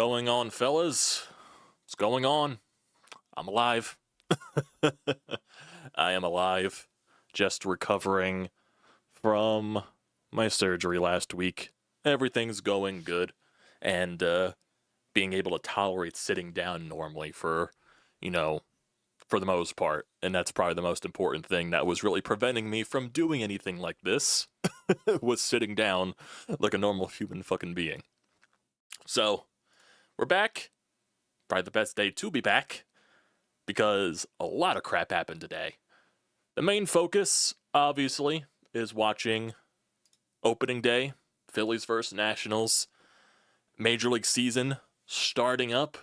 going on, fellas? What's going on? I'm alive. I am alive. Just recovering from my surgery last week. Everything's going good. And being able to tolerate sitting down normally for the most part. And that's probably the most important thing that was really preventing me from doing anything like this, was sitting down like a normal human fucking being. So, we're back. Probably the best day to be back, because a lot of crap happened today. The main focus, obviously, is watching opening day, Phillies versus Nationals, Major League season starting up.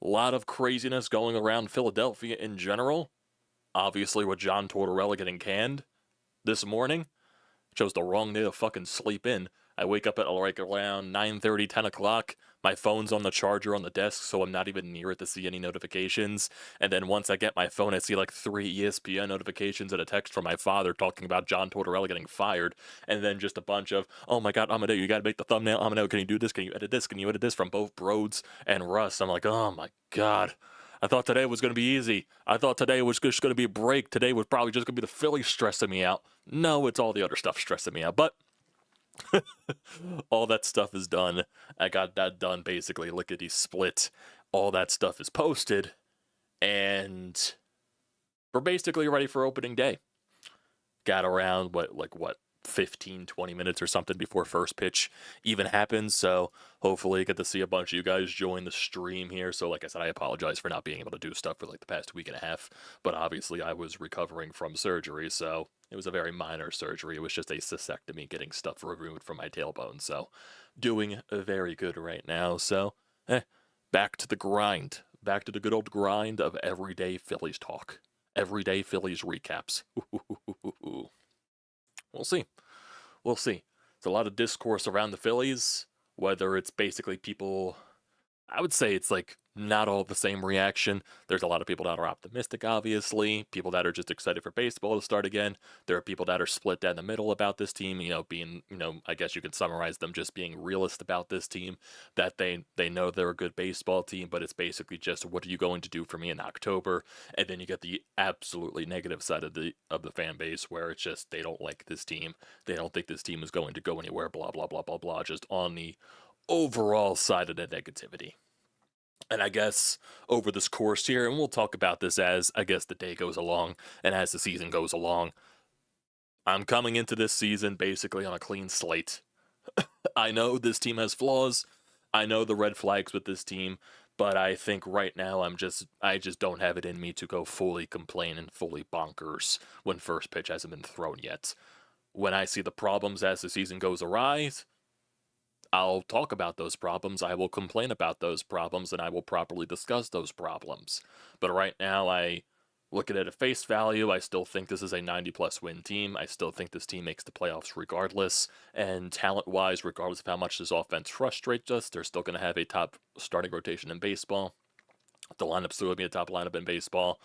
A lot of craziness going around Philadelphia in general. Obviously, with John Tortorella getting canned this morning. Chose the wrong day to fucking sleep in. I wake up at like around 9:30, 10 o'clock. My phone's on the charger on the desk, so I'm not even near it to see any notifications. And then once I get my phone, I see like 3 ESPN notifications and a text from my father talking about John Tortorella getting fired. And then just a bunch of, oh my god, Amado, you gotta make the thumbnail. Amado, can you do this? Can you edit this? Can you edit this? From both Brodes and Russ. I'm like, oh my god. I thought today was going to be easy. I thought today was just going to be a break. Today was probably just going to be the Phillies stressing me out. No, it's all the other stuff stressing me out. But all that stuff is done. I got that done basically lickety split. All that stuff is posted. And we're basically ready for opening day. Got around, 15, 20 minutes or something before first pitch even happens. So hopefully I get to see a bunch of you guys join the stream here. So like I said, I apologize for not being able to do stuff for like the past week and a half. But obviously I was recovering from surgery, so it was a very minor surgery. It was just a cystectomy, getting stuff removed from my tailbone. So doing very good right now. So back to the grind. Back to the good old grind of everyday Phillies talk. Everyday Phillies recaps. We'll see. We'll see. There's a lot of discourse around the Phillies, whether it's basically people, I would say it's like not all the same reaction. There's a lot of people that are optimistic, obviously, people that are just excited for baseball to start again. There are people that are split down the middle about this team, being, I guess you could summarize them just being realist about this team, that they know they're a good baseball team, but it's basically just, what are you going to do for me in October? And then you get the absolutely negative side of the fan base, where it's just, they don't like this team. They don't think this team is going to go anywhere, blah, blah, blah, blah, blah, just on the overall side of the negativity. And I guess over this course here, and we'll talk about this as, I guess, the day goes along and as the season goes along, I'm coming into this season basically on a clean slate. I know this team has flaws. I know the red flags with this team, but I think right now I just don't have it in me to go fully complain and fully bonkers when first pitch hasn't been thrown yet. When I see the problems as the season goes awry, I'll talk about those problems, I will complain about those problems, and I will properly discuss those problems. But right now, I look at it at face value. I still think this is a 90-plus win team. I still think this team makes the playoffs regardless. And talent-wise, regardless of how much this offense frustrates us, they're still going to have a top starting rotation in baseball. The lineup's still going to be a top lineup in baseball.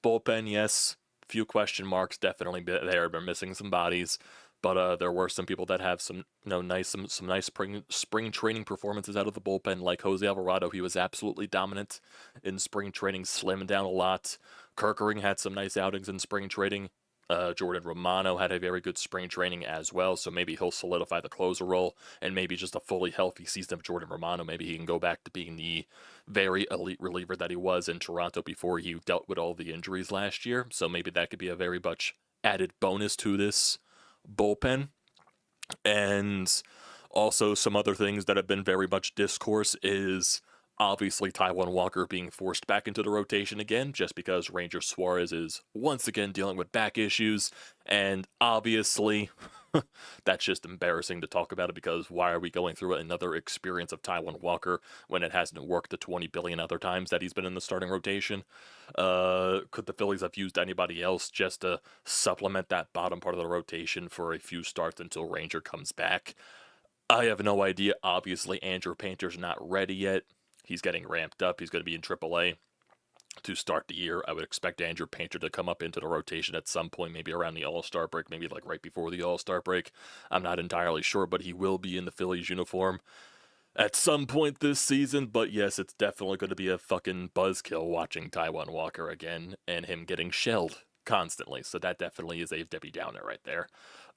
Bullpen, yes. Few question marks, definitely there. They're missing some bodies. But there were some people that have some nice spring training performances out of the bullpen, like Jose Alvarado. He was absolutely dominant in spring training, slimmed down a lot. Kerkering had some nice outings in spring training. Jordan Romano had a very good spring training as well, so maybe he'll solidify the closer role, and maybe just a fully healthy season of Jordan Romano. Maybe he can go back to being the very elite reliever that he was in Toronto before he dealt with all the injuries last year. So maybe that could be a very much added bonus to this bullpen. And also some other things that have been very much discourse is obviously Taijuan Walker being forced back into the rotation again, just because Ranger Suarez is once again dealing with back issues. And obviously that's just embarrassing to talk about it, because why are we going through another experience of Taijuan Walker when it hasn't worked the 20 billion other times that he's been in the starting rotation? Could the Phillies have used anybody else just to supplement that bottom part of the rotation for a few starts until Ranger comes back? I have no idea. Obviously, Andrew Painter's not ready yet. He's getting ramped up. He's going to be in AAA to start the year. I would expect Andrew Painter to come up into the rotation at some point, maybe around the All-Star break, maybe like right before the All-Star break. I'm not entirely sure, but he will be in the Phillies uniform. at some point this season, but yes, it's definitely going to be a fucking buzzkill watching Taiwan Walker again and him getting shelled constantly. So that definitely is a Debbie Downer right there.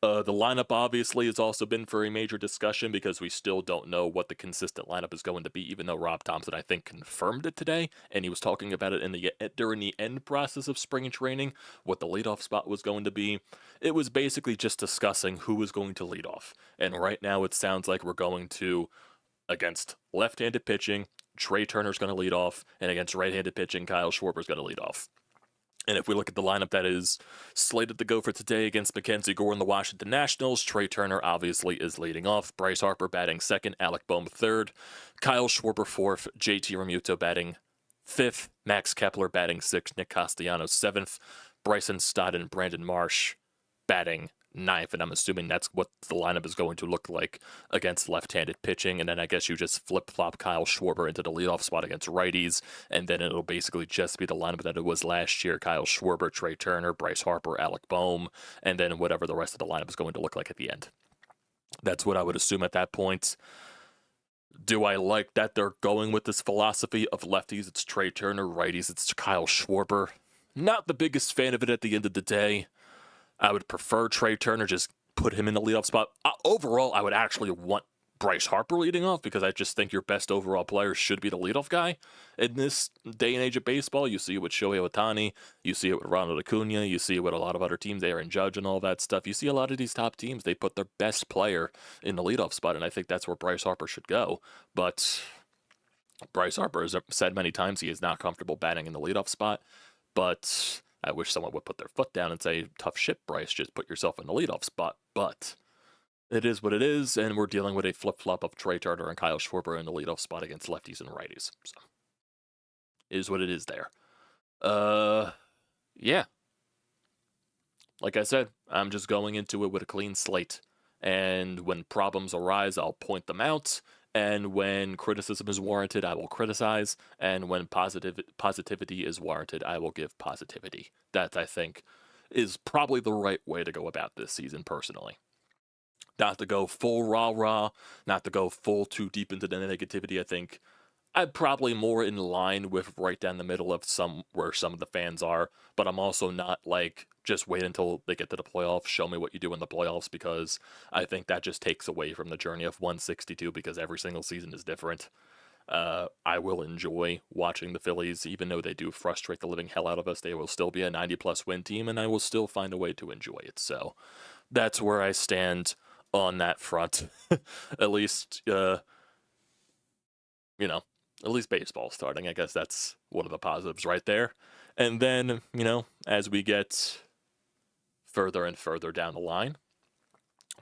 The lineup obviously has also been for a major discussion because we still don't know what the consistent lineup is going to be, even though Rob Thompson, I think, confirmed it today, and he was talking about it during the end process of spring training, what the leadoff spot was going to be. It was basically just discussing who was going to lead off, and right now it sounds like we're going to, against left-handed pitching, Trey Turner's going to lead off, and against right-handed pitching, Kyle Schwarber's going to lead off. And if we look at the lineup that is slated to go for today against Mackenzie Gore and the Washington Nationals, Trey Turner obviously is leading off. Bryce Harper batting second, Alec Boehm third, Kyle Schwarber fourth, JT Realmuto batting fifth, Max Kepler batting sixth, Nick Castellanos seventh, Bryson Stott and Brandon Marsh batting ninth, and I'm assuming that's what the lineup is going to look like against left-handed pitching. And then I guess you just flip-flop Kyle Schwarber into the leadoff spot against righties, and then it'll basically just be the lineup that it was last year: Kyle Schwarber, Trey Turner, Bryce Harper, Alec Boehm, and then whatever the rest of the lineup is going to look like at the end. That's what I would assume at that point. Do I like that they're going with this philosophy of lefties, it's Trey Turner, righties, it's Kyle Schwarber? Not the biggest fan of it at the end of the day. I would prefer Trey Turner, just put him in the leadoff spot. Overall, I would actually want Bryce Harper leading off because I just think your best overall player should be the leadoff guy. In this day and age of baseball, you see it with Shohei Ohtani, you see it with Ronald Acuna, you see it with a lot of other teams, Aaron Judge and all that stuff. You see a lot of these top teams, they put their best player in the leadoff spot, and I think that's where Bryce Harper should go. But Bryce Harper has said many times he is not comfortable batting in the leadoff spot, but I wish someone would put their foot down and say, tough shit, Bryce, just put yourself in the leadoff spot. But it is what it is, and we're dealing with a flip-flop of Trey Turner and Kyle Schwarber in the leadoff spot against lefties and righties. So, it is what it is there. Yeah. Like I said, I'm just going into it with a clean slate. And when problems arise, I'll point them out. And when criticism is warranted, I will criticize. And when positivity is warranted, I will give positivity. That, I think, is probably the right way to go about this season, personally. Not to go full rah-rah, not to go full too deep into the negativity. I think I'm probably more in line with right down the middle of where some of the fans are, but I'm also not like, just wait until they get to the playoffs, show me what you do in the playoffs, because I think that just takes away from the journey of 162 because every single season is different. I will enjoy watching the Phillies, even though they do frustrate the living hell out of us. They will still be a 90-plus win team, and I will still find a way to enjoy it. So that's where I stand on that front. At least, at least baseball starting. I guess that's one of the positives right there. And then, as we get further and further down the line,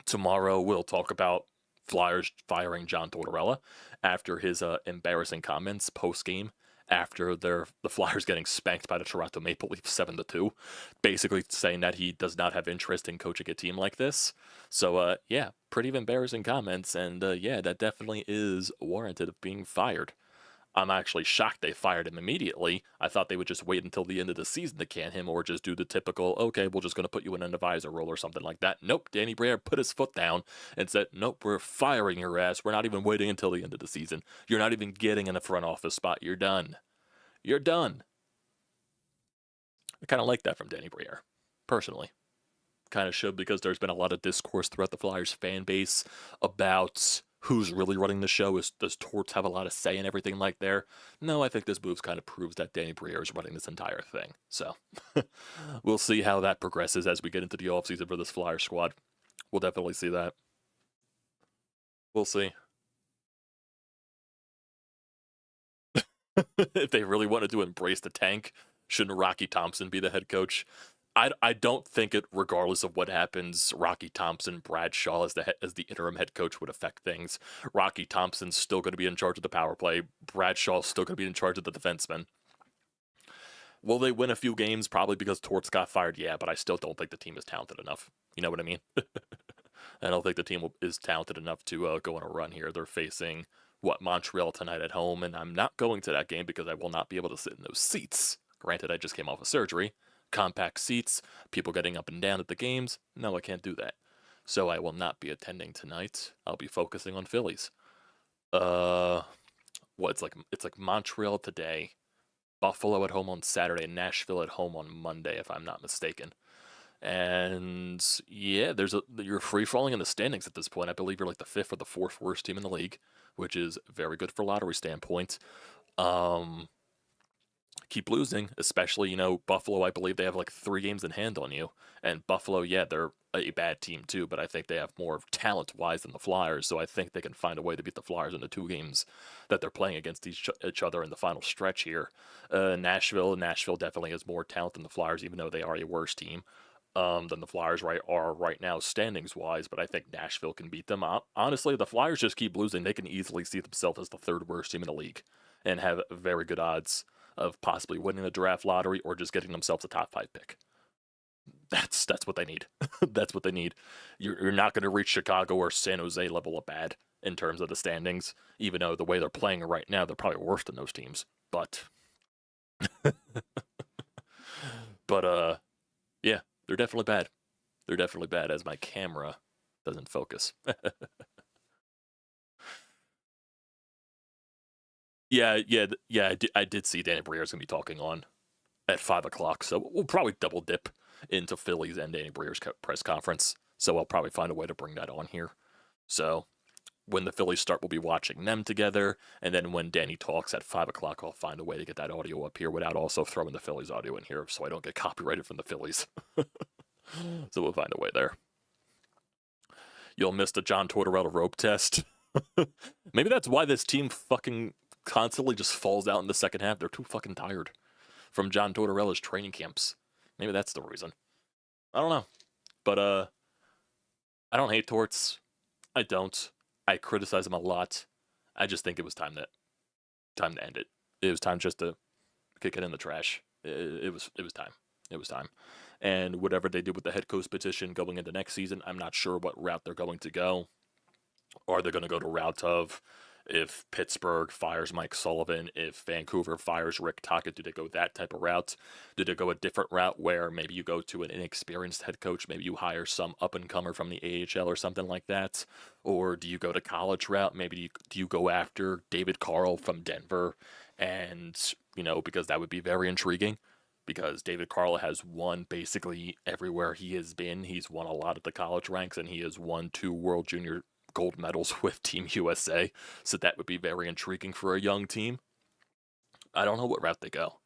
tomorrow we'll talk about Flyers firing John Tortorella after his embarrassing comments post-game after the Flyers getting spanked by the Toronto Maple Leafs 7-2, basically saying that he does not have interest in coaching a team like this. So, yeah, pretty embarrassing comments, and yeah, that definitely is warranted of being fired. I'm actually shocked they fired him immediately. I thought they would just wait until the end of the season to can him, or just do the typical, okay, we're just going to put you in an advisor role or something like that. Nope, Danny Briere put his foot down and said, nope, we're firing your ass. We're not even waiting until the end of the season. You're not even getting in a front office spot. You're done. You're done. I kind of like that from Danny Briere, personally. Kind of should, because there's been a lot of discourse throughout the Flyers fan base about who's really running the show. Does Torts have a lot of say in everything like there? No, I think this move kind of proves that Danny Briere is running this entire thing. So we'll see how that progresses as we get into the offseason for this Flyer squad. We'll definitely see that. We'll see. If they really wanted to embrace the tank, shouldn't Rocky Thompson be the head coach? I don't think it, regardless of what happens, Rocky Thompson, Bradshaw as the interim head coach would affect things. Rocky Thompson's still going to be in charge of the power play. Bradshaw's still going to be in charge of the defensemen. Will they win a few games? Probably, because Torts got fired, yeah, but I still don't think the team is talented enough. You know what I mean? I don't think the team is talented enough to go on a run here. They're facing, Montreal tonight at home, and I'm not going to that game because I will not be able to sit in those seats. Granted, I just came off of surgery. Compact seats, people getting up and down at the games. No, I can't do that. So I will not be attending tonight. I'll be focusing on Phillies. Uh, it's like Montreal today, Buffalo at home on Saturday, and Nashville at home on Monday, if I'm not mistaken. And yeah, you're free falling in the standings at this point. I believe you're like the fifth or the fourth worst team in the league, which is very good for lottery standpoint. Um, keep losing, especially, Buffalo, I believe they have like 3 games in hand on you. And Buffalo, yeah, they're a bad team too, but I think they have more talent wise than the Flyers. So I think they can find a way to beat the Flyers in the 2 games that they're playing against each other in the final stretch here. Nashville definitely has more talent than the Flyers, even though they are a worse team than the Flyers are right now standings wise. But I think Nashville can beat them. Honestly, the Flyers just keep losing. They can easily see themselves as the third worst team in the league and have very good odds of possibly winning the draft lottery or just getting themselves a top 5 pick. That's what they need. That's what they need. You're not going to reach Chicago or San Jose level of bad in terms of the standings, even though the way they're playing right now, they're probably worse than those teams. But, yeah, they're definitely bad. They're definitely bad as my camera doesn't focus. Yeah. I did see Danny Briere's going to be talking on at 5 o'clock, so we'll probably double dip into Phillies and Danny Briere's press conference. So I'll probably find a way to bring that on here. So when the Phillies start, we'll be watching them together, and then when Danny talks at 5 o'clock, I'll find a way to get that audio up here without also throwing the Phillies audio in here, so I don't get copyrighted from the Phillies. So we'll find a way there. You'll miss the John Tortorella rope test. Maybe that's why this team fucking constantly just falls out in the second half. They're too fucking tired from John Tortorella's training camps. Maybe that's the reason. I don't know. But I don't hate Torts. I don't. I criticize him a lot. I just think it was time to end it. It was time just to kick it in the trash. It was time. It was time. And whatever they did with the head coach petition going into next season, I'm not sure what route they're going to go. Are they going to go the route of if Pittsburgh fires Mike Sullivan, if Vancouver fires Rick Tocchet, do they go that type of route? Do they go a different route where maybe you go to an inexperienced head coach, maybe you hire some up-and-comer from the AHL or something like that? Or do you go to college route? Maybe do you go after David Carl from Denver? And, because that would be very intriguing. Because David Carl has won basically everywhere he has been. He's won a lot at the college ranks, and he has won 2 World Junior gold medals with Team USA, so that would be very intriguing for a young team. I don't know what route they go.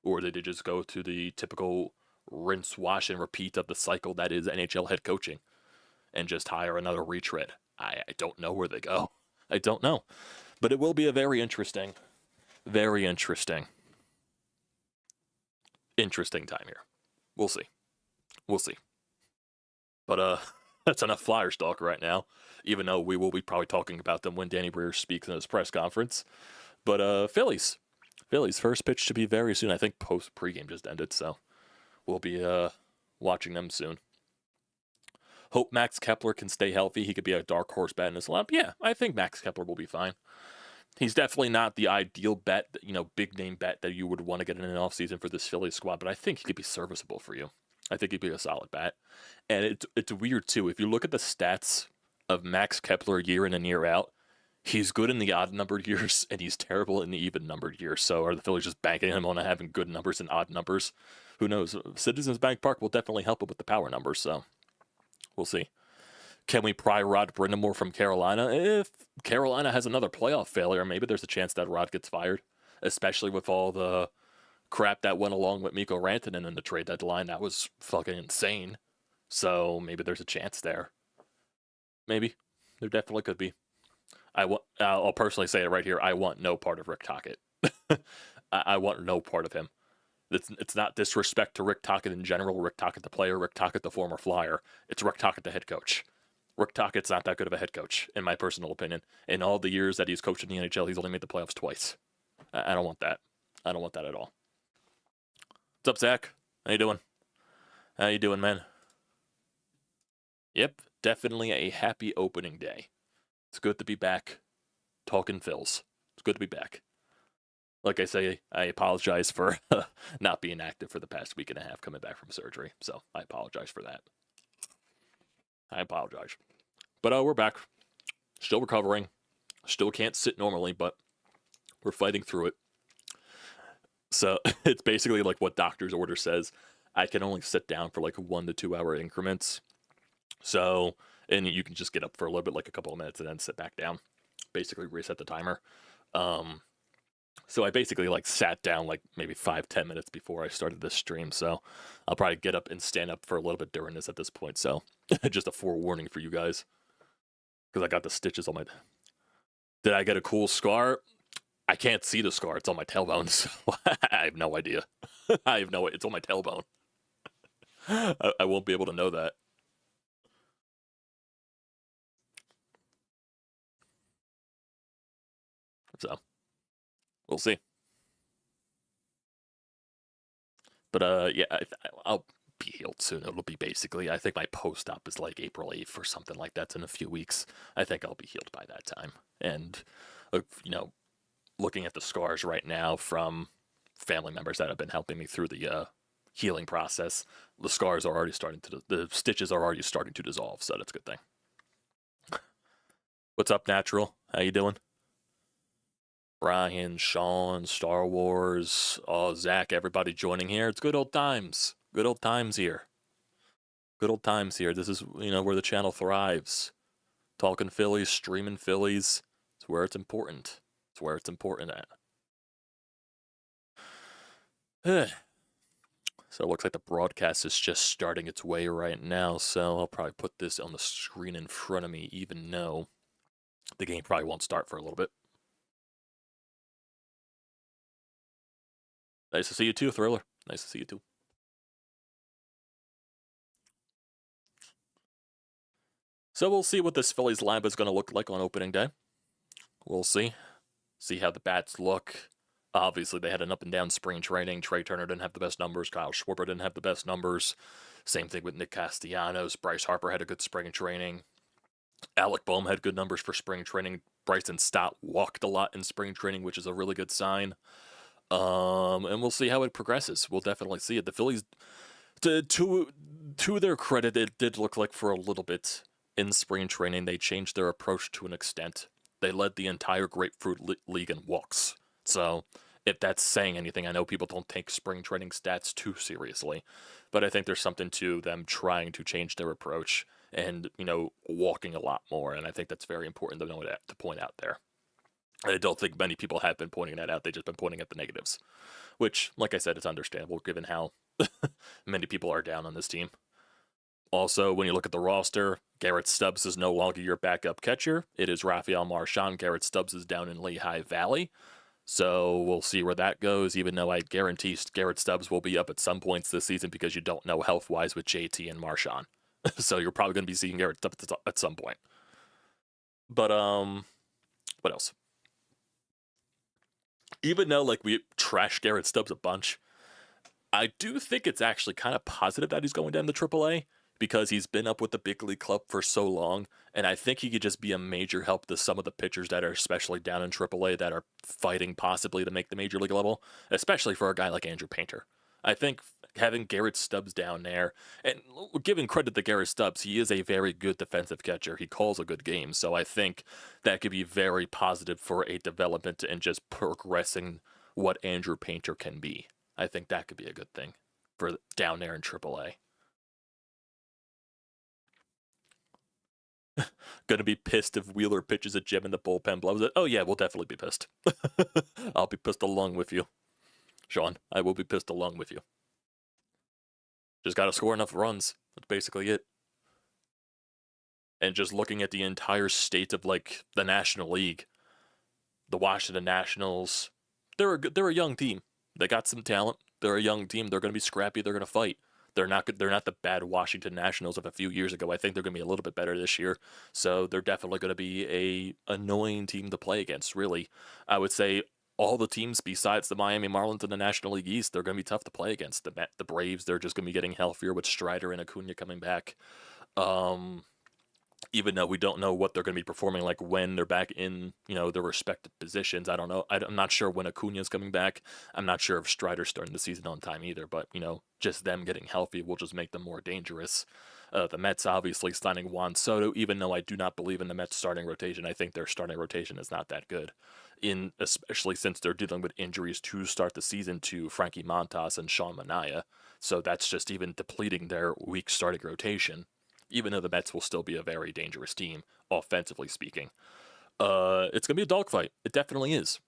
Or did they just go to the typical rinse, wash, and repeat of the cycle that is NHL head coaching and just hire another retread? I don't know where they go. I don't know. But it will be a very interesting time here. We'll see. But, that's enough Flyers talk right now, even though we will be probably talking about them when Danny Briere speaks in his press conference. But Phillies first pitch to be very soon. I think pregame just ended, so we'll be watching them soon. Hope Max Kepler can stay healthy. He could be a dark horse bet in his lineup. Yeah, I think Max Kepler will be fine. He's definitely not the ideal bet, big name bet that you would want to get in an offseason for this Phillies squad, but I think he could be serviceable for you. I think he'd be a solid bat. And it's weird, too. If you look at the stats of Max Kepler year in and year out, he's good in the odd-numbered years, and he's terrible in the even-numbered years. So are the Phillies just banking him on having good numbers and odd numbers? Who knows? Citizens Bank Park will definitely help him with the power numbers, so we'll see. Can we pry Rod Brind'Amour from Carolina? If Carolina has another playoff failure, maybe there's a chance that Rod gets fired, especially with all the crap that went along with Mikko Rantanen in the trade deadline. That was fucking insane. So maybe there's a chance there. Maybe. There definitely could be. I'll personally say it right here. I want no part of Rick Tocchet. I want no part of him. It's not disrespect to Rick Tocchet in general, Rick Tocchet the player, Rick Tocchet the former Flyer. It's Rick Tocchet the head coach. Rick Tocchet's not that good of a head coach, in my personal opinion. In all the years that he's coached in the NHL, he's only made the playoffs twice. I don't want that. I don't want that at all. What's up, Zach? How you doing? How you doing, man? Yep, definitely a happy opening day. It's good to be back talking Phils. It's good to be back. Like I say, I apologize for not being active for the past week and a half coming back from surgery. So I apologize for that. I apologize. But we're back. Still recovering. Still can't sit normally, but we're fighting through it. So it's basically like what doctor's order says. I can only sit down for like 1 to 2 hour increments. So, and you can just get up for a little bit, like a couple of minutes, and then sit back down. Basically reset the timer. So I basically like sat down like maybe 5-10 minutes before I started this stream. So I'll probably get up and stand up for a little bit during this at this point. So just a forewarning for you guys, because I got the stitches on my. Did I get a cool scar? I can't see the scar. It's on my tailbone. So I have no idea. I have no. It's on my tailbone. I won't be able to know that. So we'll see. But yeah, I'll be healed soon. It'll be basically, I think my post-op is like April 8th or something like that. In a few weeks. I think I'll be healed by that time. And you know, looking at the scars right now from family members that have been helping me through the healing process, the scars are already starting to, the stitches are already starting to dissolve. So that's a good thing. What's up, Natural? How you doing? Brian, Sean, Star Wars, Zach, everybody joining here. It's good old times. Good old times here. Good old times here. This is, where the channel thrives. Talking Phillies, streaming Phillies. It's where it's important. It's where it's important at. So it looks like the broadcast is just starting its way right now, so I'll probably put this on the screen in front of me, even though the game probably won't start for a little bit. Nice to see you too, Thriller. Nice to see you too. So we'll see what this Phillies lineup is going to look like on opening day. We'll see. See how the bats look. Obviously, they had an up and down spring training. Trey Turner didn't have the best numbers. Kyle Schwarber didn't have the best numbers. Same thing with Nick Castellanos. Bryce Harper had a good spring training. Alec Boehm had good numbers for spring training. Bryson Stott walked a lot in spring training, which is a really good sign. And we'll see how it progresses. We'll definitely see it. The Phillies, to their credit, it did look like for a little bit in spring training they changed their approach to an extent. They led the entire Grapefruit League in walks. So if that's saying anything, I know people don't take spring training stats too seriously, but I think there's something to them trying to change their approach and, walking a lot more. And I think that's very important to point out there. I don't think many people have been pointing that out. They've just been pointing at the negatives, which, like I said, it's understandable given how many people are down on this team. Also, when you look at the roster, Garrett Stubbs is no longer your backup catcher. It is Rafael Marchand. Garrett Stubbs is down in Lehigh Valley. So we'll see where that goes, even though I guarantee Garrett Stubbs will be up at some points this season because you don't know health-wise with JT and Marchand. So you're probably going to be seeing Garrett Stubbs at some point. But, what else? Even though, we trash Garrett Stubbs a bunch, I do think it's actually kind of positive that he's going down to AAA because he's been up with the big league club for so long, and I think he could just be a major help to some of the pitchers that are especially down in AAA that are fighting possibly to make the major league level, especially for a guy like Andrew Painter. I think having Garrett Stubbs down there, and giving credit to Garrett Stubbs, he is a very good defensive catcher. He calls a good game, so I think that could be very positive for a development and just progressing what Andrew Painter can be. I think that could be a good thing for down there in AAA. Gonna be pissed if Wheeler pitches a Jim and the bullpen blows it. Oh yeah, we'll definitely be pissed. I'll be pissed along with you, Sean. I will be pissed along with you. Just gotta score enough runs. That's basically it. And just looking at the entire state of the National League, the Washington Nationals, they're a young team. They got some talent. They're a young team. They're gonna be scrappy. They're gonna fight. They're not good. They're not the bad Washington Nationals of a few years ago. I think they're going to be a little bit better this year. So they're definitely going to be a annoying team to play against, really. I would say all the teams besides the Miami Marlins in the National League East, they're going to be tough to play against. The Braves, they're just going to be getting healthier with Strider and Acuna coming back. Even though we don't know what they're going to be performing like when they're back in, their respective positions. I don't know. I'm not sure when Acuna's coming back. I'm not sure if Strider's starting the season on time either. But, just them getting healthy will just make them more dangerous. The Mets obviously signing Juan Soto, even though I do not believe in the Mets starting rotation. I think their starting rotation is not that good, especially since they're dealing with injuries to start the season to Frankie Montas and Sean Manaea. So that's just even depleting their weak starting rotation, even though the Mets will still be a very dangerous team, offensively speaking. It's going to be a dogfight. It definitely is.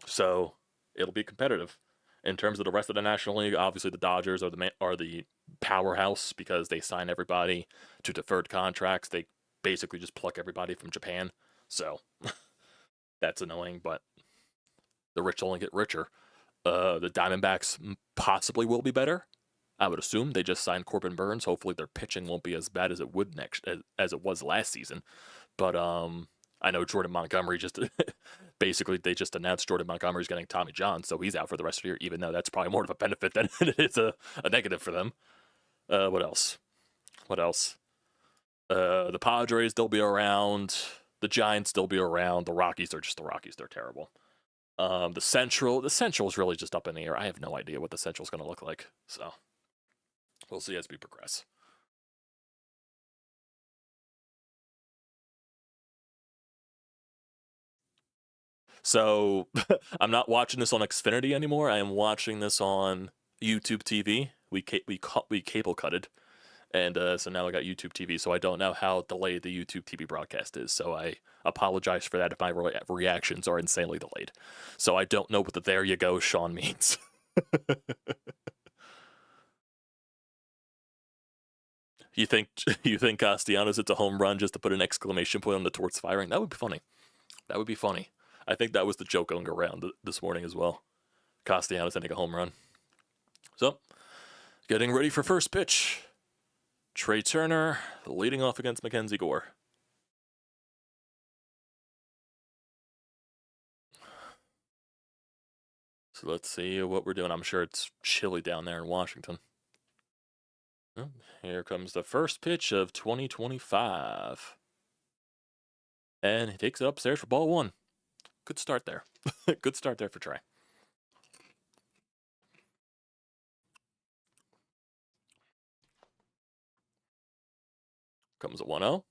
So it'll be competitive. In terms of the rest of the National League, obviously the Dodgers are the powerhouse because they sign everybody to deferred contracts. They basically just pluck everybody from Japan. So that's annoying, but the rich only get richer. The Diamondbacks possibly will be better. I would assume they just signed Corbin Burns. Hopefully their pitching won't be as bad as it would as it was last season. But I know Jordan Montgomery just basically they just announced Jordan Montgomery's getting Tommy John, so he's out for the rest of the year, even though that's probably more of a benefit than it is a negative for them. What else? What else? The Padres, they'll be around. The Giants, they'll be around. The Rockies are just the Rockies. They're terrible. The Central is really just up in the air. I have no idea what the Central's going to look like, so we'll see as we progress. So I'm not watching this on Xfinity anymore. I am watching this on YouTube TV. We cable cutted, and so now I got YouTube TV. So I don't know how delayed the YouTube TV broadcast is. So I apologize for that if my reactions are insanely delayed. So I don't know what the "there you go, Sean" means. You think Castellanos hits a home run just to put an exclamation point on the Torts firing? That would be funny. That would be funny. I think that was the joke going around this morning as well. Castellanos hitting a home run. So, getting ready for first pitch. Trey Turner leading off against Mackenzie Gore. So let's see what we're doing. I'm sure it's chilly down there in Washington. Oh, here comes the first pitch of 2025. And he takes it upstairs for ball one. Good start there. Good start there for Trey. Comes a 1-0.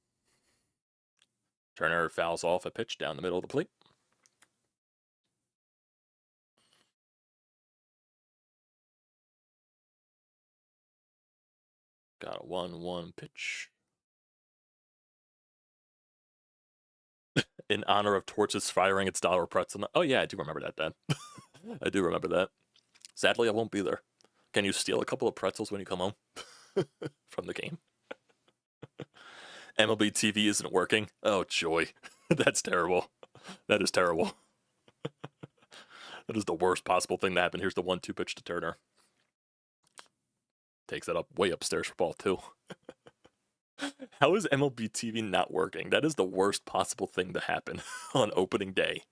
Turner fouls off a pitch down the middle of the plate. Got a 1-1 pitch. In honor of Torches firing its dollar pretzel. Oh yeah, I do remember that, Dad. I do remember that. Sadly, I won't be there. Can you steal a couple of pretzels when you come home from the game? MLB TV isn't working. Oh, joy. That's terrible. That is terrible. That is the worst possible thing to happen. Here's the 1-2 pitch to Turner. Takes that up way upstairs for ball two. How is MLB TV not working? That is the worst possible thing to happen on opening day.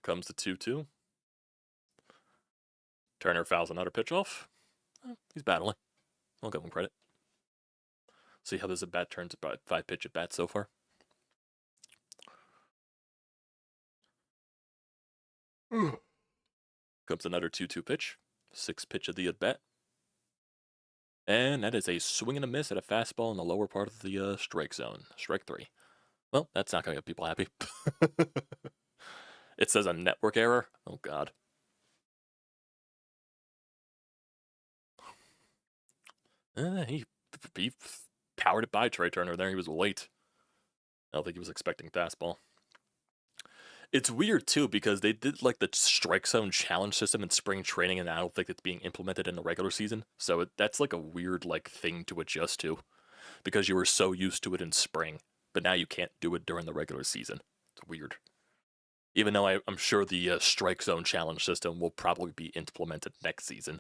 Comes the 2-2. Turner fouls another pitch off. He's battling. I'll give him credit. See how this at bat turns about 5-pitch at bat so far. Comes another 2-2 pitch. 6th pitch of the at bat. And that is a swing and a miss at a fastball in the lower part of the strike zone. Strike 3. Well, that's not going to get people happy. It says a network error. Oh, God. He powered it by Trey Turner there. He was late. I don't think he was expecting fastball. It's weird, too, because they did, like, the strike zone challenge system in spring training, and I don't think it's being implemented in the regular season. So that's, like, a weird, like, thing to adjust to, because you were so used to it in spring, but now you can't do it during the regular season. It's weird. Even though I'm sure the strike zone challenge system will probably be implemented next season.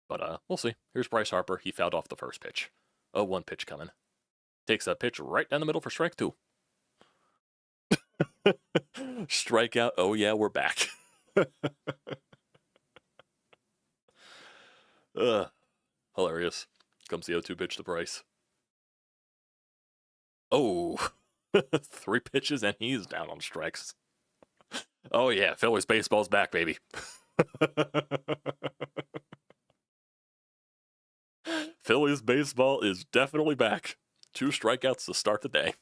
But we'll see. Here's Bryce Harper. He fouled off the first pitch. 0-1 pitch coming. Takes a pitch right down the middle for strike 2. Strikeout. Oh, yeah, we're back. Hilarious. Comes the 0-2 pitch to Bryce. Oh, 3 pitches and he's down on strikes. Oh yeah, Phillies baseball's back, baby. Phillies baseball is definitely back. 2 strikeouts to start the day.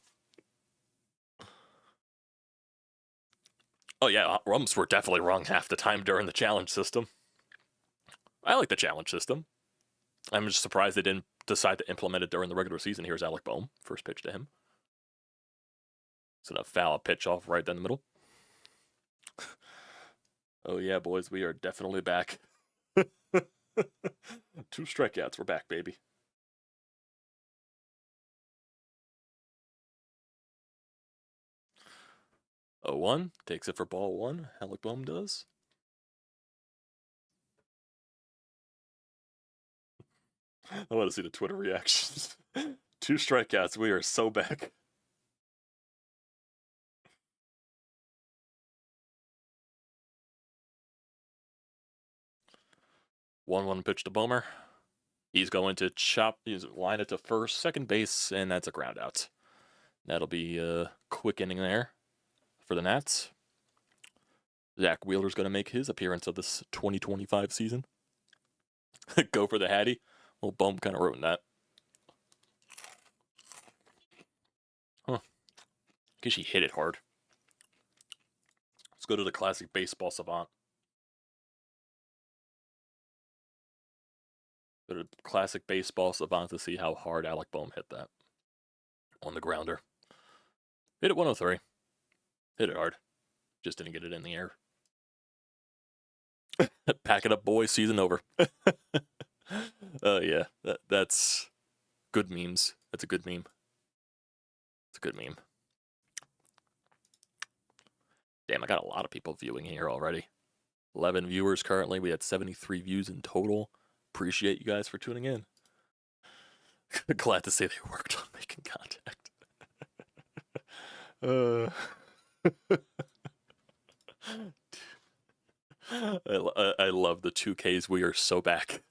Oh yeah, Rums were definitely wrong half the time during the challenge system. I like the challenge system. I'm just surprised they didn't decide to implement it during the regular season. Here's Alec Boehm. First pitch to him. It's gonna foul a pitch off right down the middle. Oh yeah, boys, we are definitely back. 2 strikeouts. We're back, baby. 0-1. Takes it for ball 1. Alec Boehm does. I want to see the Twitter reactions. 2 strikeouts. We are so back. One pitch to Boehmer. He's going to he's line it to first, second base, and that's a ground out. That'll be a quick inning there for the Nats. Zach Wheeler's going to make his appearance of this 2025 season. Go for the Hattie. Well, Boehm kind of wrote in that. Huh. Guess he hit it hard. Let's go to the classic baseball savant. Go to classic baseball savant to see how hard Alec Boehm hit that on the grounder. Hit it 103. Hit it hard. Just didn't get it in the air. Pack it up, boys. Season over. Yeah, that's good memes. That's a good meme. It's a good meme. Damn, I got a lot of people viewing here already. 11 viewers currently. We had 73 views in total. Appreciate you guys for tuning in. Glad to say they worked on making contact. I love the 2Ks. We are so back.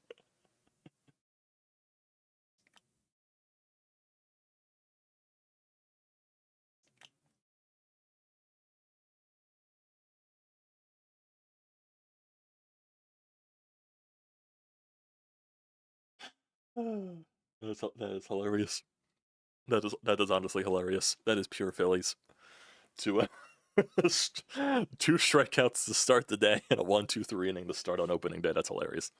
That is hilarious. That is honestly hilarious. That is pure Phillies. To 2 strikeouts to start the day and a 1-2-3 inning to start on opening day. That's hilarious.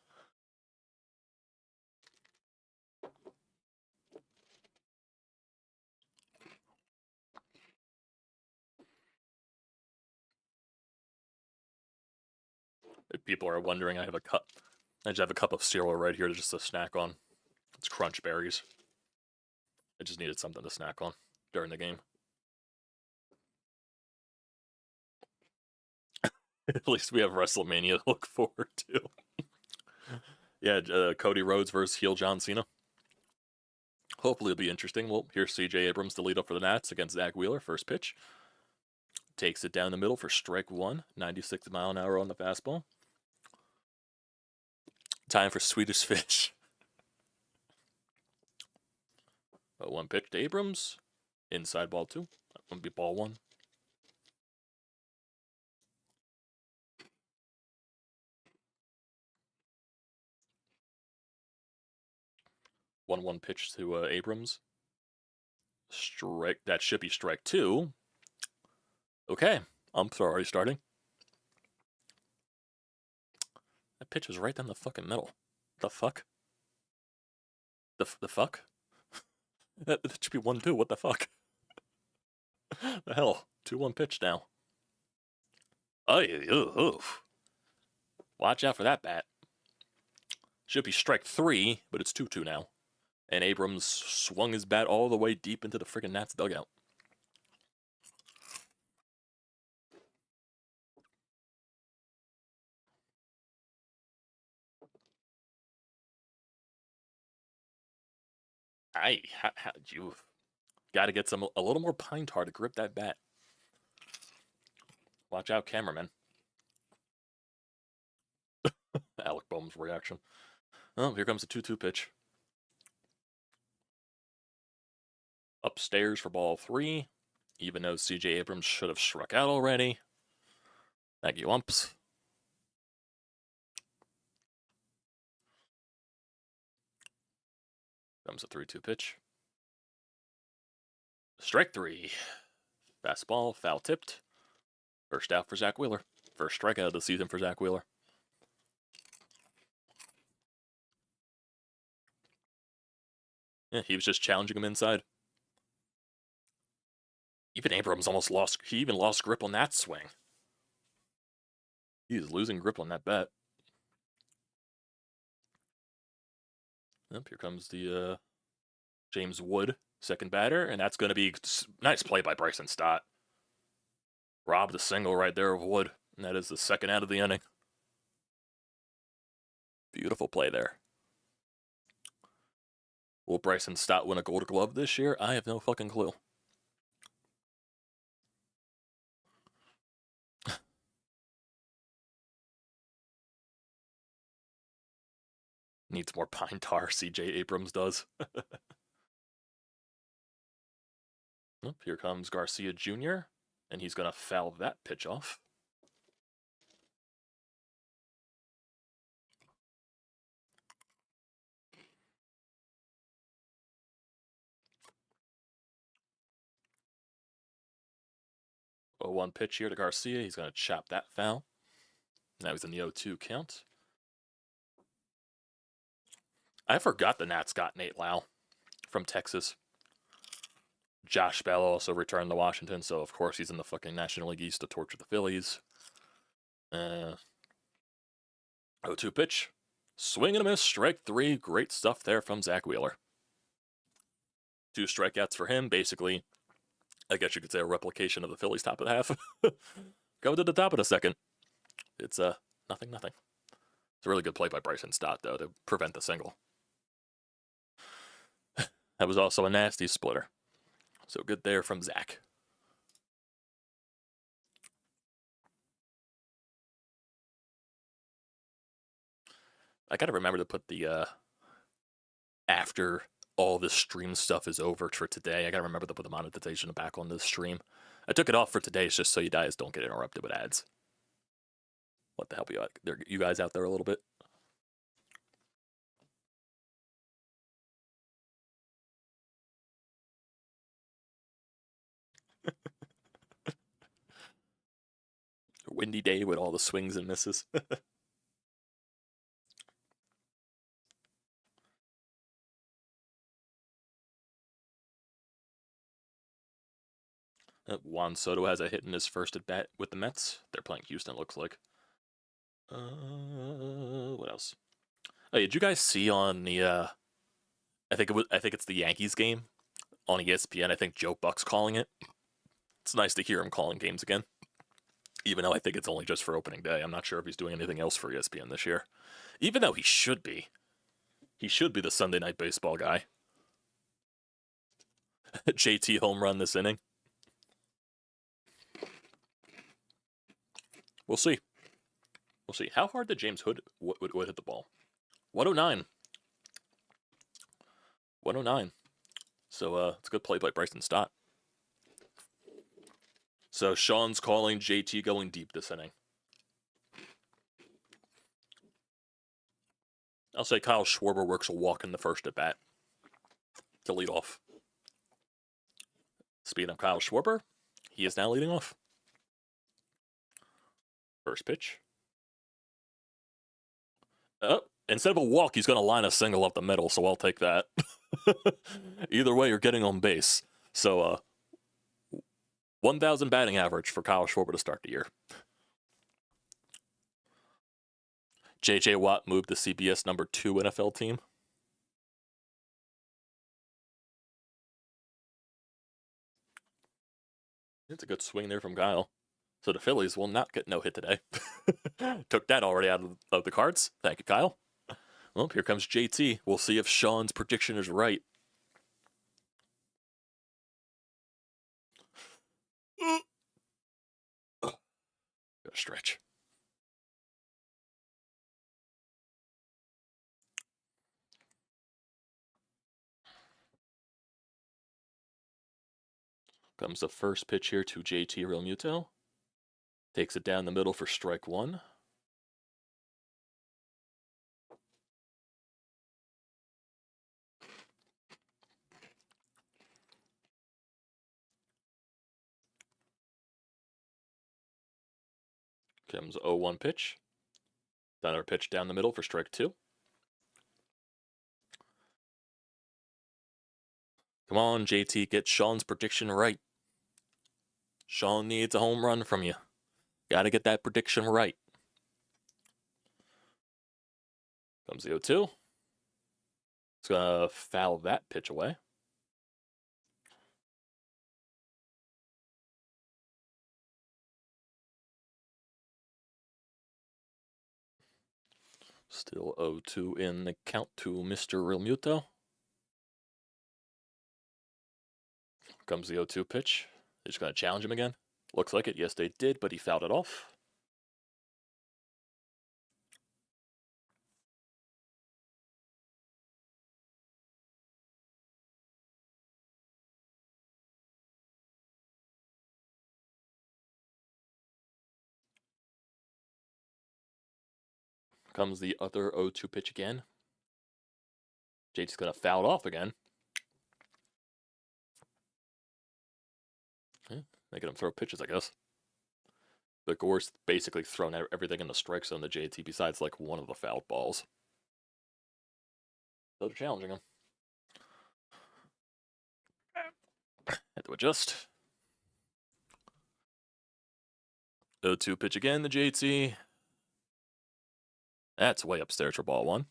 If people are wondering, I just have a cup of cereal right here just to snack on. It's Crunch Berries. I just needed something to snack on during the game. At least we have WrestleMania to look forward to. Yeah, Cody Rhodes versus heel John Cena. Hopefully it'll be interesting. Well, here's C.J. Abrams to lead up for the Nats against Zach Wheeler. First pitch. Takes it down the middle for strike 1. 96 mile an hour on the fastball. Time for Swedish Fish. 1 pitch to Abrams. Inside ball 2. That would be ball 1. 1-1 pitch to Abrams. Strike. That should be strike 2. Okay. Umps are already starting. That pitch was right down the fucking middle. The fuck? The fuck? that should be 1-2. What the fuck? The hell? 2-1 pitch now. Oh, watch out for that bat. Should be strike 3, but it's 2-2 now. And Abrams swung his bat all the way deep into the friggin' Nats dugout. You got to get a little more pine tar to grip that bat. Watch out, cameraman. Alec Boehm's reaction. Oh, here comes the 2-2 pitch. Upstairs for ball 3, even though C.J. Abrams should have struck out already. Thank you, umps. Comes a 3-2 pitch. Strike 3. Fastball, foul tipped. First out for Zach Wheeler. First strikeout of the season for Zach Wheeler. Yeah, he was just challenging him inside. Even Abrams almost lost. He even lost grip on that swing. He's losing grip on that bat. Yep, here comes the James Wood, second batter, and that's going to be nice play by Bryson Stott. Robbed a single right there of Wood, and that is the second out of the inning. Beautiful play there. Will Bryson Stott win a Gold Glove this year? I have no fucking clue. Needs more pine tar, CJ Abrams does. Oh, here comes Garcia Jr., and he's going to foul that pitch off. A 1 pitch here to Garcia. He's going to chop that foul. Now he's in the 0-2 count. I forgot the Nats got Nate Lau from Texas. Josh Bell also returned to Washington, so of course he's in the fucking National League East to torture the Phillies. 0-2 pitch. Swing and a miss, strike 3. Great stuff there from Zach Wheeler. 2 strikeouts for him, basically. I guess you could say a replication of the Phillies' top of the half. Go to the top of the second. It's nothing. It's a really good play by Bryson Stott, though, to prevent the single. That was also a nasty splitter. So good there from Zach. I gotta remember to put the after all this stream stuff is over for today, I gotta remember to put the monetization back on this stream. I took it off for today just so you guys don't get interrupted with ads. What the hell, you guys out there a little bit? Windy day with all the swings and misses. Juan Soto has a hit in his first at bat with the Mets. They're playing Houston, looks like. What else? Oh, did you guys see on the I think it's the Yankees game on ESPN. I think Joe Buck's calling it. It's nice to hear him calling games again. Even though I think it's only just for opening day. I'm not sure if he's doing anything else for ESPN this year. Even though he should be. He should be the Sunday Night Baseball guy. JT home run this inning. We'll see. We'll see. How hard did James Wood hit the ball? 109. 109. So it's a good play by Bryson Stott. So Sean's calling JT going deep this inning. I'll say Kyle Schwarber works a walk in the first at bat to lead off. Speaking of Kyle Schwarber, he is now leading off. First pitch. Oh, instead of a walk, he's going to line a single up the middle, so I'll take that. Either way, you're getting on base. So, 1,000 batting average for Kyle Schwarber to start the year. J.J. Watt moved to CBS number 2 NFL team. It's a good swing there from Kyle. So the Phillies will not get no hit today. Took that already out of the cards. Thank you, Kyle. Well, here comes JT. We'll see if Sean's prediction is right. Gotta stretch. Comes the first pitch here to JT Realmuto. Takes it down the middle for strike one. Comes 0-1 pitch. Another pitch down the middle for strike two. Come on, JT, get Sean's prediction right. Sean needs a home run from you. Gotta get that prediction right. Comes the 0-2. It's gonna foul that pitch away. Still 0-2 in the count to Mr. Realmuto. Comes the 0-2 pitch. They're just going to challenge him again. Looks like it. Yes, they did, but he fouled it off. Comes the other 0-2 pitch again. JT's going to foul it off again. Yeah, making him throw pitches, I guess. But Gore's basically thrown everything in the strike zone to JT besides like one of the fouled balls. So they're challenging him. Had to adjust. 0-2 pitch again to JT. That's way upstairs for ball one.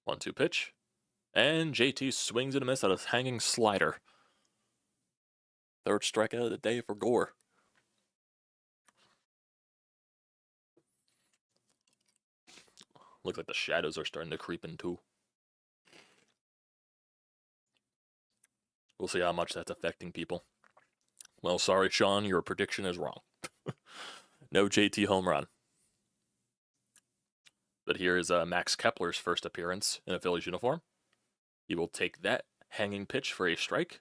1-2 pitch. And JT swings and a miss at a hanging slider. Third strikeout of the day for Gore. Looks like the shadows are starting to creep in too. We'll see how much that's affecting people. Well, sorry, Sean, your prediction is wrong. No JT home run. But here is Max Kepler's first appearance in a Phillies uniform. He will take that hanging pitch for a strike.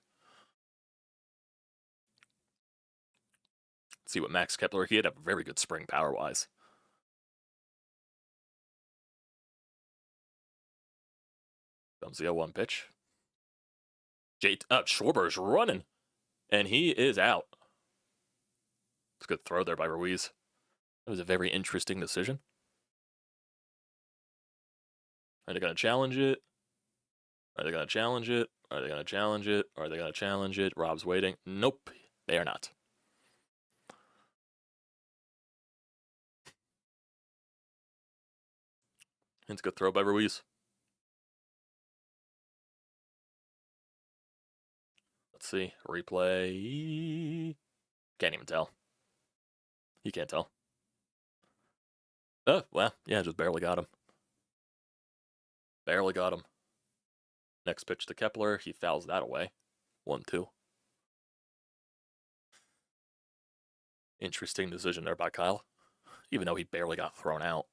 Let's see what Max Kepler, he had a very good spring power-wise. Comes the 0-1 pitch. Schwarber's running, and he is out. It's a good throw there by Ruiz. That was a very interesting decision. Are they going to challenge it? Are they going to challenge it? Are they going to challenge it? Are they going to challenge it? Rob's waiting. Nope, they are not. It's a good throw by Ruiz. Let's see. Replay. Can't even tell. He can't tell. Oh, well, yeah, just barely got him. Barely got him. Next pitch to Kepler. He fouls that away. 1-2. Interesting decision there by Kyle. Even though he barely got thrown out.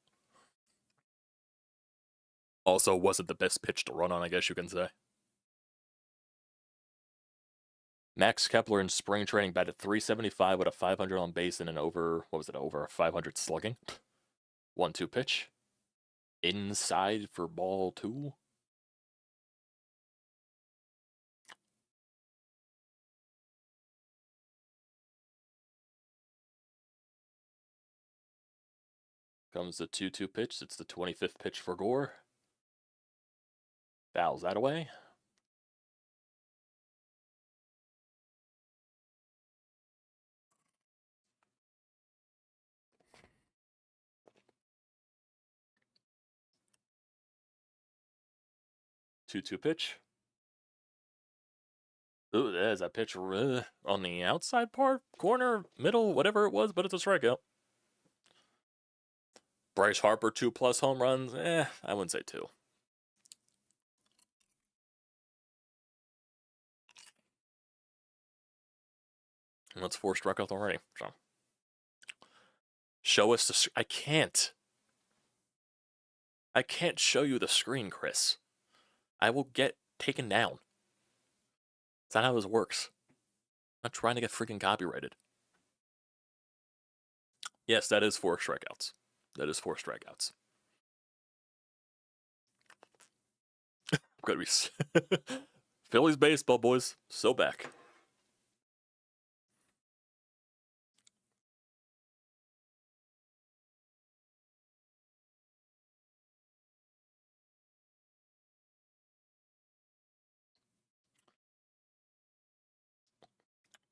Also, wasn't the best pitch to run on, I guess you can say. Max Kepler in spring training batted .375 with a 500 on base and an over, over 500 slugging. 1-2 pitch. Inside for ball two. Comes the 2-2 pitch. It's the 25th pitch for Gore. Fouls that away. Two pitch. Ooh, there's a pitch on the outside part, corner, middle, whatever it was, but it's a strikeout. Bryce Harper, 2+ home runs. I wouldn't say 2. And that's 4 strikeouts already. So Show us the... I can't. I can't show you the screen, Chris. I will get taken down. That's not how this works. I'm not trying to get freaking copyrighted. Yes, that is 4 strikeouts. That is 4 strikeouts. I'm gonna be... Phillies baseball, boys. So back.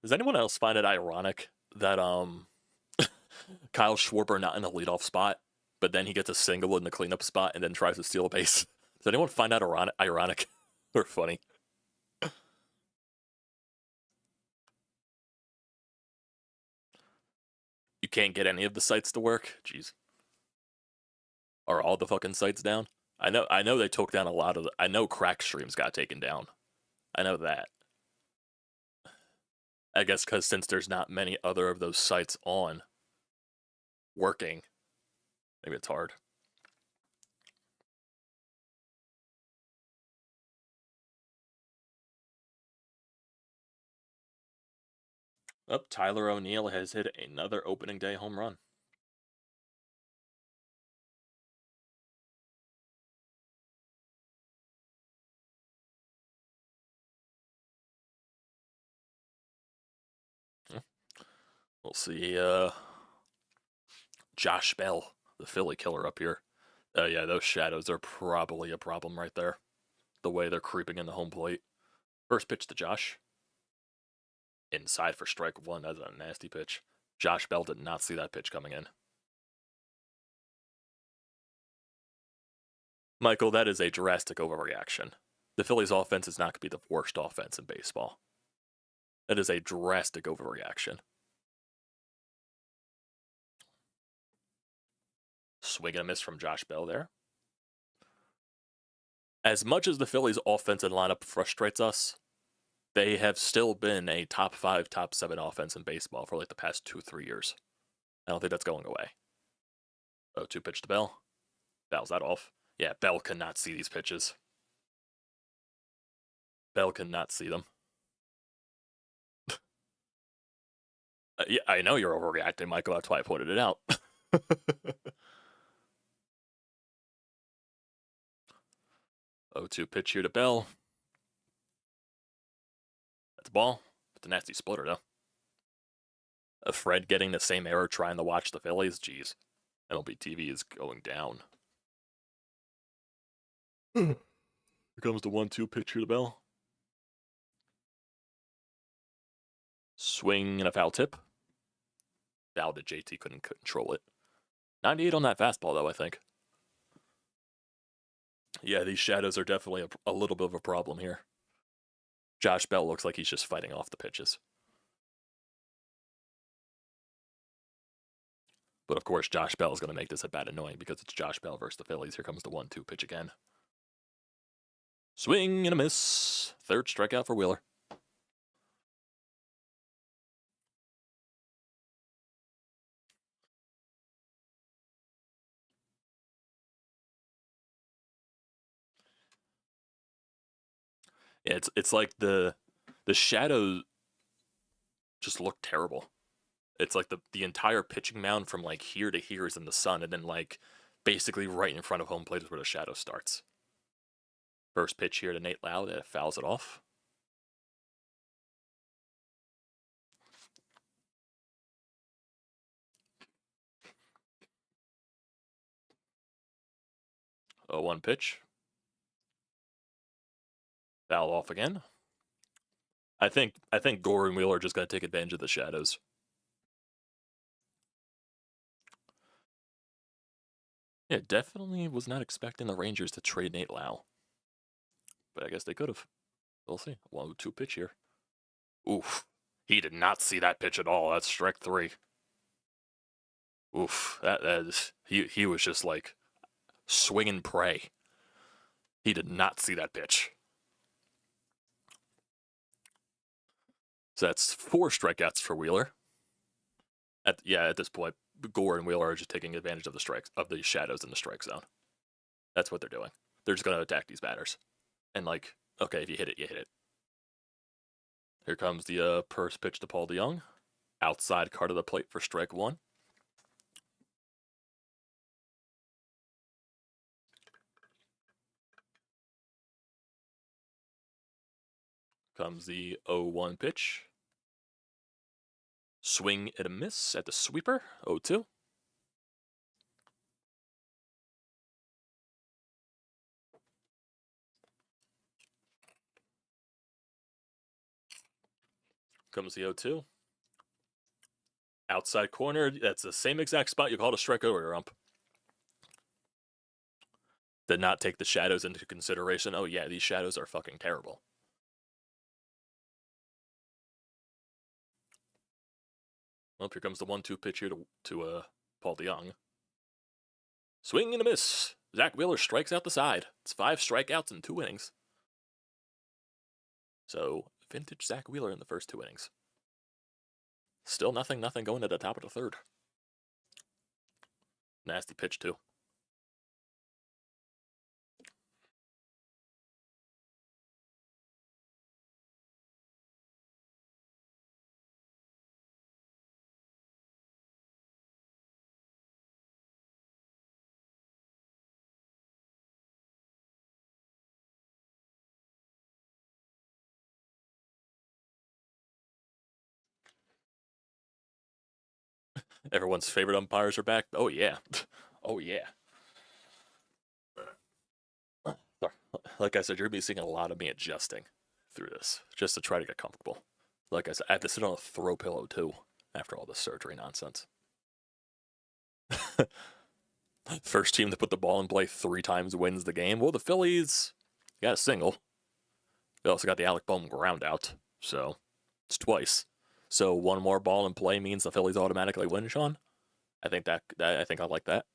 Does anyone else find it ironic that Kyle Schwarber not in the leadoff spot, but then he gets a single in the cleanup spot and then tries to steal a base? Does anyone find that ironic or funny? You can't get any of the sites to work? Jeez. Are all the fucking sites down? I know they took down a lot of I know crack streams got taken down. I know that. I guess because since there's not many other of those sites on working, maybe it's hard. Oh, Tyler O'Neill has hit another opening day home run. We'll see. Josh Bell, the Philly killer up here. Yeah, those shadows are probably a problem right there. The way they're creeping in the home plate. First pitch to Josh. Inside for strike 1. That's a nasty pitch. Josh Bell did not see that pitch coming in. Michael, that is a drastic overreaction. The Phillies offense is not going to be the worst offense in baseball. That is a drastic overreaction. Swing and a miss from Josh Bell there. As much as the Phillies' offensive lineup frustrates us, they have still been a top 5, top 7 offense in baseball for like the past 2-3 years. I don't think that's going away. 0-2 pitch to Bell. Fouls that off. Yeah, Bell cannot see these pitches. Bell cannot see them. Yeah, I know you're overreacting, Michael. That's why I pointed it out. 0-2 pitch here to Bell. That's a ball. It's a nasty splitter, though. Fred getting the same error trying to watch the Phillies. Jeez. MLB TV is going down. Here comes the 1-2 pitch here to Bell. Swing and a foul tip. Foul that JT couldn't control it. 98 on that fastball, though, I think. Yeah, these shadows are definitely a little bit of a problem here. Josh Bell looks like he's just fighting off the pitches. But of course, Josh Bell is going to make this a bad annoying because it's Josh Bell versus the Phillies. Here comes the 1-2 pitch again. Swing and a miss. Third strikeout for Wheeler. Yeah, it's like the shadows just look terrible. It's like the entire pitching mound from like here to here is in the sun, and then like basically right in front of home plate is where the shadow starts. First pitch here to Nate Lowe that fouls it off. Oh, 1 pitch. Foul off again. I think Gore and Wheeler are just going to take advantage of the shadows. Yeah, definitely was not expecting the Rangers to trade Nate Lowe. But I guess they could have. We'll see. 1-2 pitch here. Oof. He did not see that pitch at all. That's strike 3. Oof. That is... He was just like swing and pray. He did not see that pitch. So that's 4 strikeouts for Wheeler. At this point, Gore and Wheeler are just taking advantage of the shadows in the strike zone. That's what they're doing. They're just going to attack these batters. And, like, okay, if you hit it, you hit it. Here comes the first pitch to Paul DeJong. Outside card of the plate for strike one. Comes the 0-1 pitch. Swing and a miss at the sweeper, 0-2. Comes the 0-2. Outside corner, that's the same exact spot you called a strike earlier, ump. Did not take the shadows into consideration. Oh yeah, these shadows are fucking terrible. Well, here comes the 1-2 pitch here to Paul DeJong. Swing and a miss. Zach Wheeler strikes out the side. It's 5 strikeouts in 2 innings. So, vintage Zach Wheeler in the first 2 innings. Still nothing going to the top of the third. Nasty pitch, too. Everyone's favorite umpires are back. Oh, yeah. Oh, yeah. Sorry. Like I said, you're going to be seeing a lot of me adjusting through this just to try to get comfortable. Like I said, I have to sit on a throw pillow, too, after all this surgery nonsense. First team to put the ball in play 3 times wins the game. Well, the Phillies got a single. They also got the Alec Bohm ground out, so it's twice. So 1 more ball in play means the Phillies automatically win, Sean. I think I like that.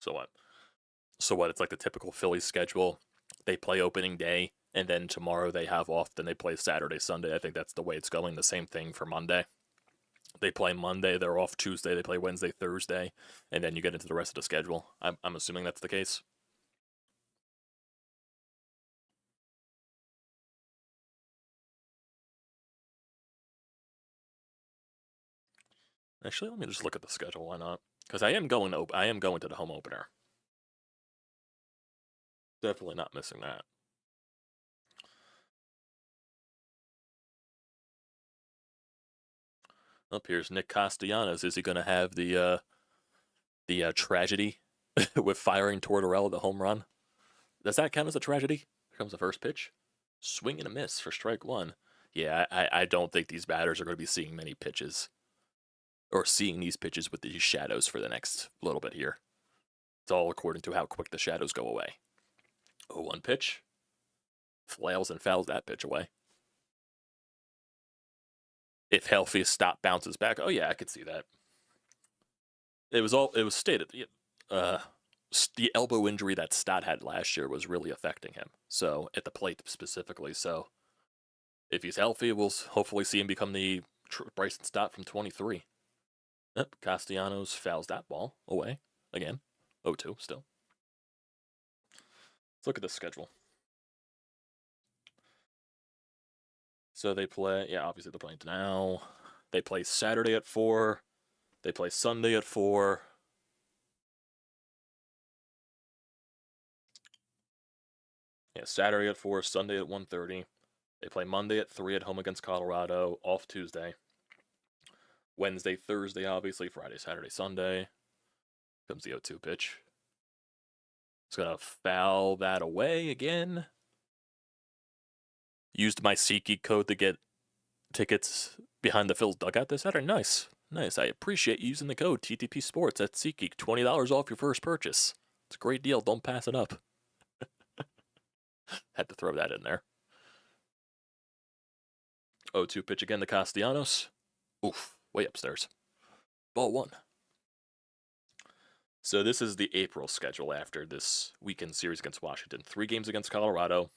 So what? It's like the typical Phillies schedule. They play opening day, and then tomorrow they have off. Then they play Saturday, Sunday. I think that's the way it's going. The same thing for Monday. They play Monday, they're off Tuesday, they play Wednesday, Thursday, and then you get into the rest of the schedule. I'm assuming that's the case. Actually, let me just look at the schedule. Why not? Because I am going to the home opener. Definitely not missing that. Up here's Nick Castellanos. Is he going to have the tragedy with firing Tortorella the home run? Does that count as a tragedy? Here comes the first pitch. Swing and a miss for strike 1. Yeah, I don't think these batters are going to be seeing many pitches. Or seeing these pitches with these shadows for the next little bit here. It's all according to how quick the shadows go away. 0-1 pitch. Flails and fouls that pitch away. If healthy, Stott bounces back. Oh yeah, I could see that. It was stated. The elbow injury that Stott had last year was really affecting him. So at the plate specifically. So if he's healthy, we'll hopefully see him become the Bryson Stott from 23. Yep, Castellanos fouls that ball away again. 0-2 still. Let's look at the schedule. So they play, yeah, obviously they're playing now. They play Saturday at 4. They play Sunday at 4. Yeah, Saturday at 4, Sunday at 1:30. They play Monday at 3 at home against Colorado, off Tuesday. Wednesday, Thursday, obviously, Friday, Saturday, Sunday. Comes the 0-2 pitch. It's going to foul that away again. Used my SeatGeek code to get tickets behind the Phil's dugout this Saturday. Nice. Nice. I appreciate you using the code TTPSPORTS at SeatGeek. $20 off your first purchase. It's a great deal. Don't pass it up. Had to throw that in there. 0-2 pitch again to Castellanos. Oof. Way upstairs. Ball 1. So this is the April schedule after this weekend series against Washington. 3 games against Colorado.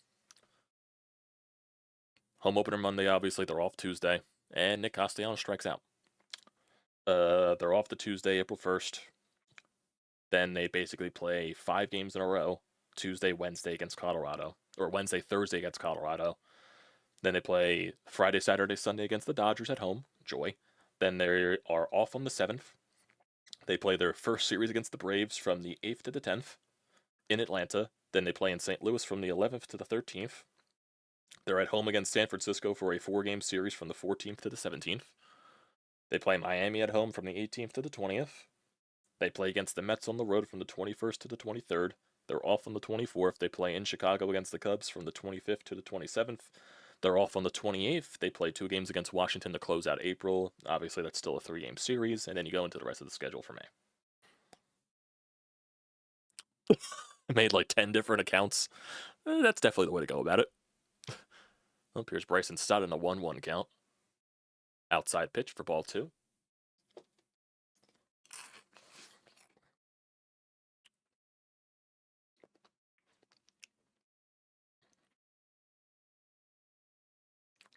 Home opener Monday, obviously. They're off Tuesday. And Nick Castellanos strikes out. They're off the Tuesday, April 1st. Then they basically play 5 games in a row. Tuesday, Wednesday against Colorado. Or Wednesday, Thursday against Colorado. Then they play Friday, Saturday, Sunday against the Dodgers at home. Joy. Then they are off on the 7th. They play their first series against the Braves from the 8th to the 10th in Atlanta. Then they play in St. Louis from the 11th to the 13th. They're at home against San Francisco for a 4-game series from the 14th to the 17th. They play Miami at home from the 18th to the 20th. They play against the Mets on the road from the 21st to the 23rd. They're off on the 24th. They play in Chicago against the Cubs from the 25th to the 27th. They're off on the 28th. They play 2 games against Washington to close out April. Obviously, that's still a 3-game series. And then you go into the rest of the schedule for May. I made like 10 different accounts. That's definitely the way to go about it. Well, here's Bryson Stott in a 1-1 count. Outside pitch for ball 2.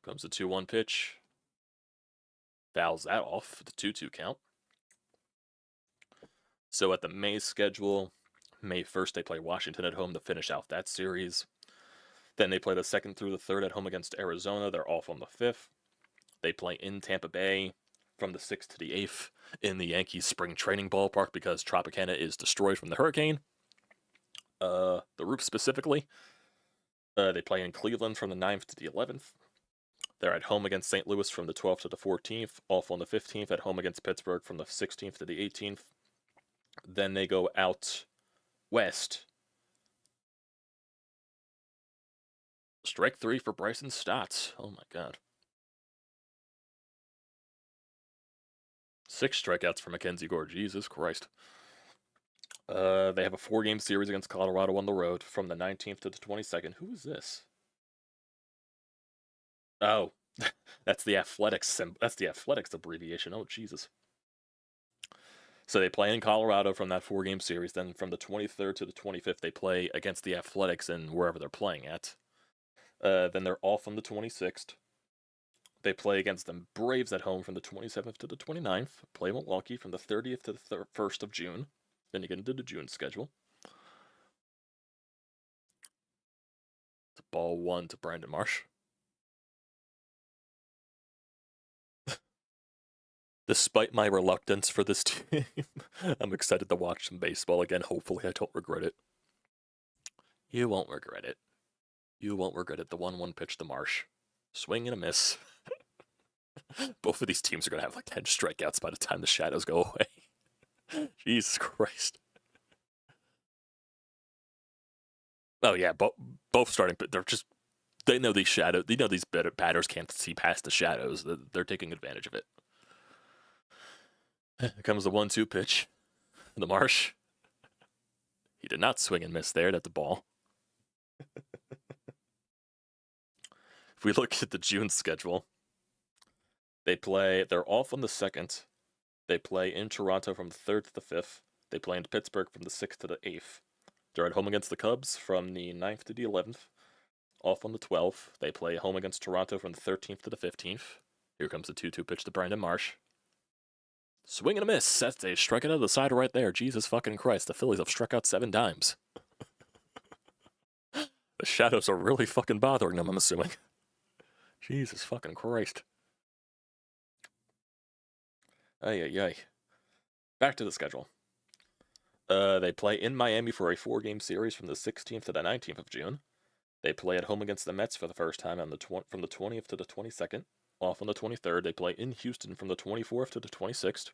Comes the 2-1 pitch. Fouls that off, the 2-2 count. So at the May schedule, May 1st they play Washington at home to finish out that series. Then they play the 2nd through the 3rd at home against Arizona. They're off on the 5th. They play in Tampa Bay from the 6th to the 8th in the Yankees spring training ballpark because Tropicana is destroyed from the hurricane. The roof specifically. They play in Cleveland from the 9th to the 11th. They're at home against St. Louis from the 12th to the 14th, off on the 15th, at home against Pittsburgh from the 16th to the 18th. Then they go out west. Strike 3 for Bryson Stott. Oh my god. 6 strikeouts for Mackenzie Gore. Jesus Christ. They have a 4-game series against Colorado on the road from the 19th to the 22nd. Who is this? Oh, that's the Athletics. That's the Athletics abbreviation. Oh, Jesus. So they play in Colorado from that 4-game series. Then from the 23rd to the 25th, they play against the Athletics in wherever they're playing at. Then they're off on the 26th. They play against the Braves at home from the 27th to the 29th. Play Milwaukee from the 30th to the 1st of June. Then you get into the June schedule. It's ball 1 to Brandon Marsh. Despite my reluctance for this team, I'm excited to watch some baseball again. Hopefully I don't regret it. You won't regret it. You won't regret it. The 1-1 pitch to Marsh. Swing and a miss. Both of these teams are going to have like 10 strikeouts by the time the shadows go away. Jesus Christ. Oh yeah, both starting, but they know these shadows. They know these batters can't see past the shadows. They're taking advantage of it. Here comes the 1-2 pitch. The Marsh. He did not swing and miss there at the ball. If we look at the June schedule, they're off on the 2nd. They play in Toronto from the 3rd to the 5th. They play in Pittsburgh from the 6th to the 8th. They're at home against the Cubs from the 9th to the 11th. Off on the 12th. They play home against Toronto from the 13th to the 15th. Here comes the 2-2 pitch to Brandon Marsh. Swing and a miss. That's a strikeout out of the side right there. Jesus fucking Christ. The Phillies have struck out 7 times. The shadows are really fucking bothering them, I'm assuming. Jesus fucking Christ. Ay. Back to the schedule. They play in Miami for a 4-game series from the 16th to the 19th of June. They play at home against the Mets for the first time from the 20th to the 22nd. Off on the 23rd, they play in Houston from the 24th to the 26th.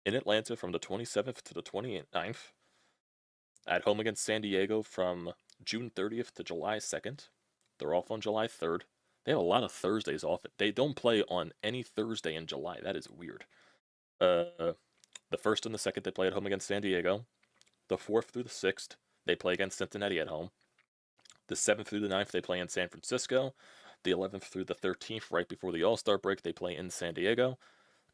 In Atlanta from the 27th to the 29th. At home against San Diego from June 30th to July 2nd. They're off on July 3rd. They have a lot of Thursdays off. They don't play on any Thursday in July. That is weird. The 1st and the 2nd, they play at home against San Diego. The 4th through the 6th, they play against Cincinnati at home. The 7th through the 9th, they play in San Francisco. The 11th through the 13th, right before the All-Star break, they play in San Diego.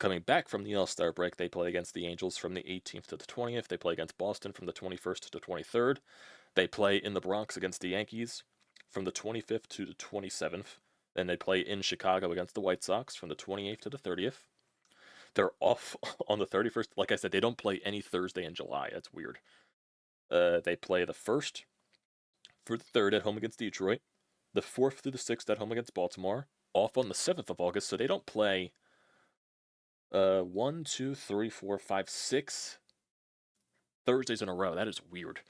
Coming back from the All-Star break, they play against the Angels from the 18th to the 20th. They play against Boston from the 21st to the 23rd. They play in the Bronx against the Yankees from the 25th to the 27th. Then they play in Chicago against the White Sox from the 28th to the 30th. They're off on the 31st. Like I said, they don't play any Thursday in July. That's weird. They play the 1st through the 3rd at home against Detroit. The 4th through the 6th at home against Baltimore. Off on the 7th of August, so they don't play 1, 2, 3, 4, 5, 6 Thursdays in a row. That is weird.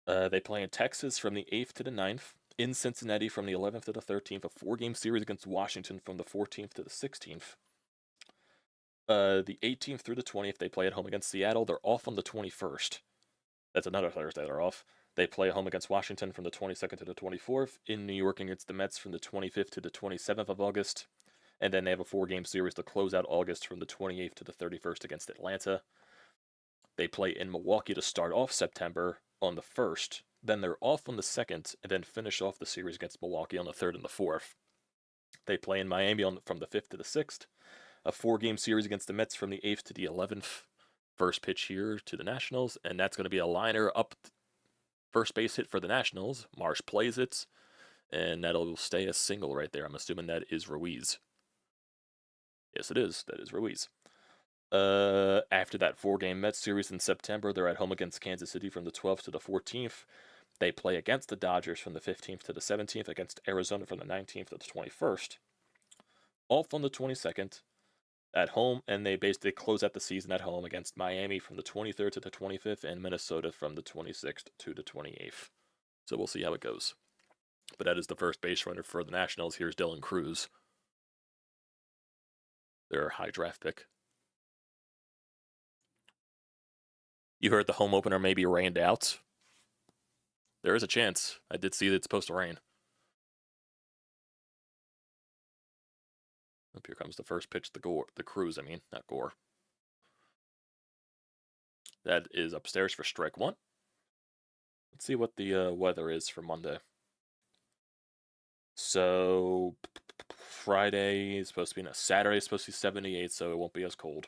They play in Texas from the 8th to the 9th. In Cincinnati from the 11th to the 13th. A 4-game series against Washington from the 14th to the 16th. The 18th through the 20th, they play at home against Seattle. They're off on the 21st. That's another Thursday they're off. They play at home against Washington from the 22nd to the 24th. In New York against the Mets from the 25th to the 27th of August. And then they have a 4-game series to close out August from the 28th to the 31st against Atlanta. They play in Milwaukee to start off September on the 1st. Then they're off on the 2nd, and then finish off the series against Milwaukee on the 3rd and the 4th. They play in Miami from the 5th to the 6th. A 4-game series against the Mets from the 8th to the 11th. First pitch here to the Nationals, and that's going to be a liner up first base hit for the Nationals. Marsh plays it, and that'll stay a single right there. I'm assuming that is Ruiz. Yes, it is. That is Ruiz. After that 4-game Mets series in September, they're at home against Kansas City from the 12th to the 14th. They play against the Dodgers from the 15th to the 17th, against Arizona from the 19th to the 21st. Off on the 22nd, at home, and they basically close out the season at home against Miami from the 23rd to the 25th, and Minnesota from the 26th to the 28th. So we'll see how it goes. But that is the first base runner for the Nationals. Here's Dylan Cruz, their high draft pick. You heard the home opener may be rained out. There is a chance. I did see that it's supposed to rain. Up here comes the first pitch, the Cruz, not Gore. That is upstairs for strike 1. Let's see what the weather is for Monday. So Friday is supposed to be, Saturday is supposed to be 78, so it won't be as cold.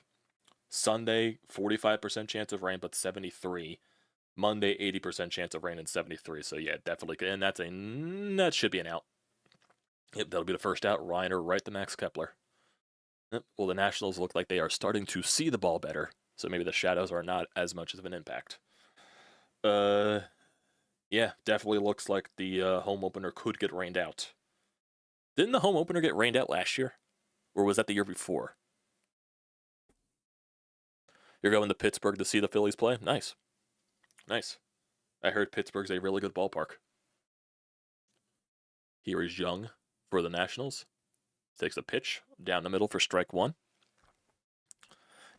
Sunday, 45% chance of rain, but 73. Monday, 80% chance of rain and 73. So yeah, definitely, and that should be an out. Yep, that'll be the first out. Reiner right to Max Kepler. Yep. Well, the Nationals look like they are starting to see the ball better, so maybe the shadows are not as much of an impact. Yeah, definitely looks like the home opener could get rained out. Didn't the home opener get rained out last year? Or was that the year before? You're going to Pittsburgh to see the Phillies play? Nice. Nice. I heard Pittsburgh's a really good ballpark. Here is Young for the Nationals. Takes a pitch down the middle for strike 1.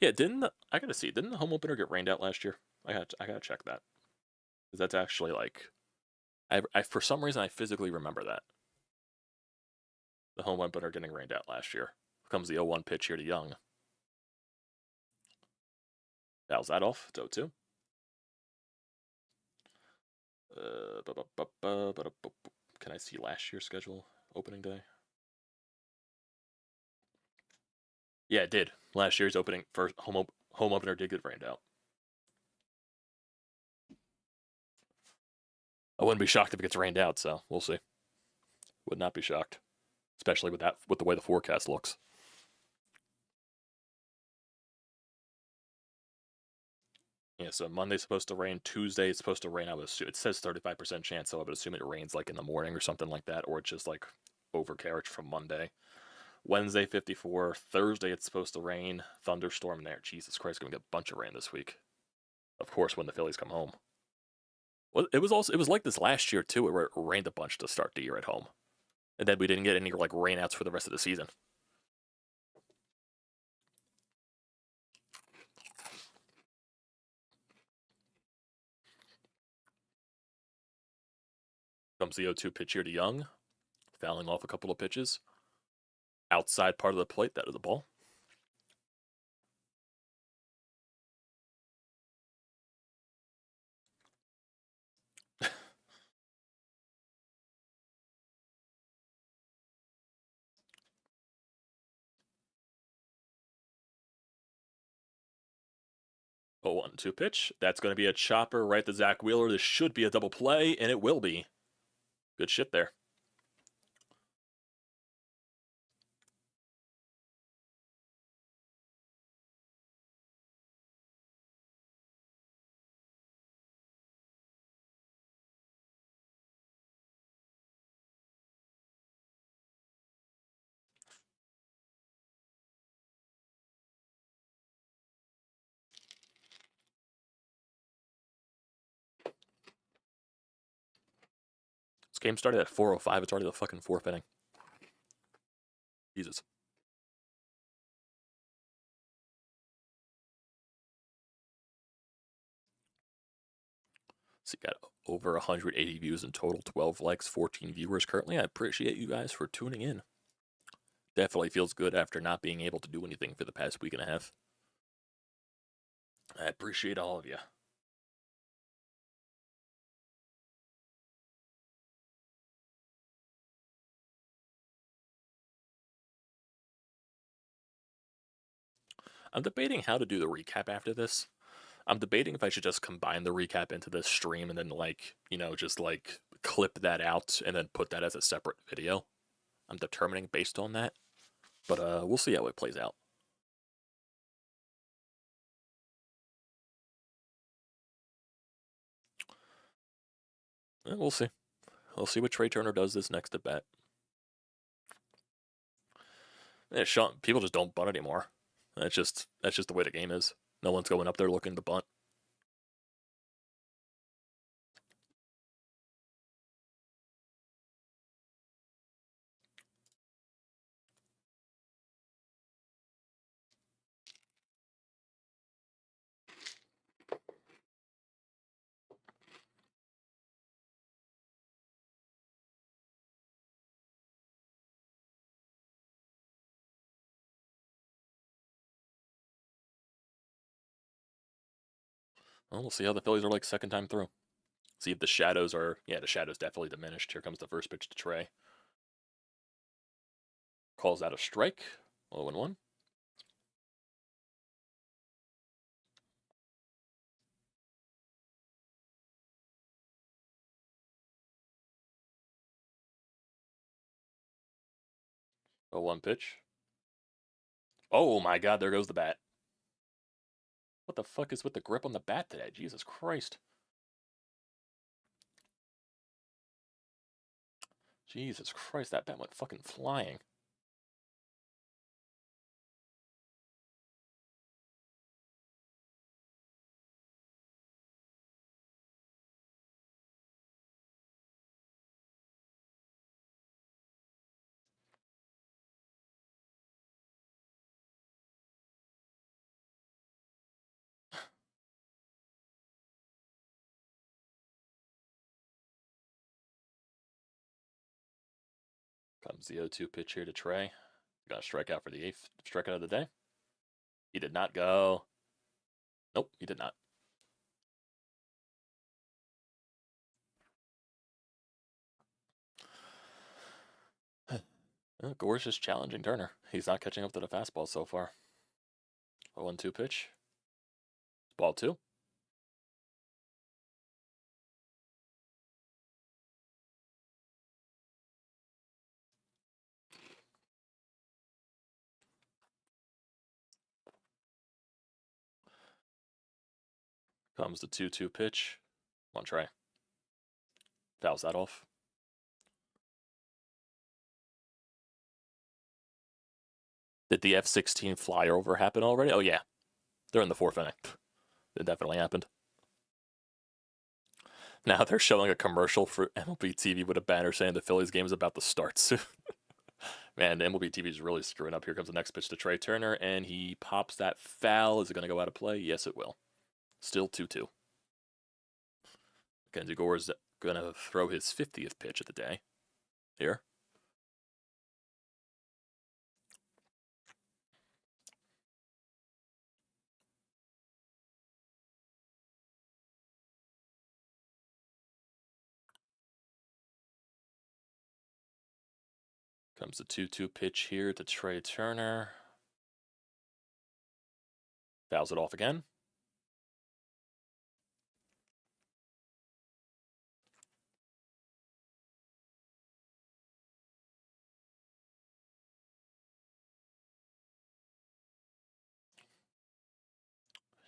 Yeah, didn't the home opener get rained out last year? I gotta check that. Because that's actually like, I for some reason I physically remember that. The home opener getting rained out last year. Comes the 0-1 pitch here to Young. Fouls that off. It's 0-2. Can I see last year's schedule? Opening day? Yeah, it did. Last year's opening first home opener did get rained out. I wouldn't be shocked if it gets rained out, so we'll see. Would not be shocked, especially with the way the forecast looks. Yeah, so Monday's supposed to rain. Tuesday it's supposed to rain. I would assume it says 35% chance, so I would assume it rains like in the morning or something like that, or it's just like overcarriage from Monday. Wednesday 54. Thursday it's supposed to rain. Thunderstorm there. Jesus Christ, gonna get a bunch of rain this week. Of course, when the Phillies come home. Well, it was like this last year too, where it rained a bunch to start the year at home, and then we didn't get any like rainouts for the rest of the season. Comes the 0-2 pitch here to Young, fouling off a couple of pitches. Outside part of the plate, that is a ball. 0-1-2 pitch. That's going to be a chopper right to Zach Wheeler. This should be a double play, and it will be. Good shit there. This game started at 4:05. It's already the fucking fourth inning. Jesus. So you got over 180 views in total, 12 likes, 14 viewers currently. I appreciate you guys for tuning in. Definitely feels good after not being able to do anything for the past week and a half. I appreciate all of you. I'm debating how to do the recap after this. I'm debating if I should just combine the recap into this stream and then, like, you know, just like clip that out and then put that as a separate video. I'm determining based on that, but we'll see how it plays out. We'll see. We'll see what Trey Turner does this next at bat. Yeah, Sean, people just don't bunt anymore. That's just the way the game is. No one's going up there looking to bunt. Well, we'll see how the Phillies are like second time through. See if the shadows are, yeah, the shadows definitely diminished. Here comes the first pitch to Trey. Calls out a strike. 0-1. A 1 pitch. Oh my god, there goes the bat. What the fuck is with the grip on the bat today? Jesus Christ. Jesus Christ, that bat went fucking flying. Comes the 0-2 pitch here to Trey. Gonna strike out for the 8th strikeout of the day. He did not go. Nope, he did not. Gore's just challenging Turner. He's not catching up to the fastball so far. 0-2 pitch. Ball 2. Comes the 2-2 pitch. Come on, Trey. Fouls that off. Did the F-16 flyover happen already? Oh, yeah. They're in the 4th inning. It definitely happened. Now they're showing a commercial for MLB TV with a banner saying the Phillies game is about to start soon. Man, the MLB TV is really screwing up. Here comes the next pitch to Trey Turner, and he pops that foul. Is it going to go out of play? Yes, it will. Still 2-2. Mackenzie Gore is going to throw his 50th pitch of the day. Here. Comes the 2-2 pitch here to Trey Turner. Fouls it off again.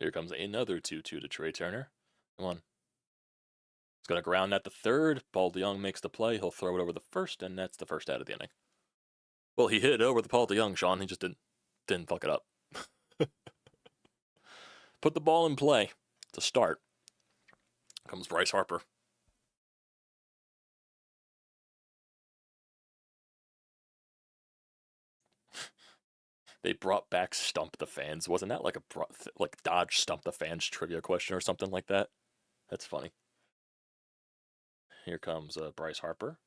Here comes another 2-2 to Trey Turner. Come on. He's going to ground at the third. Paul DeJong makes the play. He'll throw it over the first, and that's the first out of the inning. Well, he hit it over the Paul DeJong, Sean. He just didn't fuck it up. Put the ball in play to start. Comes Bryce Harper. They brought back Stump the Fans. Wasn't that like like Dodge Stump the Fans trivia question or something like that? That's funny. Here comes Bryce Harper.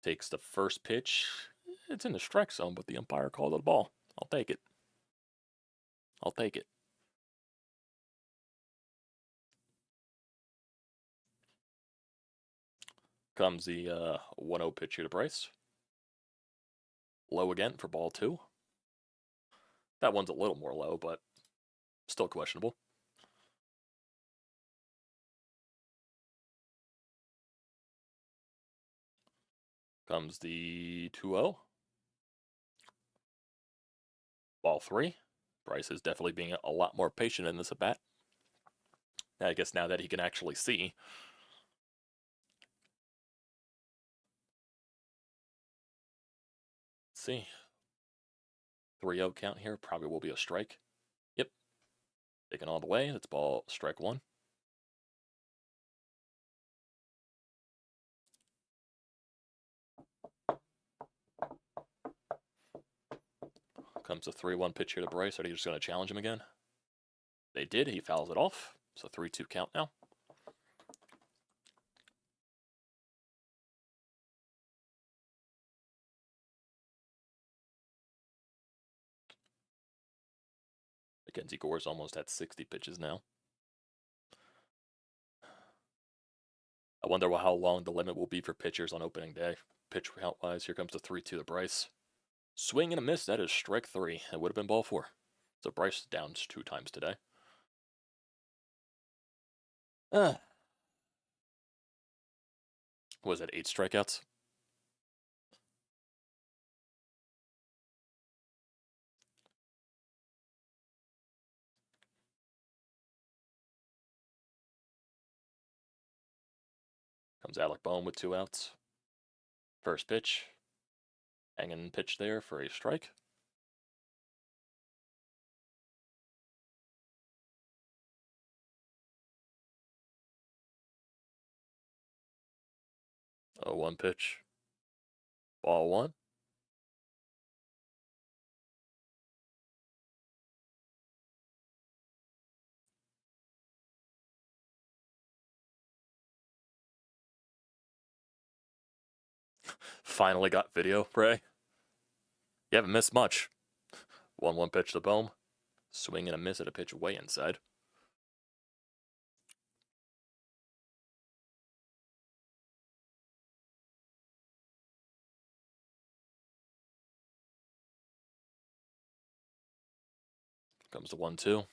Takes the first pitch. It's in the strike zone, but the umpire called it a ball. I'll take it. I'll take it. Comes the 1-0 pitch here to Bryce. Low again for ball 2. That one's a little more low, but still questionable. Comes the 2-0. Ball 3. Bryce is definitely being a lot more patient in this at bat. I guess now that he can actually see. Let's see. 3-0 count here. Probably will be a strike. Yep. Taken all the way. That's ball strike 1. Comes a 3-1 pitch here to Bryce. Are they just going to challenge him again? They did. He fouls it off. So 3-2 count now. Mackenzie Gore's almost at 60 pitches now. I wonder how long the limit will be for pitchers on opening day. Pitch count-wise, here comes the 3-2 to Bryce. Swing and a miss. That is strike 3. It would have been ball 4. So Bryce is down 2 times today. Was it 8 strikeouts? Comes Alec Bohm with 2 outs. First pitch. Hanging pitch there for a strike. A 1 pitch. Ball 1. Finally got video, Bray. You haven't missed much. 1-1 pitch to Bohm. Swing and a miss at a pitch way inside. Comes the 1-2.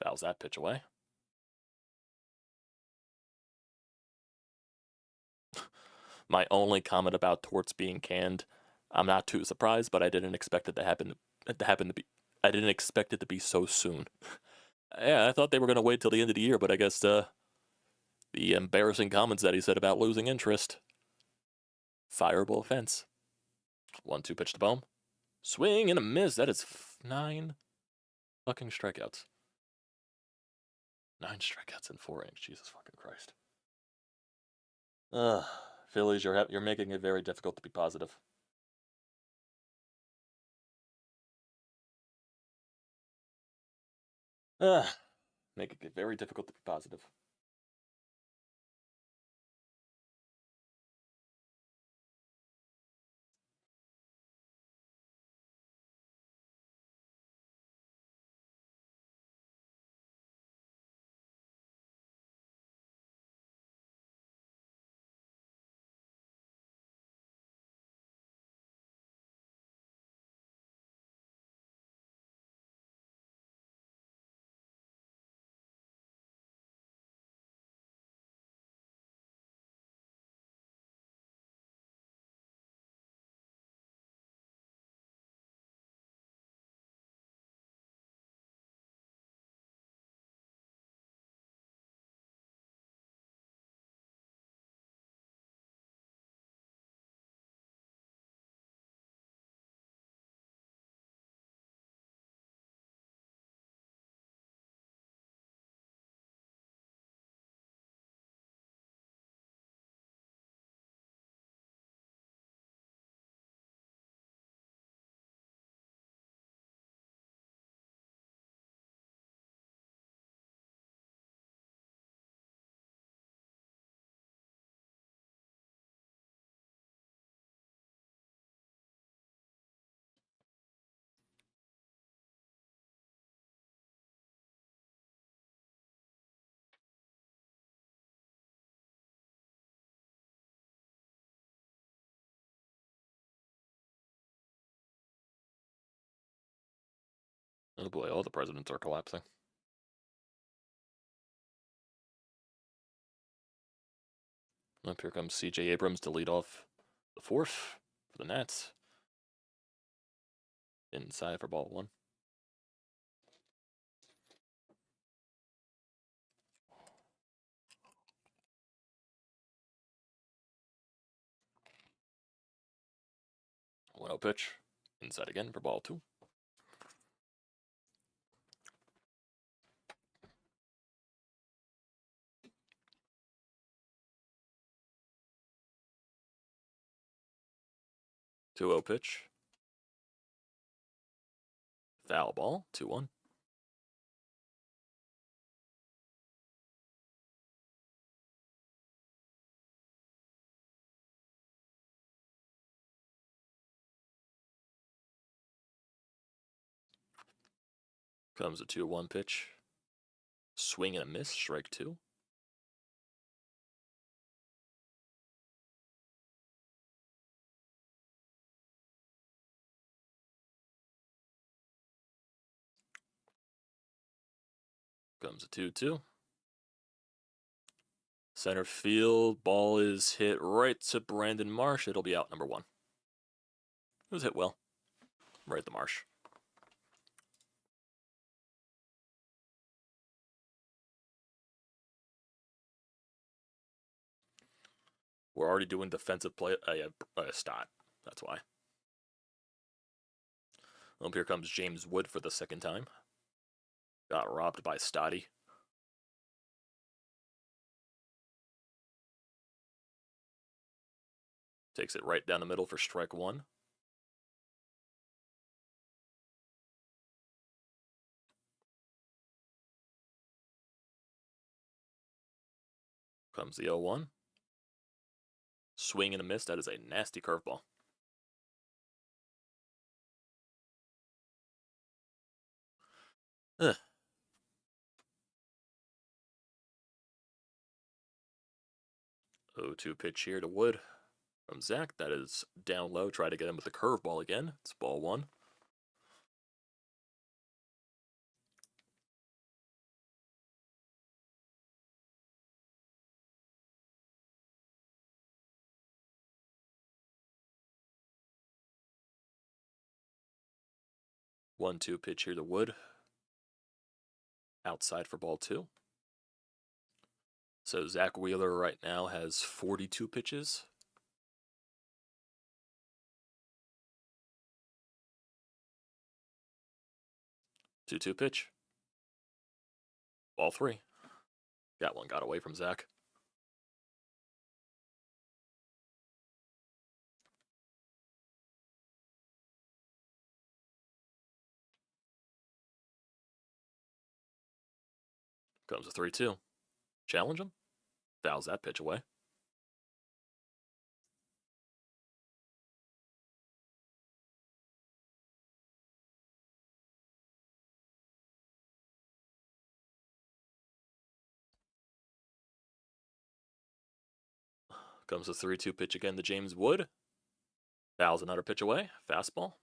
Fouls that pitch away. My only comment about Torts being canned, I'm not too surprised, but I didn't expect it to happen. I didn't expect it to be so soon. Yeah, I thought they were going to wait till the end of the year, but I guess the embarrassing comments that he said about losing interest. Fireable offense. 1-2 pitch to Bohm. Swing and a miss. That is 9 fucking strikeouts. 9 strikeouts in 4 innings. Jesus fucking Christ. Phillies, you're making it very difficult to be positive. Making it very difficult to be positive. Oh boy, all the presidents are collapsing. Up here comes C.J. Abrams to lead off the fourth for the Nats. Inside for ball one. One-0 pitch. Inside again for ball two. Two-0 pitch. Foul ball. 2-1. Comes a 2-1 pitch. Swing and a miss. Strike two. Comes a 2-2. Center field. Ball is hit right to Brandon Marsh. It'll be out number one. It was hit well. Right to Marsh. We're already doing defensive play. Stat. That's why. Up here comes James Wood for the second time. Got robbed by Stotty. Takes it right down the middle for strike one. Comes the 0-1. Swing and a miss. That is a nasty curveball. Ugh. 0-2 pitch here to Wood from Zach. That is down low. Try to get him with the curveball again. It's ball one. One-two pitch here to Wood. Outside for ball two. So Zach Wheeler right now has 42 pitches. Two-two pitch. Ball three. That one got away from Zach. Comes a 3-2. Challenge him. Fouls that pitch away. Comes a 3-2 pitch again to James Wood. Fouls another pitch away. Fastball.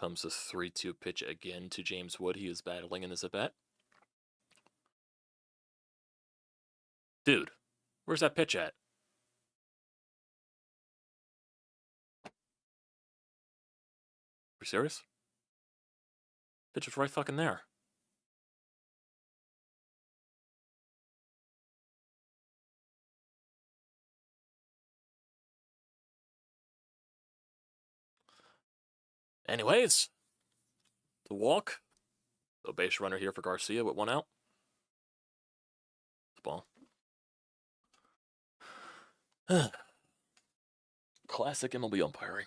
Comes a 3-2 pitch again to James Wood. He is battling in this at-bat. Dude, where's that pitch at? Are you serious? Pitch was right fucking there. Anyways, the walk. The base runner here for Garcia with one out. The ball. Classic MLB umpiring.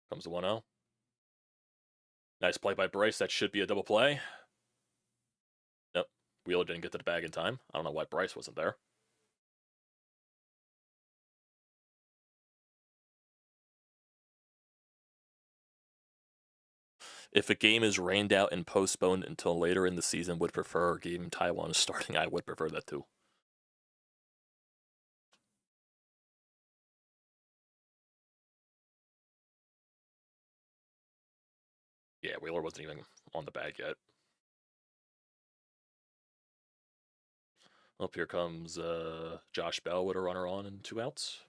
Comes the 1-0. Nice play by Bryce. That should be a double play. Nope. Wheeler didn't get to the bag in time. I don't know why Bryce wasn't there. If a game is rained out and postponed until later in the season, would prefer game Taiwan is starting. I would prefer that too. Yeah, Wheeler wasn't even on the bag yet. Up here comes Josh Bell with a runner on and 2 outs.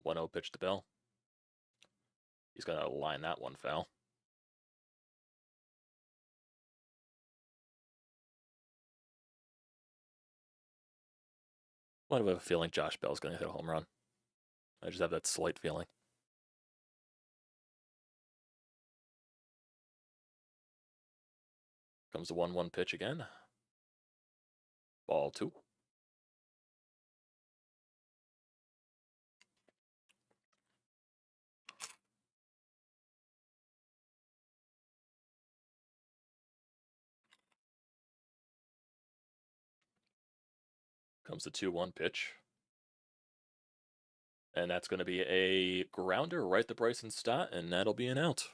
One 0 pitch to Bell. He's gonna line that one foul. Why do I have a feeling Josh Bell's gonna hit a home run? I just have that slight feeling. Comes the 1-1 pitch again. Ball 2. Comes the 2-1 pitch. And that's going to be a grounder right to Bryson Stott, and that'll be an out.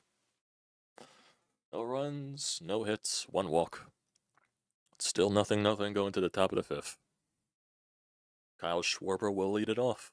No runs, no hits, 1 walk. Still nothing going to the top of the 5th. Kyle Schwarber will lead it off.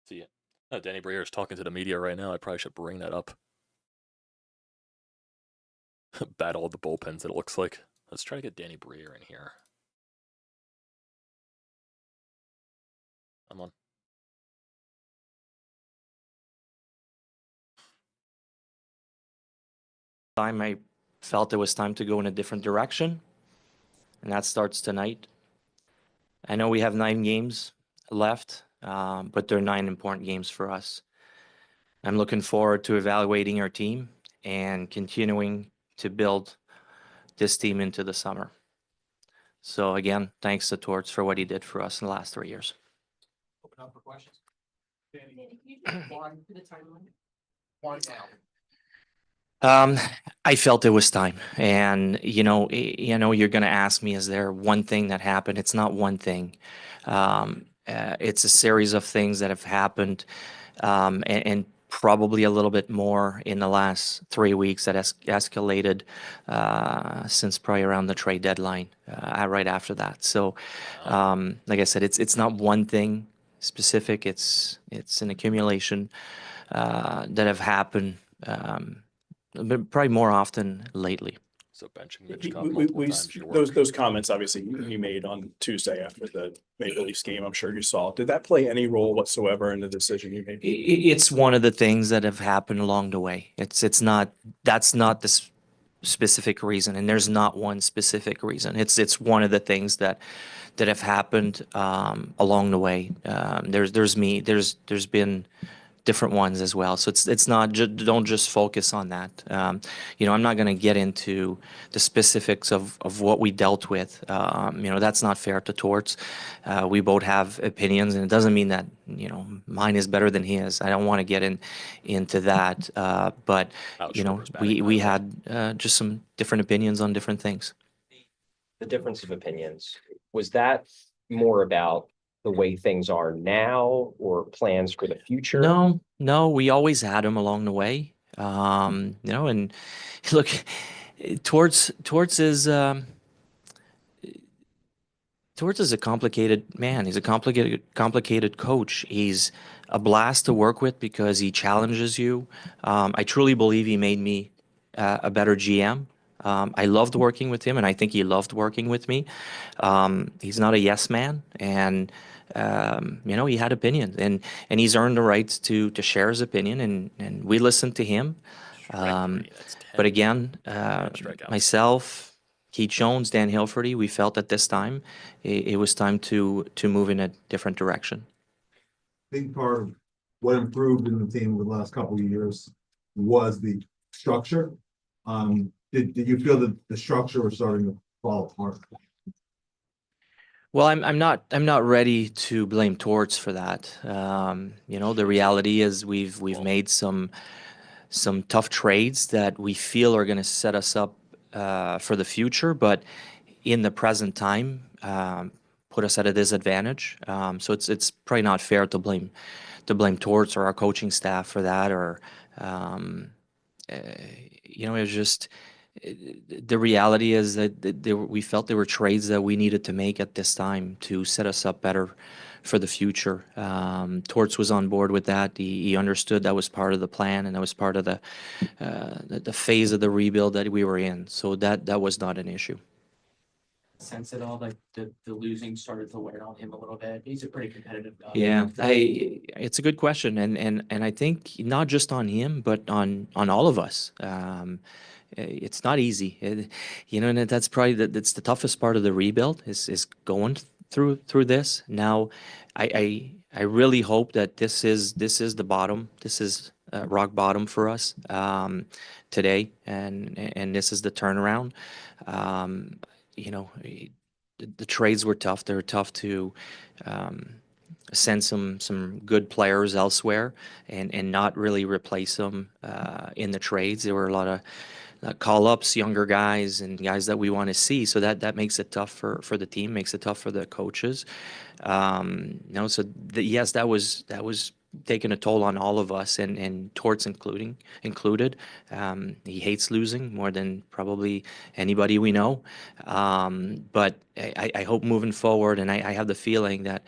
See it. Oh, Danny Briere is talking to the media right now. I probably should bring that up. Battle of the bullpens, it looks like. Let's try to get Danny Briere in here. I'm on. I felt it was time to go in a different direction, and that starts tonight. I know we have 9 games left, but they're 9 important games for us. I'm looking forward to evaluating our team and continuing to build this team into the summer. So again, thanks to Torts for what he did for us in the last 3 years. Open up for questions. Danny, why the timeline? Why now? I felt it was time, and you're going to ask me, is there one thing that happened? It's not one thing. It's a series of things that have happened, and probably a little bit more in the last 3 weeks that has escalated since probably around the trade deadline, right after that. So, like I said, it's not one thing specific. It's an accumulation that have happened. But probably more often lately. So benching Mitch Cobb multiple times. Those comments obviously you made on Tuesday after the Maple Leafs game, I'm sure you saw. Did that play any role whatsoever in the decision you made? It's one of the things that have happened along the way. That's not the specific reason, and there's not one specific reason. It's one of the things that have happened along the way. There's been different ones as well. So it's not don't just focus on that. I'm not going to get into the specifics of what we dealt with. That's not fair to Torts. We both have opinions, and it doesn't mean that mine is better than his. I don't want to get into that. But we had just some different opinions on different things. The difference of opinions, was that more about the way things are now or plans for the future? No, we always had them along the way. And look, Torts is a complicated man. He's a complicated coach. He's a blast to work with because he challenges you. I truly believe he made me a better GM I loved working with him, and I think he loved working with me. He's not a yes man, and he had opinions, and he's earned the right to share his opinion, and we listened to him. Strike three. That's 10. But again, strikeouts. myself, Keith Jones, Dan Hilferty, we felt at this time it was time to move in a different direction. Big part of what improved in the team over the last couple of years was the structure. Did you feel that the structure was starting to fall apart? Well, I'm not ready to blame Torts for that. The reality is we've made some tough trades that we feel are going to set us up for the future, but in the present time, put us at a disadvantage. So it's probably not fair to blame Torts or our coaching staff for that, or it was just the reality is that we felt there were trades that we needed to make at this time to set us up better for the future. Torts was on board with that. He understood that was part of the plan, and that was part of the phase of the rebuild that we were in. So that was not an issue. Sense at all like the losing started to wear on him a little bit? He's a pretty competitive guy. Yeah, it's a good question, and I think not just on him, but on all of us. It's not easy, and that's probably that's the toughest part of the rebuild is going through this. Now, I really hope that this is the bottom. This is rock bottom for us today, and this is the turnaround. The trades were tough. They were tough to send some good players elsewhere and not really replace them in the trades. There were a lot of call-ups, younger guys, and guys that we want to see. So that makes it tough for the team, makes it tough for the coaches. Yes, that was taking a toll on all of us, and Torts included. He hates losing more than probably anybody we know. But I hope moving forward, and I have the feeling that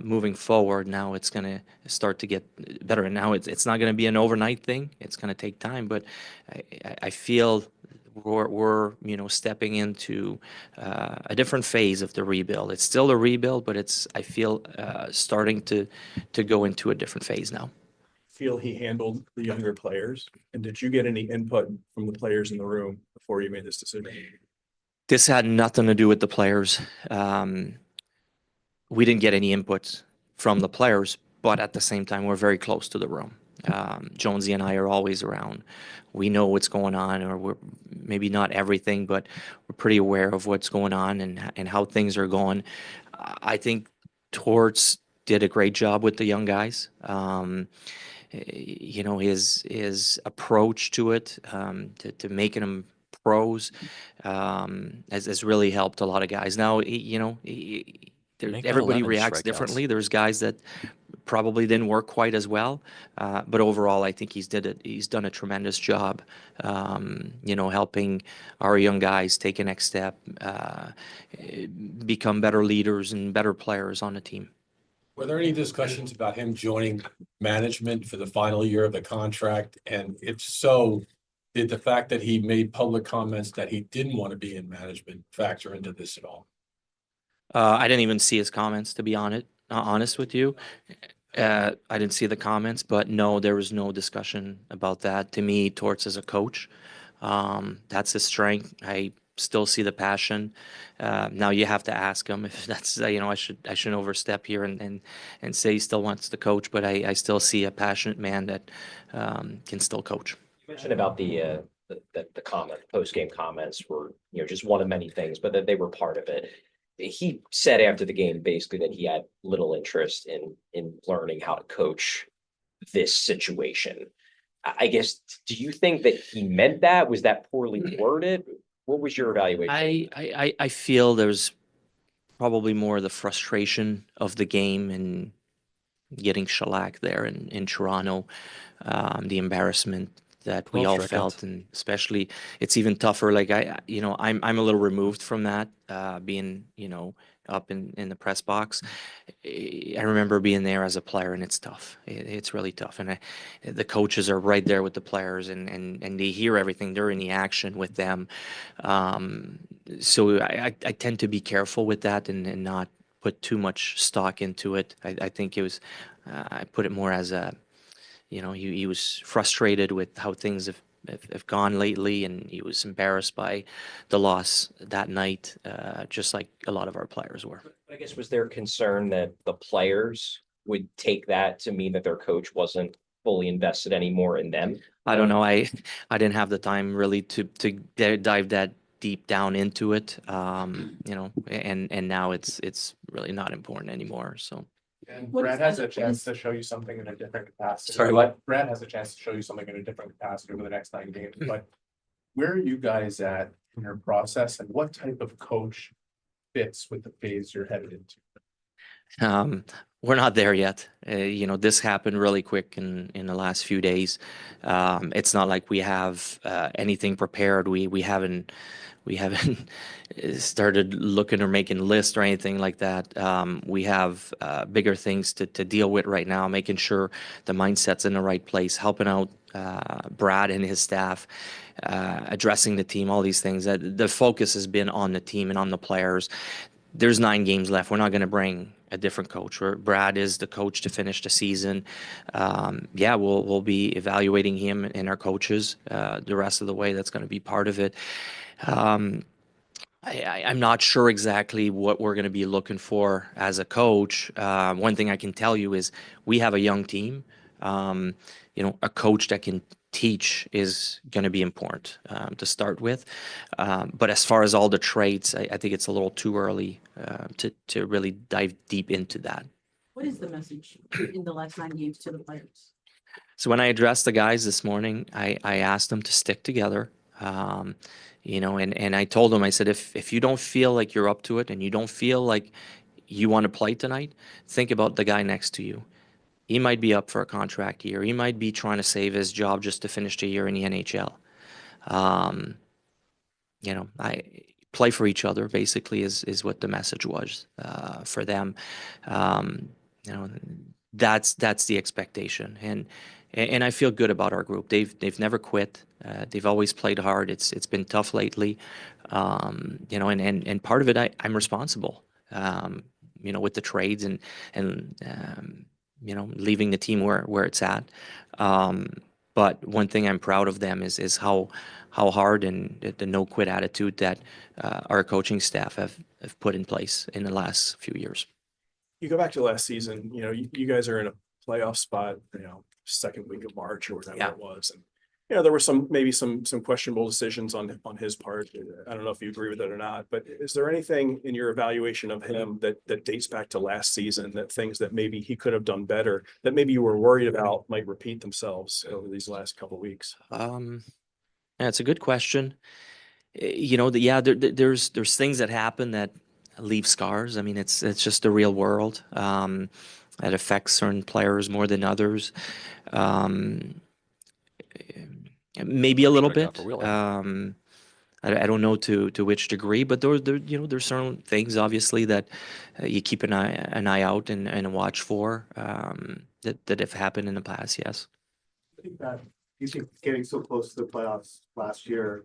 moving forward now it's going to start to get better. And now it's not going to be an overnight thing. It's going to take time, but I feel we're stepping into a different phase of the rebuild. It's still a rebuild, but I feel starting to go into a different phase now. Feel he handled the younger players? And did you get any input from the players in the room before you made this decision? This had nothing to do with the players. We didn't get any input from the players, but at the same time, we're very close to the room. Jonesy and I are always around. We know what's going on, or we're maybe not everything, but we're pretty aware of what's going on and how things are going. I think Torts did a great job with the young guys. His approach to it, to making them pros, has really helped a lot of guys. Now, everybody 11 reacts strikeouts. differently. There's guys that probably didn't work quite as well, but overall, I think he's done a tremendous job, helping our young guys take a next step, become better leaders and better players on the team. Were there any discussions about him joining management for the final year of the contract? And if so, did the fact that he made public comments that he didn't want to be in management factor into this at all? I didn't even see his comments, to be honest with you. I didn't see the comments, but no, there was no discussion about that. To me, Torts is a coach. That's his strength. I still see the passion. Now you have to ask him if that's, I shouldn't overstep here and say he still wants to coach, but I still see a passionate man that can still coach. You mentioned about the post-game comments were, just one of many things, but that they were part of it. He said after the game basically that he had little interest in learning how to coach this situation. I guess, do you think that he meant that? Was that poorly worded? What was your evaluation? I feel there's probably more the frustration of the game and getting shellacked there in Toronto, the embarrassment that we all felt, and especially it's even tougher. Like I'm a little removed from that, being up in the press box. I remember being there as a player, and it's tough. It's really tough. And the coaches are right there with the players, and they hear everything. They're in the action with them. So I tend to be careful with that and not put too much stock into it. I think it was, I put it more as a, he was frustrated with how things have gone lately, and he was embarrassed by the loss that night, just like a lot of our players were. I guess, was there concern that the players would take that to mean that their coach wasn't fully invested anymore in them? I don't know. I didn't have the time really to dive that deep down into it. And now it's really not important anymore. So. And What Brad is has that- a chance to show you something in a different capacity. Sorry, what? Brad has a chance to show you something in a different capacity over the next 9 games, but where are you guys at in your process, and what type of coach fits with the phase you're headed into? We're not there yet. This happened really quick in the last few days. It's not like we have anything prepared. We haven't started looking or making lists or anything like that. We have bigger things to deal with right now, making sure the mindset's in the right place, helping out Brad and his staff, addressing the team, all these things. The focus has been on the team and on the players. There's 9 games left. We're not going to bring a different coach. Brad is the coach to finish the season. We'll be evaluating him and our coaches the rest of the way. That's going to be part of it. I'm not sure exactly what we're going to be looking for as a coach. One thing I can tell you is we have a young team. A coach that can teach is going to be important to start with. But as far as all the traits, I think it's a little too early to really dive deep into that. What is the message in the last 9 games to the players? So when I addressed the guys this morning, I asked them to stick together. And I told them, I said, if you don't feel like you're up to it and you don't feel like you want to play tonight, think about the guy next to you. He might be up for a contract year. He might be trying to save his job just to finish the year in the NHL. I play for each other basically is what the message was for them. That's the expectation, and I feel good about our group. They've never quit. They've always played hard. It's been tough lately, and part of it I'm responsible. With the trades and leaving the team where it's at. But one thing I'm proud of them is how hard and the no quit attitude that our coaching staff have put in place in the last few years. You go back to last season, you guys are in a playoff spot, second week of March or whatever Yeah. it was. And, there were maybe some questionable decisions on his part. I don't know if you agree with it or not, but is there anything in your evaluation of him that dates back to last season, that things that maybe he could have done better, that maybe you were worried about might repeat themselves over these last couple of weeks? Yeah, it's a good question. There's things that happen that leave scars. I mean, it's just the real world that affects certain players more than others. Maybe a little Strike out bit. for Wheeler. I don't know to which degree, but there's certain things obviously that you keep an eye out and watch for that have happened in the past. Yes. I think that you think getting so close to the playoffs last year,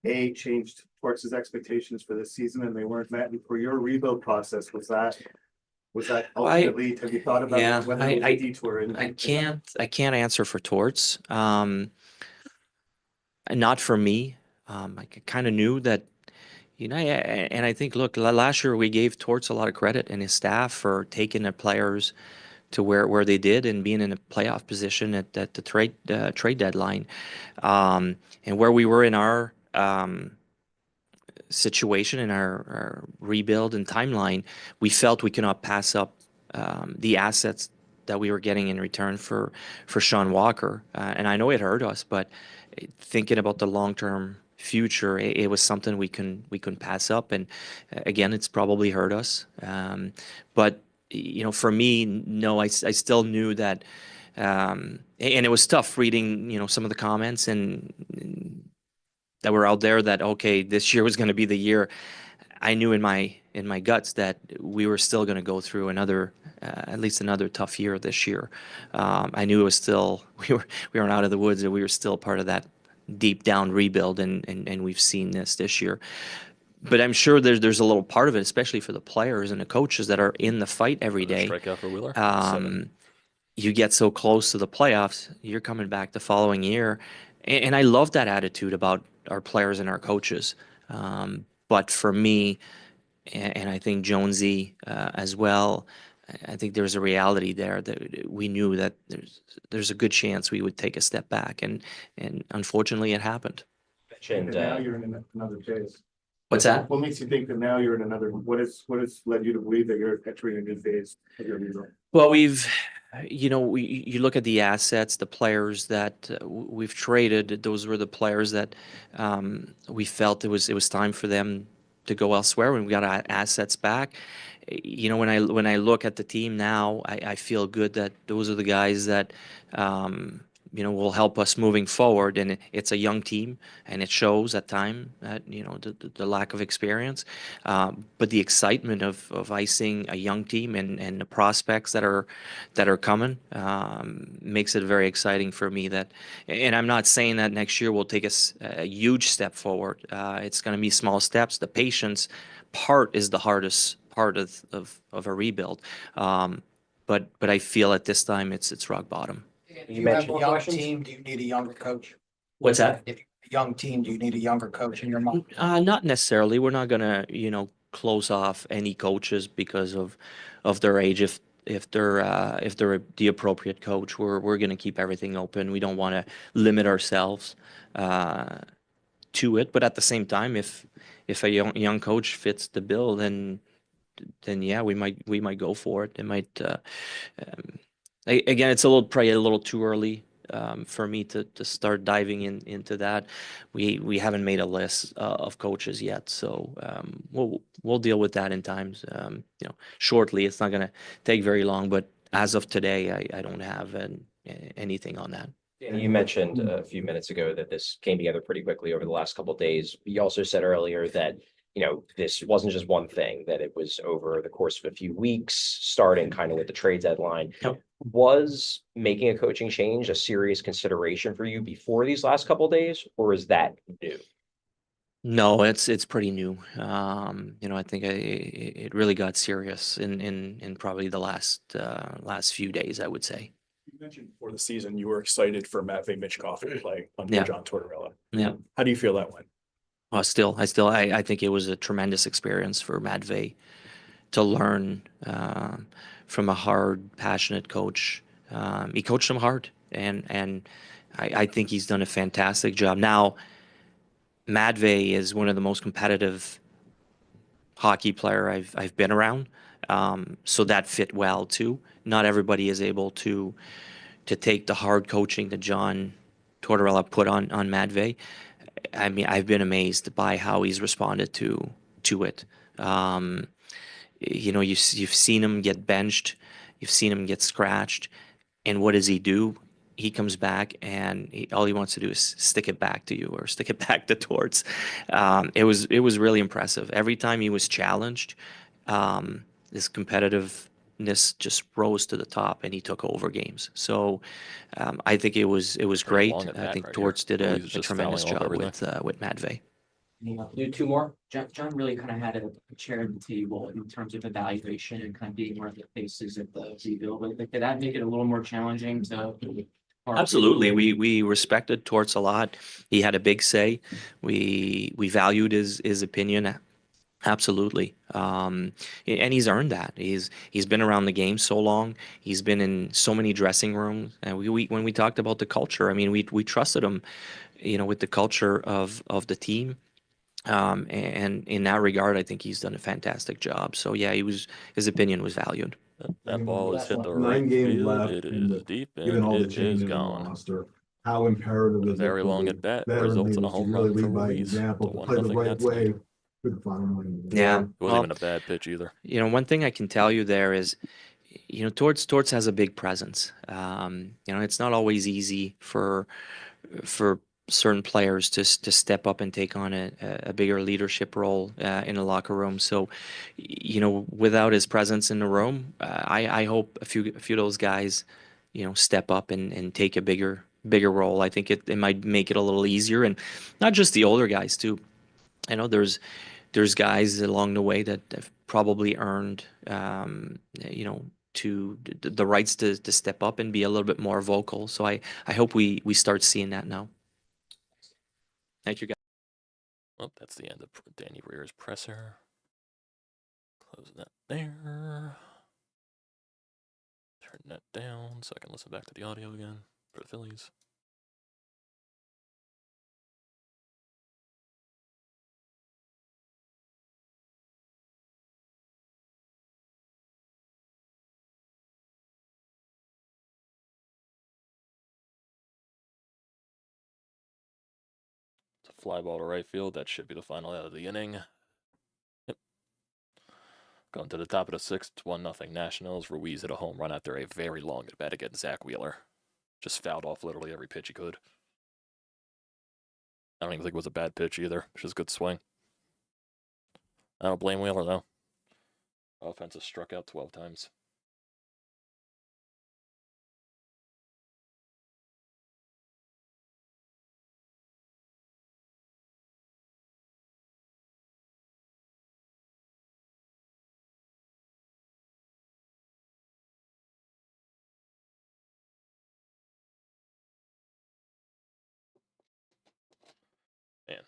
changed Torts' expectations for this season, and they weren't met. And for your rebuild process, was that ultimately? Have you thought about Yeah, whether it was a detour? I can't answer for Torts. Not for me. I kind of knew that, and I think, look, last year we gave Torts a lot of credit and his staff for taking the players to where they did and being in a playoff position at the trade deadline, and where we were in our situation in our rebuild and timeline, we felt we could not pass up the assets that we were getting in return for Sean Walker, and I know it hurt us, but thinking about the long-term future, it was something we couldn't pass up, and again, it's probably hurt us. But for me, no, I still knew that, and it was tough reading some of the comments and that were out there that okay, this year was going to be the year. I knew in my guts that we were still going to go through another, at least another tough year this year. I knew it was still we weren't out of the woods, and we were still part of that deep down rebuild, and we've seen this year. But I'm sure there's a little part of it, especially for the players and the coaches that are in the fight every Another day. strikeout for Wheeler. You get so close to the playoffs, you're coming back the following year. And I love that attitude about our players and our coaches. But for me, and I think Jonesy as well, I think there's a reality there that we knew that there's a good chance we would take a step back, and unfortunately it happened. And Mentioned, now you're in another phase. What's that? What makes you think that now you're in another, what has led you to believe that you're entering a new phase of your rebuild? Well, you look at the assets, the players that we've traded. Those were the players that we felt it was time for them to go elsewhere when we got our assets back. When I look at the team now, I feel good that those are the guys that will help us moving forward. And it's a young team, and it shows at time that the lack of experience, but the excitement of icing a young team and the prospects that are coming makes it very exciting for me. And I'm not saying that next year we'll take a huge step forward. It's going to be small steps. The patience part is the hardest part of a rebuild. But I feel at this time it's rock bottom. You You have mentioned a young questions? team, do you need a younger coach? What's that? If you have a young team, do you need a younger coach in your mind? Not necessarily. We're not gonna, close off any coaches because of their age. If they're the appropriate coach, we're gonna keep everything open. We don't want to limit ourselves to it. But at the same time, if a young coach fits the bill, then yeah, we might go for it. It might. Again, it's probably a little too early for me to start diving into that. We haven't made a list of coaches yet, so we'll deal with that in times. Shortly. It's not going to take very long, but as of today, I don't have anything on that. And you mentioned a few minutes ago that this came together pretty quickly over the last couple of days. You also said earlier that, this wasn't just one thing, that it was over the course of a few weeks, starting kind of with the trade deadline. Yep. Was making a coaching change a serious consideration for you before these last couple of days, or is that new? No, it's pretty new. I think it really got serious in probably the last few days, I would say. You mentioned before the season, you were excited for Matvei Michkov to play under Yeah. John Tortorella. Yeah. How do you feel that went? I think it was a tremendous experience for Matvei to learn from a hard, passionate coach. He coached him hard, and I think he's done a fantastic job. Now, Matvei is one of the most competitive hockey player I've been around, so that fit well too. Not everybody is able to take the hard coaching that John Tortorella put on Matvei. I mean, I've been amazed by how he's responded to it. You've seen him get benched, you've seen him get scratched, and what does he do? He comes back and all he wants to do is stick it back to you or stick it back to Torts. It was really impressive. Every time he was challenged, his competitiveness just rose to the top, and he took over games. So I think it was great. long at I bat think right Torts here. did a He's just tremendous fouling all job over with Matvei. Do two more. John really kind of had a chair at the table in terms of evaluation and kind of being one of the faces of the rebuild. Like, did that make it a little more challenging to? Absolutely. We respected Torts a lot. He had a big say. We valued his opinion. Absolutely. And he's earned that. He's been around the game so long. He's been in so many dressing rooms. And when we talked about the culture, I mean, we trusted him, with the culture of the team. And in that regard, I think he's done a fantastic job. So yeah, his opinion was valued. That ball has hit the 9 right games field. left, It and is deep given and all the it is changes in the gone. roster, how imperative is it? Very for long the at bat veteran results in a leaders to home really run for lead by Ruiz. example, It's a to play the 1-0 right Nets way lead. for the final win? Yeah. It wasn't even a bad pitch either. One thing I can tell you there is, Torts has a big presence. It's not always easy for certain players to step up and take on a bigger leadership role in the locker room. So, without his presence in the room, I hope a few of those guys, step up and take a bigger role. I think it might make it a little easier, and not just the older guys too. I know there's guys along the way that have probably earned the rights to step up and be a little bit more vocal. So I hope we start seeing that now. Thank you, guys. Well, that's the end of Danny Briere's presser. Close that there. Turn that down so I can listen back to the audio again for the Phillies. It's a fly ball to right field. That should be the final out of the inning. Yep. Going to the top of the sixth, 1-0 Nationals. Ruiz hit a home run after a very long at bat against Zach Wheeler. Just fouled off literally every pitch he could. I don't even think it was a bad pitch either. Just a good swing. I don't blame Wheeler though. Offense has struck out 12 times. Man.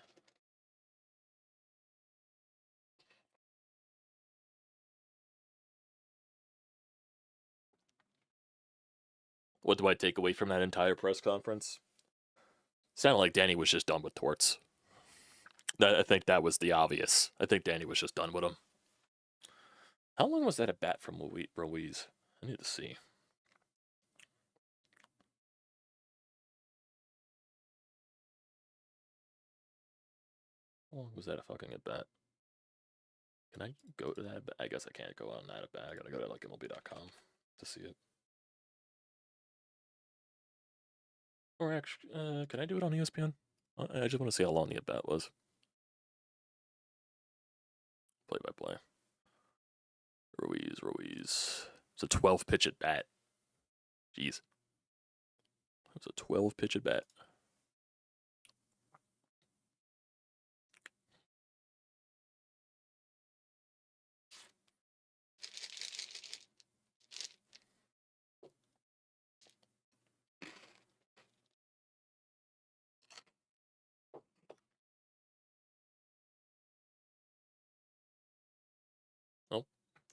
What do I take away from that entire press conference? Sounded like Danny was just done with Torts. I think that was the obvious. I think Danny was just done with him. How long was that at bat from Ruiz? I need to see. How long was that a fucking at bat? Can I go to that? I guess I can't go on that at bat. I gotta go to like MLB.com to see it. Or actually, can I do it on ESPN? I just want to see how long the at bat was. Play by play. Ruiz. It's a 12 pitch at bat. Jeez. It's a 12 pitch at bat.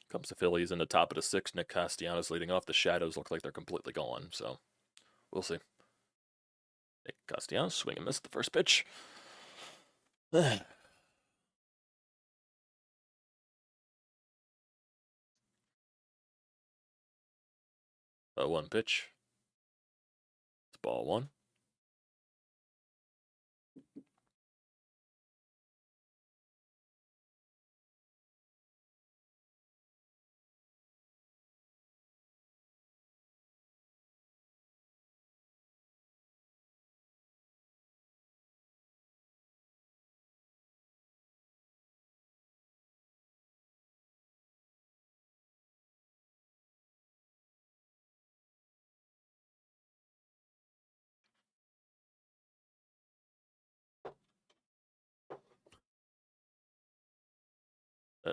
Comes the Phillies in the top of the sixth. Nick Castellanos leading off. The Shadows look like they're completely gone, so we'll see. Nick Castellanos swing and miss the first pitch. 1 pitch. It's ball 1.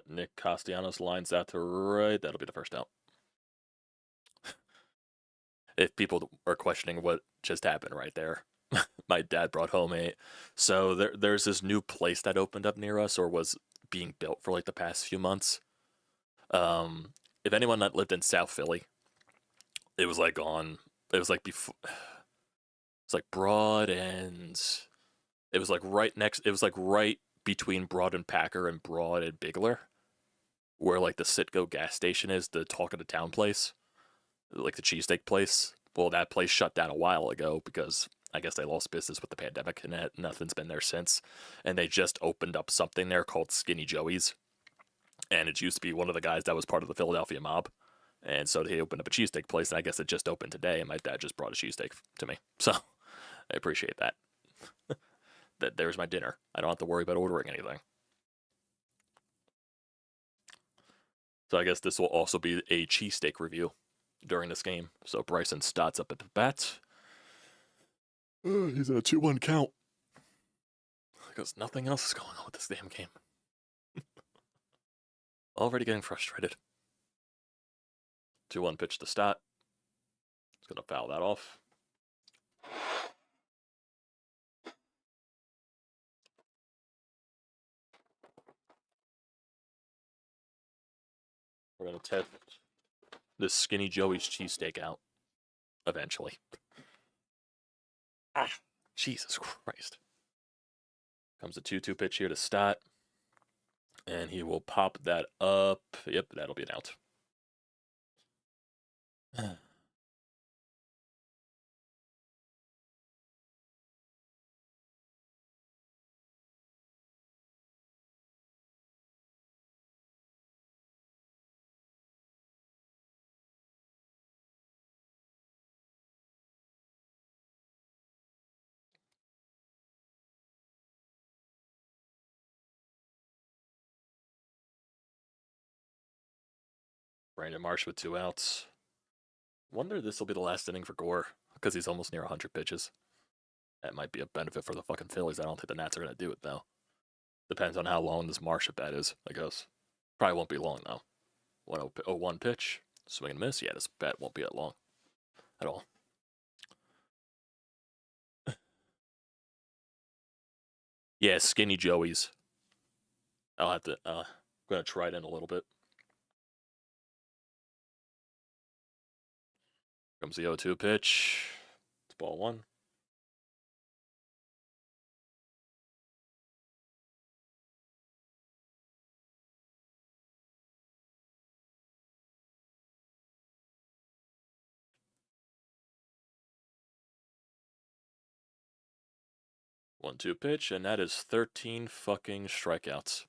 Nick Castellanos lines out to right. That'll be the first out. If people are questioning what just happened right there, my dad brought home so there's this new place that opened up near us or was being built for like the past few months. If anyone that lived in South Philly, it was like before, it's like Broad and it was like right between Broad and Packer and Broad and Bigler, where like the Citgo gas station is, the talk of the town place, like the cheesesteak place. Well, that place shut down a while ago because I guess they lost business with the pandemic and nothing's been there since. And they just opened up something there called Skinny Joey's. And it used to be one of the guys that was part of the Philadelphia mob. And so they opened up a cheesesteak place, and I guess it just opened today, and my dad just brought a cheesesteak to me. So I appreciate that. There's my dinner. I don't have to worry about ordering anything. So I guess this will also be a cheesesteak review during this game. So Bryson Stott's up at the bat. He's at a 2-1 count. Because nothing else is going on with this damn game. Already getting frustrated. 2-1 pitch to Stott. He's going to foul that off. We're going to test this Skinny Joey's cheesesteak out eventually. Ah, Jesus Christ. Comes a 2-2 pitch here to Stott. And he will pop that up. Yep, that'll be an out. Brandon Marsh with 2 outs. Wonder if this will be the last inning for Gore, because he's almost near 100 pitches. That might be a benefit for the fucking Phillies. I don't think the Nats are going to do it, though. Depends on how long this Marsh at bat is, I guess. Probably won't be long, though. 1 pitch. Swing and miss. Yeah, this bat won't be that long at all. Yeah, Skinny Joey's. I'll have to, I'm going to try it in a little bit. Comes the 0-2 pitch. It's ball 1. One-two pitch, and that is 13 fucking strikeouts.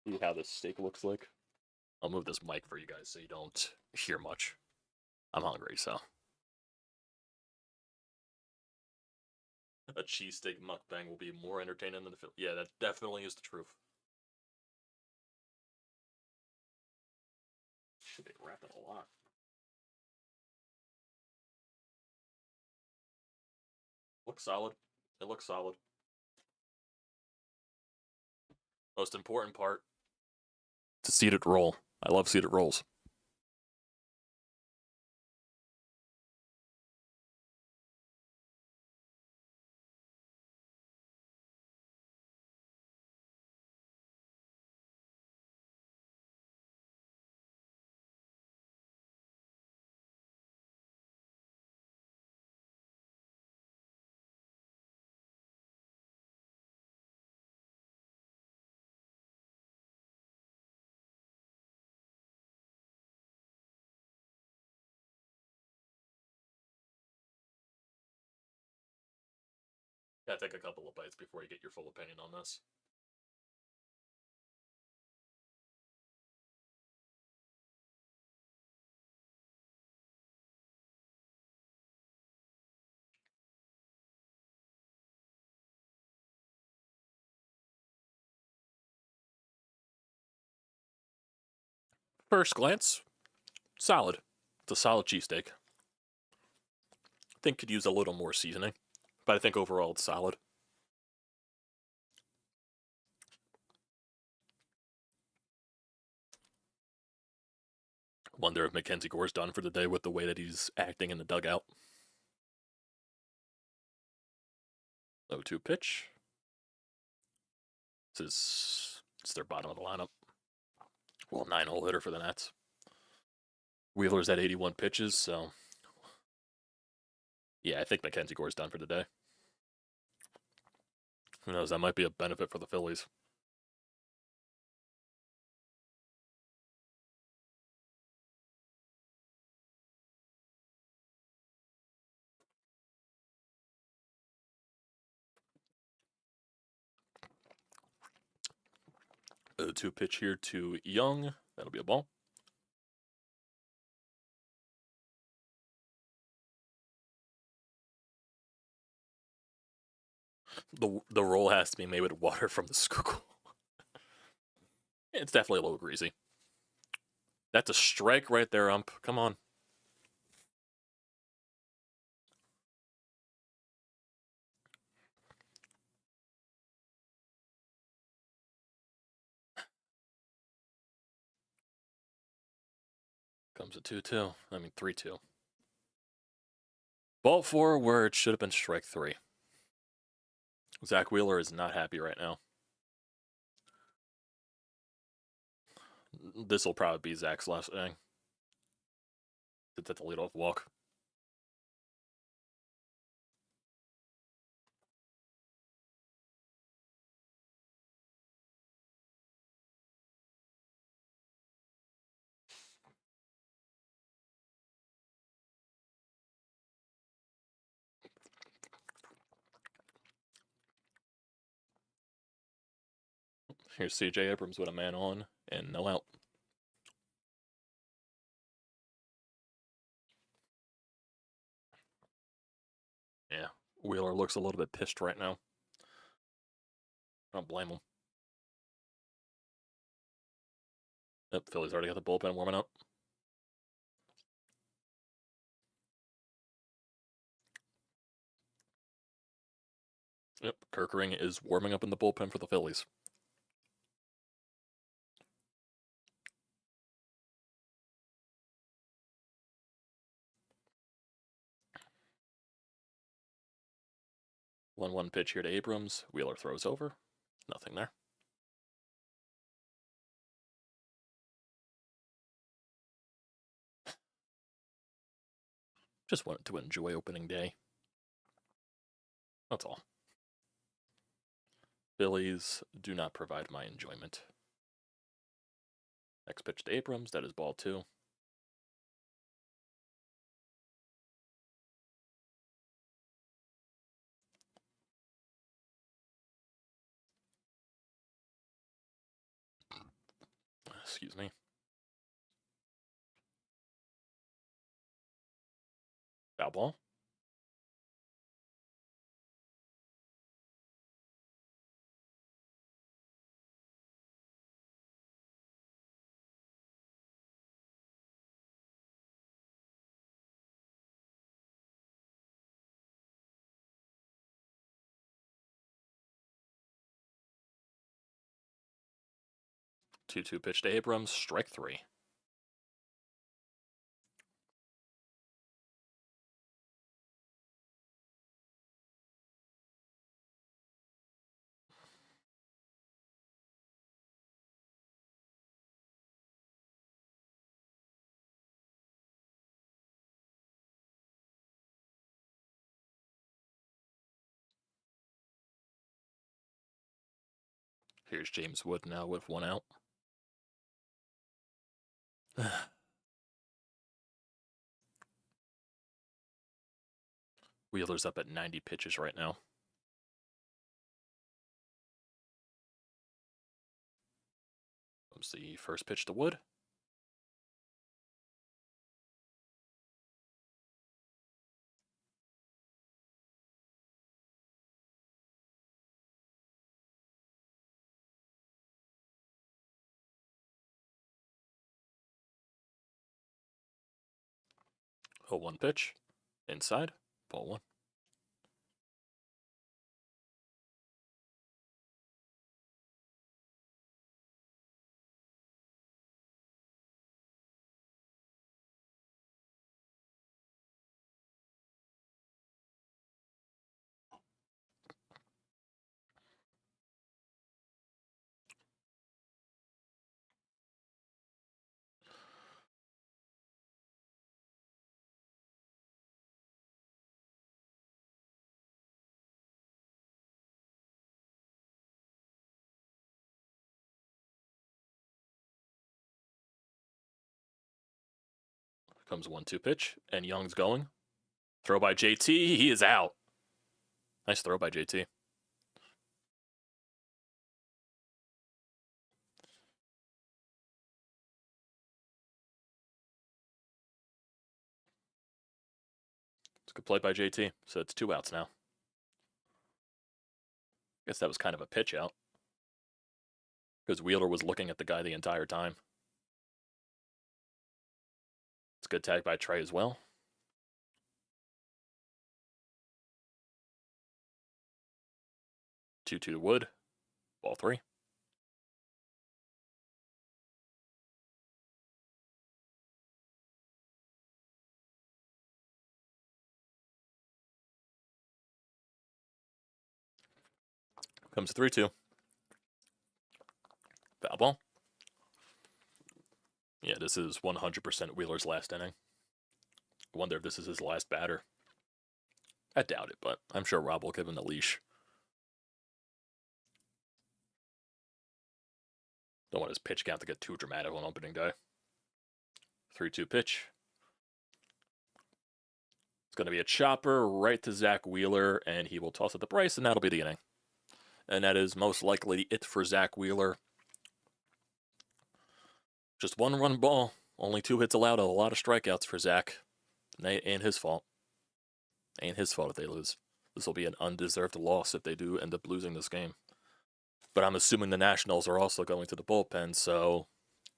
See how this steak looks like? I'll move this mic for you guys so you don't hear much. I'm hungry, so. A cheesesteak mukbang will be more entertaining than the film. Yeah, that definitely is the truth. Should be wrapping a lot. Looks solid. It looks solid. Most important part, it's a seeded roll. I love seeded rolls. Gotta take a couple of bites before you get your full opinion on this. First glance, solid. It's a solid cheesesteak. I think could use a little more seasoning, but I think overall it's solid. Wonder if Mackenzie Gore's done for the day with the way that he's acting in the dugout. 0-2 pitch. It's their bottom of the lineup. Well, 9-hole hitter for the Nats. Wheeler's at 81 pitches, so yeah, I think Mackenzie Gore's done for the day. Who knows? That might be a benefit for the Phillies. The 2 pitch here to Young. That'll be a ball. The roll has to be made with water from the Schuylkill. It's definitely a little greasy. That's a strike right there, ump. Come on. Comes a 2-2. I mean 3-2. Ball 4 where it should have been strike 3. Zach Wheeler is not happy right now. This will probably be Zach's last inning. It's at the leadoff walk. Here's C.J. Abrams with a man on and no out. Yeah, Wheeler looks a little bit pissed right now. I don't blame him. Yep, Philly's already got the bullpen warming up. Yep, Kirkering is warming up in the bullpen for the Phillies. One pitch here to Abrams. Wheeler throws over. Nothing there. Just wanted to enjoy opening day. That's all. Phillies do not provide my enjoyment. Next pitch to Abrams. That is ball 2. Excuse me. Foul ball. Two pitch to Abrams. Strike 3. Here's James Wood now with 1 out. Wheeler's up at 90 pitches right now. Comes the first pitch to Wood. A 1 pitch. Inside. Ball 1. Comes 1-2 pitch, and Young's going. Throw by JT. He is out. Nice throw by JT. It's a good play by JT. So it's 2 outs now. Guess that was kind of a pitch out. Because Wheeler was looking at the guy the entire time. It's a good tag by Trey as well. 2-2 to Wood. Ball 3. Comes 3-2. Foul ball. Yeah, this is 100% Wheeler's last inning. I wonder if this is his last batter. I doubt it, but I'm sure Rob will give him the leash. Don't want his pitch count to get too dramatic on opening day. 3-2 pitch. It's going to be a chopper right to Zach Wheeler, and he will toss it to Bryce, and that'll be the inning. And that is most likely it for Zach Wheeler. Just 1-run ball. Only 2 hits allowed. A lot of strikeouts for Zach. Ain't his fault. Ain't his fault if they lose. This will be an undeserved loss if they do end up losing this game. But I'm assuming the Nationals are also going to the bullpen, so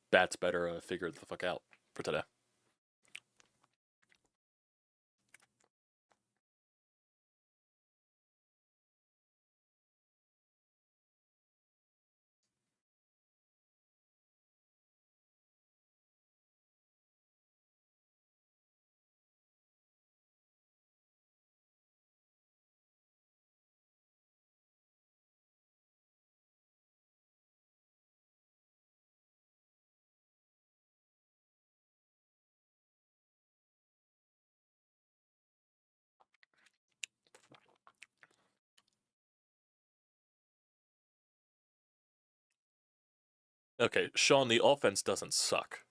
Bats better figure the fuck out for today. Okay, Sean, the offense doesn't suck.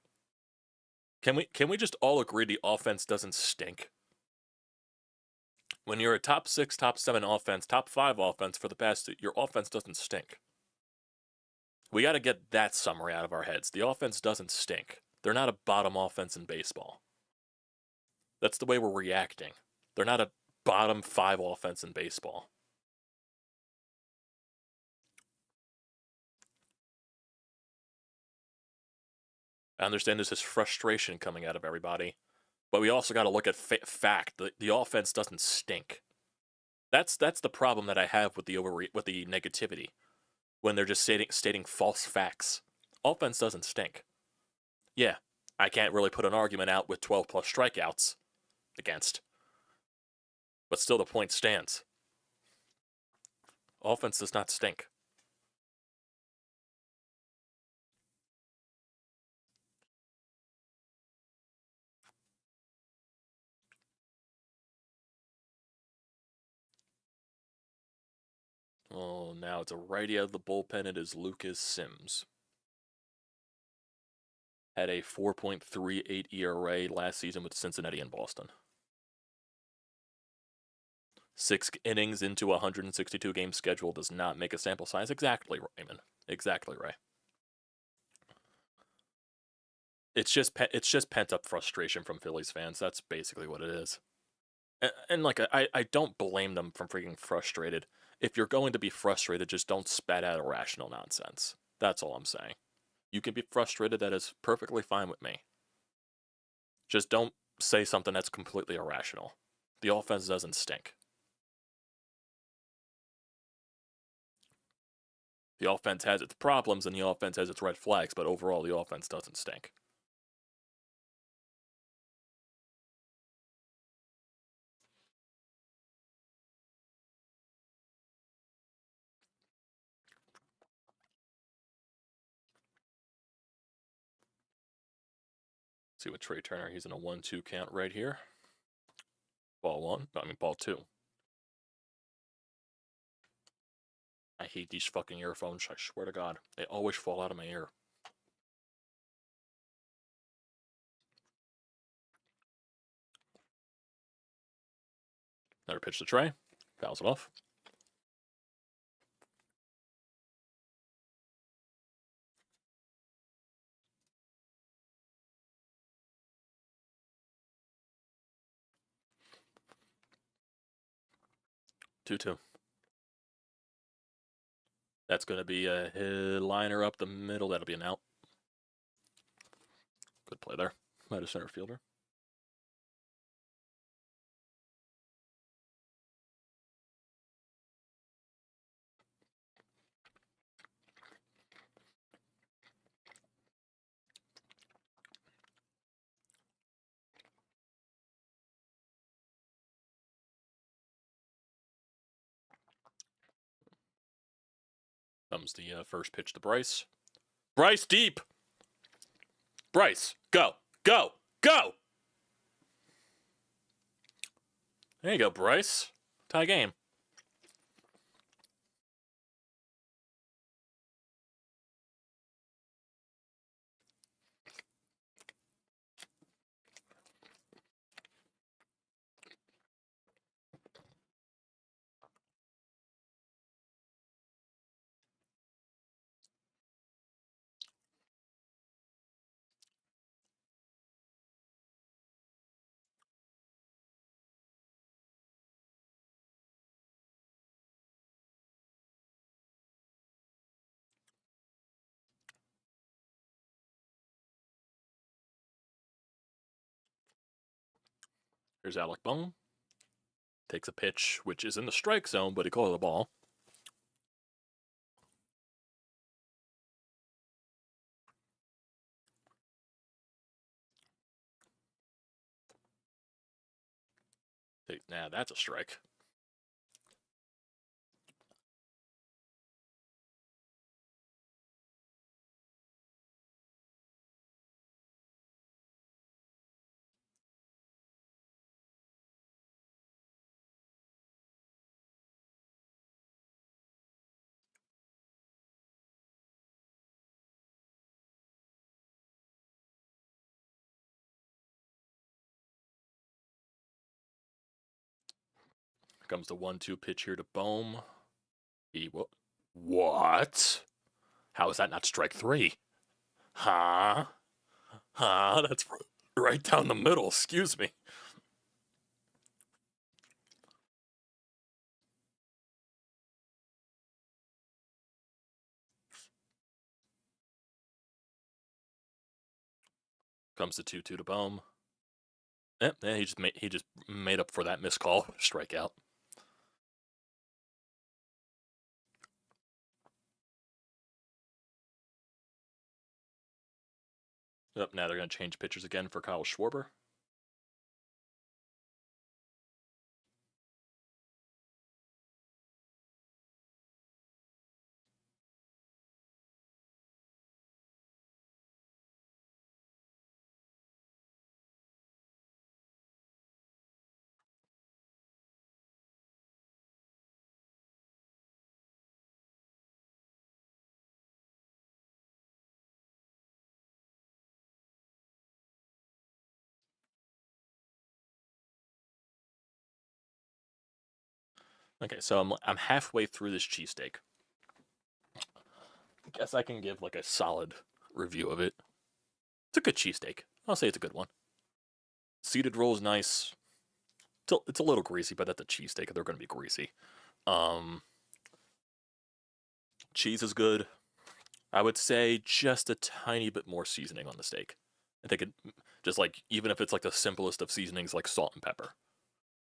Can we just all agree the offense doesn't stink? When you're a top 6, top 7 offense, top 5 offense for the past 2, your offense doesn't stink. We got to get that summary out of our heads. The offense doesn't stink. They're not a bottom offense in baseball. That's the way we're reacting. They're not a bottom 5 offense in baseball. I understand there's this frustration coming out of everybody, but we also got to look at fact. The offense doesn't stink. That's the problem that I have with the negativity, when they're just stating false facts. Offense doesn't stink. Yeah, I can't really put an argument out with 12 plus strikeouts against, but still the point stands. Offense does not stink. Oh, now it's a righty out of the bullpen. It is Lucas Sims. Had a 4.38 ERA last season with Cincinnati and Boston. 6 innings into a 162 game schedule does not make a sample size. Exactly, Raymond. Exactly right. It's just pent up frustration from Phillies fans. That's basically what it is. And like I don't blame them for freaking frustrated. If you're going to be frustrated, just don't spat out irrational nonsense. That's all I'm saying. You can be frustrated. That is perfectly fine with me. Just don't say something that's completely irrational. The offense doesn't stink. The offense has its problems and the offense has its red flags, but overall the offense doesn't stink. See with Trey Turner, he's in a 1-2 count right here. Ball 2. I hate these fucking earphones, I swear to God. They always fall out of my ear. Another pitch to Trey. Fouls it off. Two. That's going to be a hit liner up the middle. That'll be an out. Good play there by the center fielder. Comes the first pitch to Bryce. Bryce deep. Bryce, go, go, go. There you go, Bryce. Tie game. Here's Alec Bohm. Takes a pitch, which is in the strike zone, but he called it a ball. Nah, that's a strike. Comes the 1-2 pitch here to Bohm. What? How is that not strike three? Huh? That's right down the middle. Excuse me. Comes the 2-2 to Bohm. Yeah, he just made up for that missed call. Strikeout. Yep, now they're going to change pitchers again for Kyle Schwarber. Okay, so I'm halfway through this cheesesteak. I guess I can give like a solid review of it. It's a good cheesesteak. I'll say it's a good one. Seeded roll is nice. It's a little greasy, but at the cheesesteak, they're going to be greasy. Cheese is good. I would say just a tiny bit more seasoning on the steak. I think it just like, even if it's like the simplest of seasonings like salt and pepper,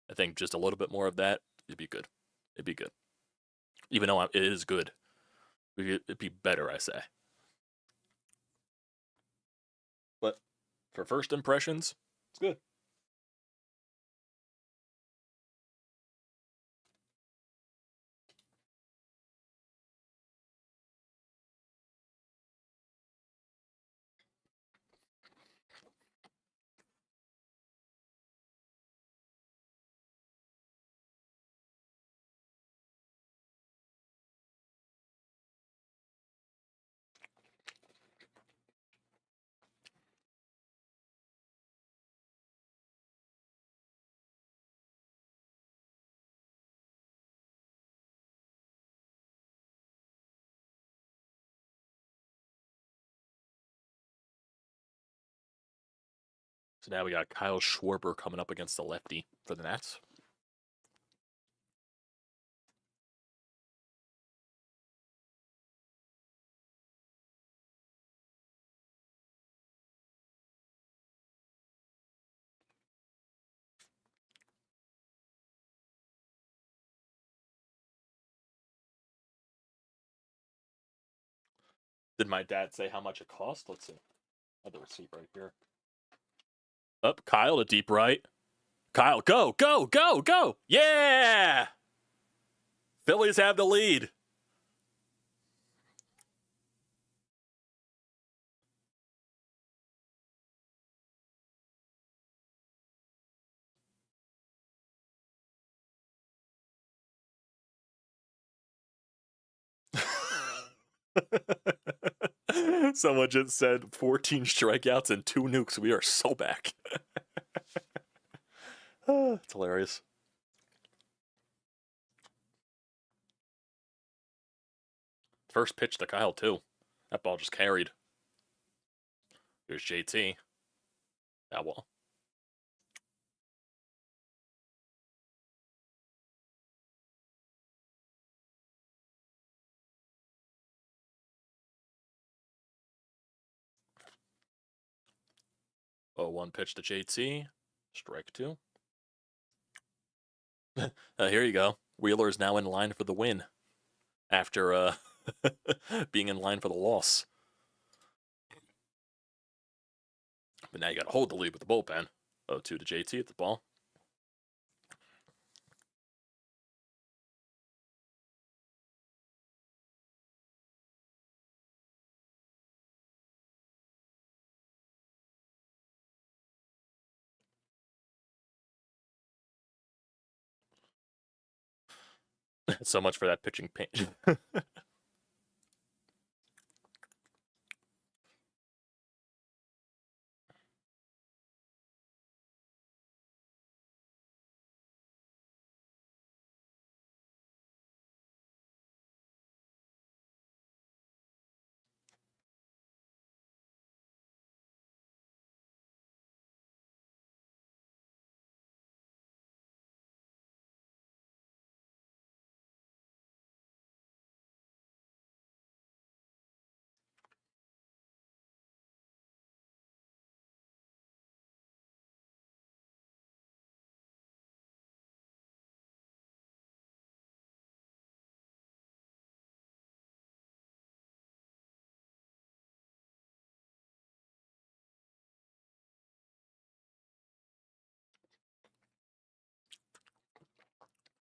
I think just a little bit more of that, it'd be good. It'd be good. Even though it is good. It'd be better, I say. But for first impressions, it's good. So now we got Kyle Schwarber coming up against the lefty for the Nats. Did my dad say how much it cost? Let's see. I have the receipt right here. Up, Kyle to deep right. Kyle, go, go, go, go. Yeah! Phillies have the lead. Someone just said 14 strikeouts and 2 nukes. We are so back. It's hilarious. First pitch to Kyle, too. That ball just carried. Here's JT. That ball. Oh, 1 pitch to JT. Strike 2. Here you go. Wheeler's now in line for the win after being in line for the loss. But now you got to hold the lead with the bullpen. 0-2 to JT at the ball. So much for that pitching pain.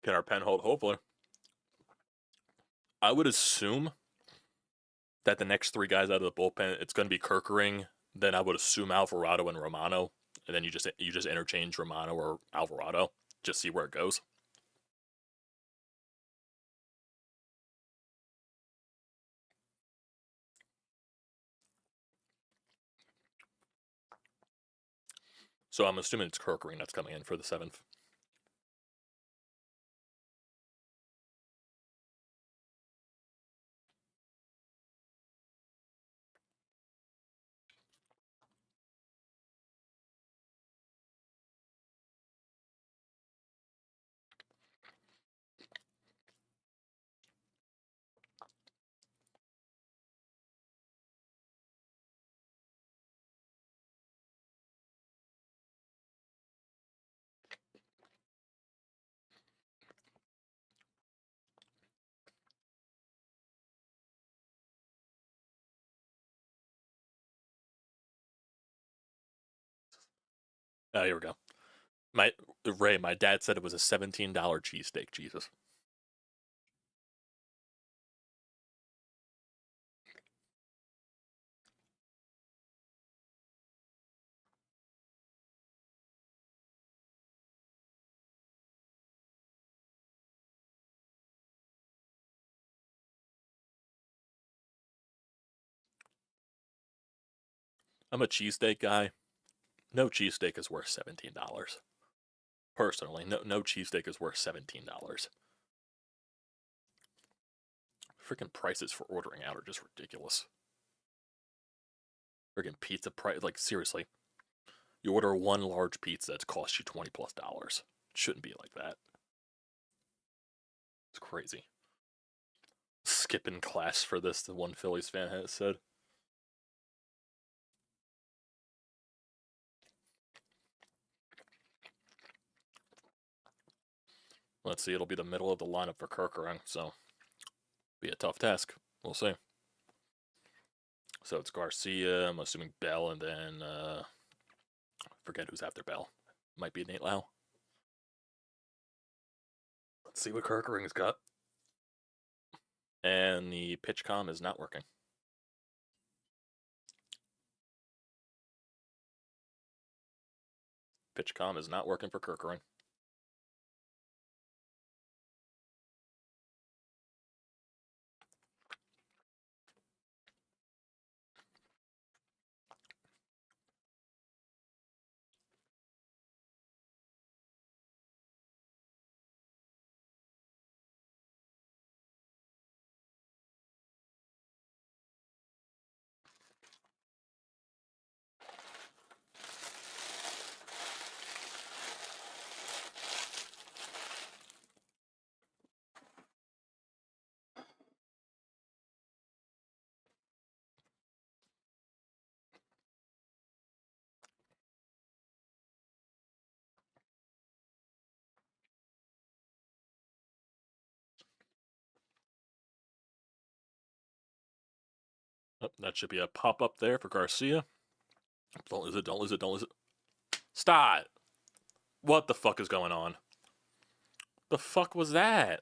Can our pen hold? Hopefully. I would assume that the next 3 guys out of the bullpen, it's going to be Kerkering. Then I would assume Alvarado and Romano, and then you just interchange Romano or Alvarado. Just see where it goes. So I'm assuming it's Kerkering that's coming in for the 7th. Oh, here we go. My dad said it was a $17 cheesesteak. Jesus. I'm a cheesesteak guy. No cheesesteak is worth $17. Personally, no cheesesteak is worth $17. Freaking prices for ordering out are just ridiculous. Freaking pizza price, like seriously. You order one large pizza, it costs you $20+. It shouldn't be like that. It's crazy. Skipping class for this, the one Phillies fan has said. Let's see, it'll be the middle of the lineup for Kerkering, so be a tough task. We'll see. So it's Garcia, I'm assuming Bell, and then forget who's after Bell. Might be Nate Lau. Let's see what Kerkering's got. And the pitch comm is not working. Pitch comm is not working for Kerkering. Oh, that should be a pop-up there for Garcia. Don't lose it, don't lose it, don't lose it. Stop! What the fuck is going on? The fuck was that?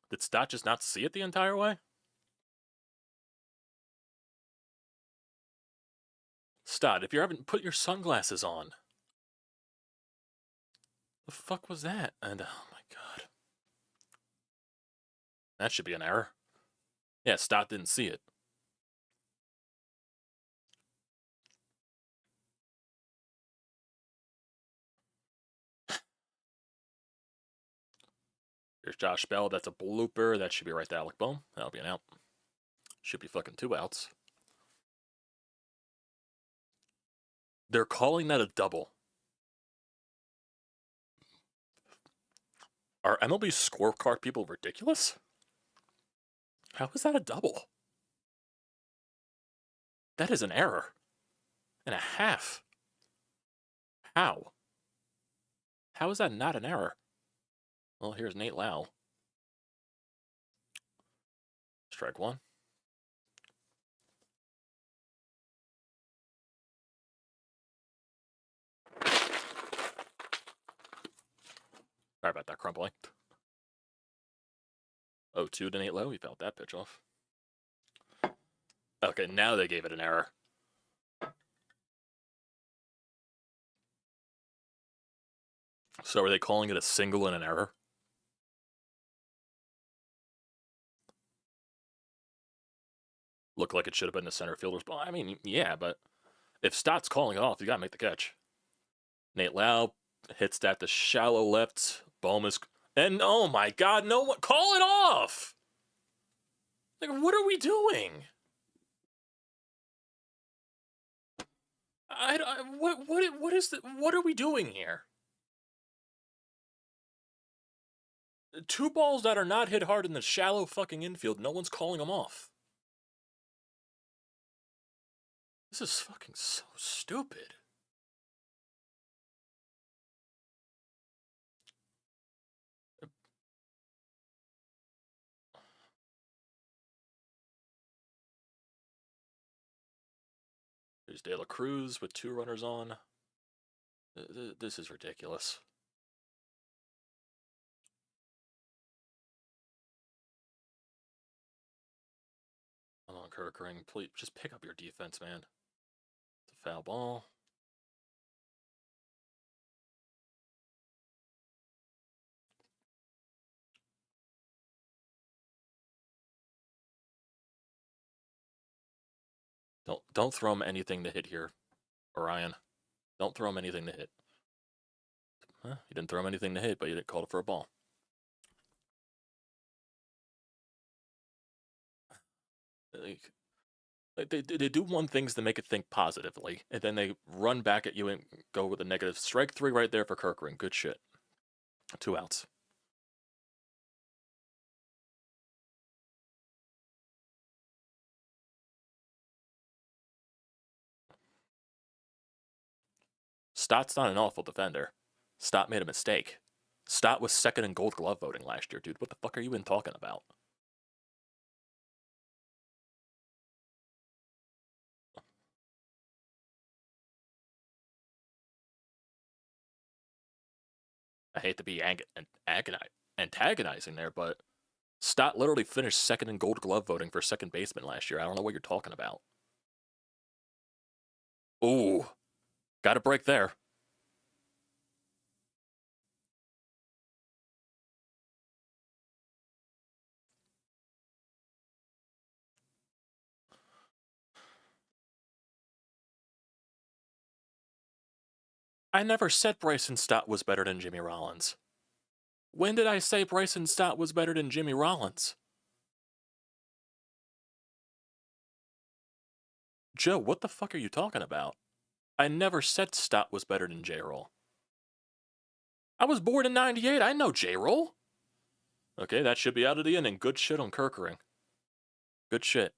Did Stott just not see it the entire way? Stott, if you're having, put your sunglasses on. The fuck was that? And oh my god. That should be an error. Yeah, Stott didn't see it. Here's Josh Bell. That's a blooper. That should be right to Alec Bohm. That'll be an out. Should be fucking 2 outs. They're calling that a double. Are MLB scorecard people ridiculous? How is that a double? That is an error. And a half. How? How is that not an error? Well, here's Nate Lau. Strike 1. Sorry about that crumbling. 0-2 to Nate Lowe. He felt that pitch off. Okay, now they gave it an error. So are they calling it a single and an error? Looked like it should have been the center fielder's ball. I mean, yeah, but if Stott's calling it off, you got to make the catch. Nate Lau hits that to shallow left. Bohm is... And oh my god, no one... Call it off! Like, what are we doing? What are we doing here? 2 balls that are not hit hard in the shallow fucking infield. No one's calling them off. This is fucking so stupid. There's De La Cruz with 2 runners on. This is ridiculous. Come on, Kerkering, please just pick up your defense, man. It's a foul ball. Don't throw him anything to hit here, Orion. Don't throw him anything to hit. Huh? You didn't throw him anything to hit, but you didn't call it for a ball. Like, Like, they do one things to make it think positively, and then they run back at you and go with a negative. Strike 3 right there for Kirkering. Good shit. 2 outs. Stott's not an awful defender. Stott made a mistake. Stott was second in Gold Glove voting last year, dude. What the fuck are you even talking about? I hate to be antagonizing there, but Stott literally finished second in Gold Glove voting for second baseman last year. I don't know what you're talking about. Ooh, got a break there. I never said Bryson Stott was better than Jimmy Rollins. When did I say Bryson Stott was better than Jimmy Rollins? Joe, what the fuck are you talking about? I never said Stott was better than J-Roll. I was born in 98. I know J-Roll. Okay, that should be out of the inning. Good shit on Kirkering. Good shit.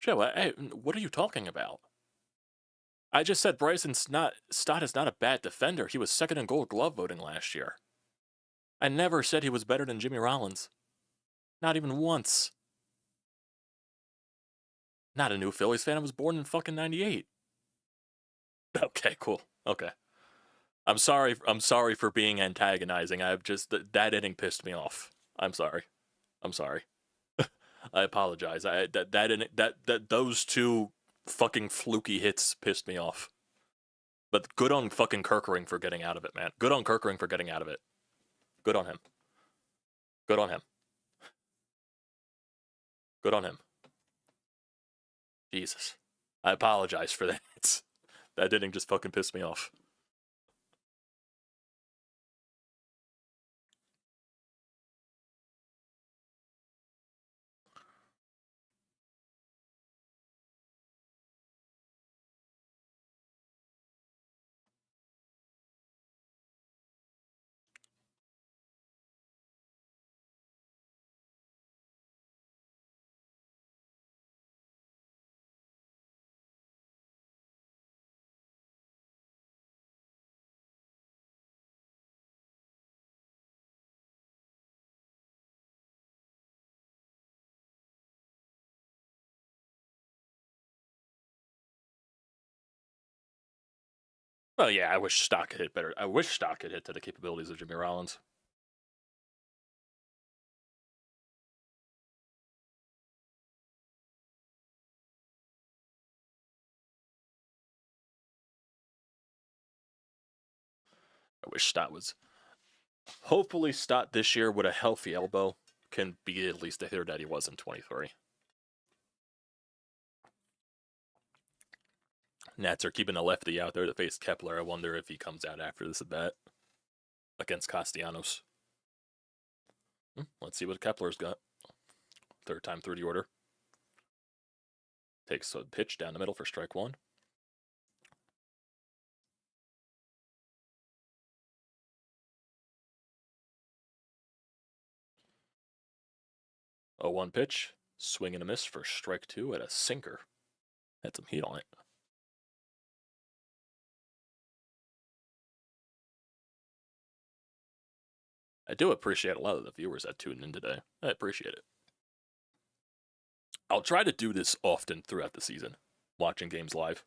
Joe, hey, what are you talking about? I just said Stott is not a bad defender. He was second in Gold Glove voting last year. I never said he was better than Jimmy Rollins. Not even once. Not a new Phillies fan. I was born in fucking 98. Okay, cool. Okay. I'm sorry for being antagonizing. I've just that inning pissed me off. I'm sorry. I apologize. Those 2 fucking fluky hits pissed me off. But good on fucking Kirkering for getting out of it, man. Good on Kirkering for getting out of it. Good on him. Good on him. Good on him. Jesus. I apologize for that. That inning just fucking pissed me off. Well, yeah, I wish Stock could hit better. I wish Stock could hit to the capabilities of Jimmy Rollins. I wish Stott was. Hopefully, Stott this year with a healthy elbow can be at least the hitter that he was in 23. Nats are keeping a lefty out there to face Kepler. I wonder if he comes out after this at bat against Castellanos. Let's see what Kepler's got. Third time through the order. Takes a pitch down the middle for strike 1. A 1 pitch. Swing and a miss for strike 2 at a sinker. Had some heat on it. I do appreciate a lot of the viewers that tuned in today. I appreciate it. I'll try to do this often throughout the season, watching games live.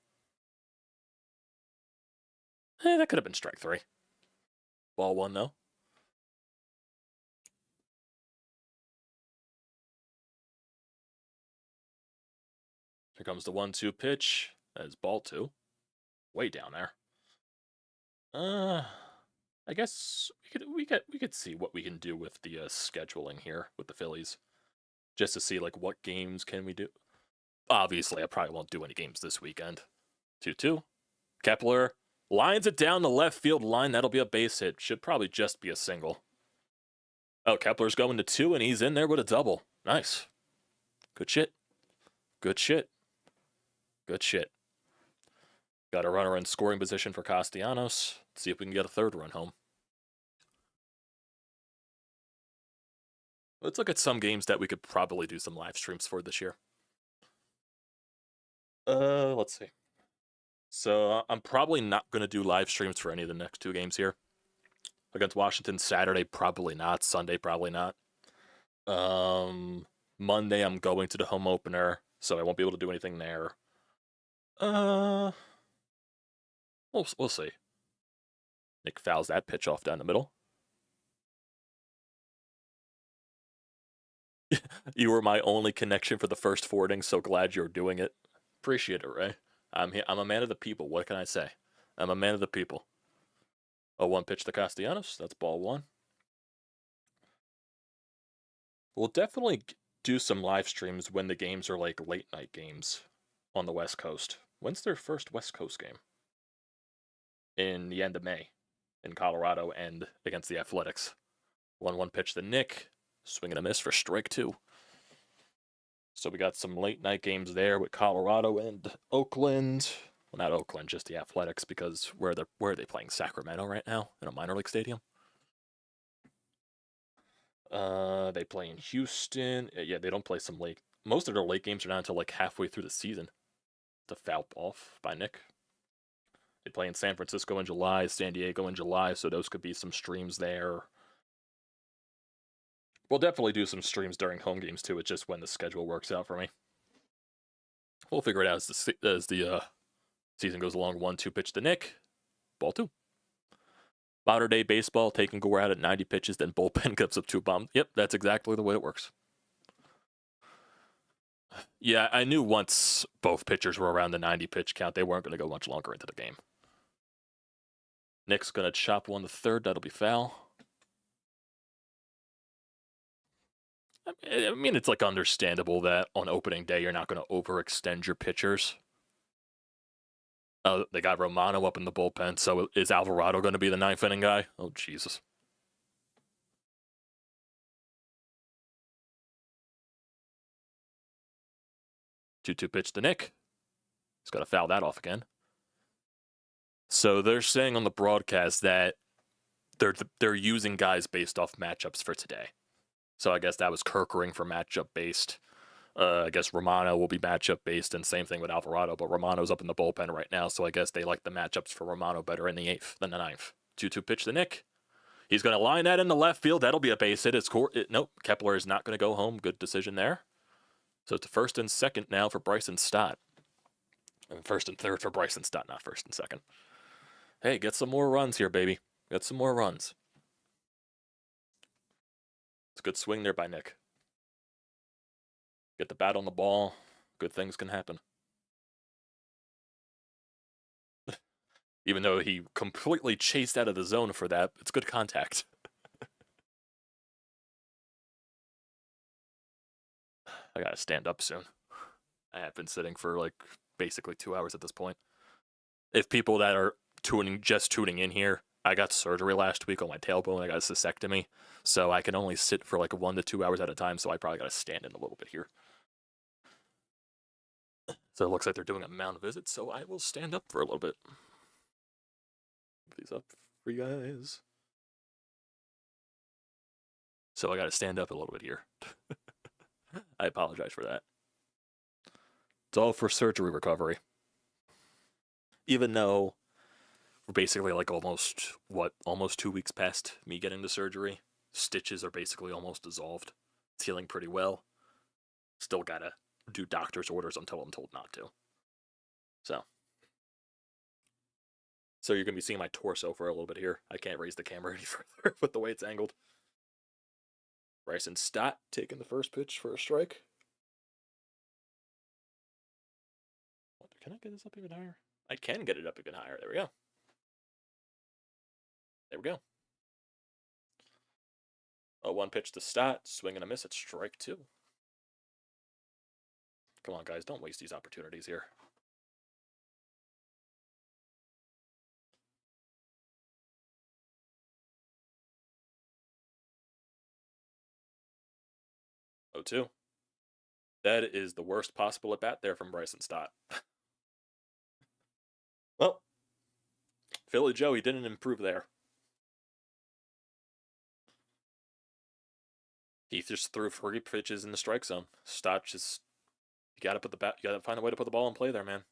That could have been strike 3. Ball 1 though. Here comes the 1-2 pitch. That is ball 2. Way down there. I guess we could see what we can do with the scheduling here with the Phillies, just to see like what games can we do. Obviously, I probably won't do any games this weekend. 2-2. Kepler lines it down the left field line. That'll be a base hit. Should probably just be a single. Oh, Kepler's going to 2, and he's in there with a double. Nice. Good shit. Good shit. Good shit. Got a runner in scoring position for Castellanos. See if we can get a third run home. Let's look at some games that we could probably do some live streams for this year. Let's see. So I'm probably not going to do live streams for any of the next 2 games here. Against Washington, Saturday, probably not. Sunday, probably not. Monday, I'm going to the home opener, so I won't be able to do anything there. We'll see. Nick fouls that pitch off down the middle. You were my only connection for the first 4 innings, so glad you're doing it. Appreciate it, Ray. I'm a man of the people. What can I say? I'm a man of the people. 0-1 pitch to Castellanos. That's ball 1. We'll definitely do some live streams when the games are like late night games on the West Coast. When's their first West Coast game? In the end of May in Colorado and against the Athletics. 1-1 pitch to Nick. Swing and a miss for strike 2. So we got some late night games there with Colorado and Oakland. Well, not Oakland, just the Athletics, because where are they playing? Sacramento right now in a minor league stadium. They play in Houston. Yeah, they don't play some late. Most of their late games are not until like halfway through the season. The foul off by Nick. They play in San Francisco in July, San Diego in July, so those could be some streams there. We'll definitely do some streams during home games too. It's just when the schedule works out for me. We'll figure it out as the season goes along. 1-2 pitch to Nick. Ball 2. Modern day baseball, taking Gore out at 90 pitches, then bullpen gives up 2 bombs. Yep, that's exactly the way it works. Yeah, I knew once both pitchers were around the 90 pitch count, they weren't going to go much longer into the game. Nick's going to chop 1 to third. That'll be foul. I mean, it's like understandable that on opening day you're not going to overextend your pitchers. They got Romano up in the bullpen, so is Alvarado going to be the 9th inning guy? Oh, Jesus. Two pitch to Nick. He's got to foul that off again. So they're saying on the broadcast that they're using guys based off matchups for today. So I guess that was Kerkering for matchup based. I guess Romano will be matchup based, and same thing with Alvarado. But Romano's up in the bullpen right now, so I guess they like the matchups for Romano better in the 8th than the 9th. 2-2 pitch to Nick. He's going to line that in the left field. That'll be a base hit. Nope, Kepler is not going to go home. Good decision there. So it's first and second now for Bryson Stott. And first and third for Bryson Stott, not first and second. Hey, get some more runs here, baby. Get some more runs. It's a good swing there by Nick. Get the bat on the ball. Good things can happen. Even though he completely chased out of the zone for that, it's good contact. I gotta stand up soon. I have been sitting for like basically 2 hours at this point. If people that are just tuning in here, I got surgery last week on my tailbone. I got a cystectomy. So I can only sit for like 1 to 2 hours at a time. So I probably gotta stand in a little bit here. So it looks like they're doing a mound visit. So I will stand up for a little bit. Put these up for you guys. So I gotta stand up a little bit here. I apologize for that. It's all for surgery recovery. Even though we're basically like almost 2 weeks past me getting the surgery. Stitches are basically almost dissolved. It's healing pretty well. Still gotta do doctor's orders until I'm told not to. So you're gonna be seeing my torso for a little bit here. I can't raise the camera any further with the way it's angled. Bryson Stott taking the first pitch for a strike. Can I get this up even higher? I can get it up even higher. There we go. There we go. 0-1 pitch to Stott. Swing and a miss at strike 2. Come on, guys. Don't waste these opportunities here. Oh, 2. That is the worst possible at bat there from Bryson Stott. Well, Philly Joe, he didn't improve there. He just threw 3 pitches in the strike zone. Stott just, you gotta find a way to put the ball in play there, man.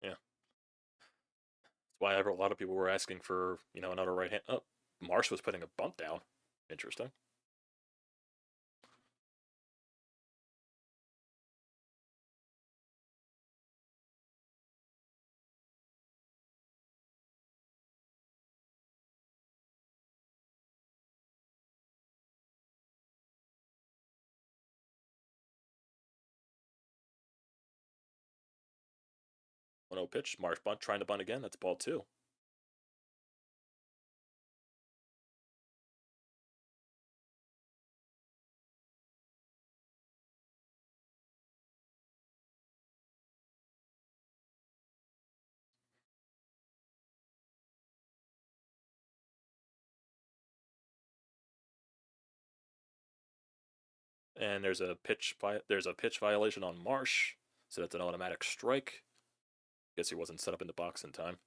Yeah. That's why a lot of people were asking for, another right hand. Oh, Marsh was putting a bunt down. Interesting. No pitch. Marsh bunt, trying to bunt again. That's ball 2. And there's a pitch violation on Marsh, so that's an automatic strike. Guess he wasn't set up in the box in time.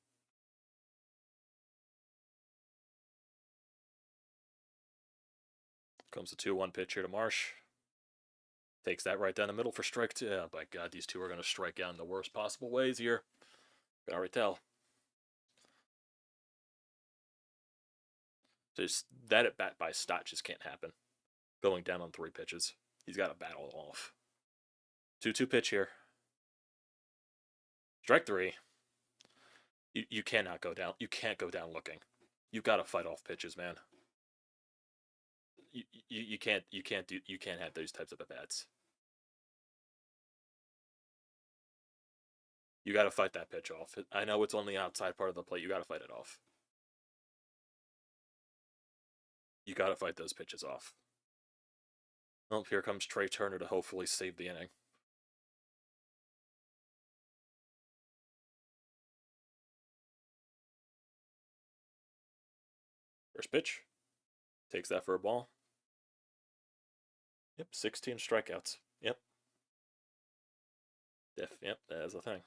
Comes the 2-1 pitch here to Marsh. Takes that right down the middle for strike 2. Oh my God, these two are going to strike out in the worst possible ways here. Can already tell. Just that at bat by Stott just can't happen. Going down on 3 pitches. He's got to battle it off. 2-2 pitch here. Strike 3. You cannot go down. You can't go down looking. You got to fight off pitches, man. You can't have those types of at bats. You got to fight that pitch off. I know it's on the outside part of the plate. You got to fight it off. You got to fight those pitches off. Well, here comes Trey Turner to hopefully save the inning. First pitch. Takes that for a ball. Yep, 16 strikeouts. Yep. Yep, that is a thing.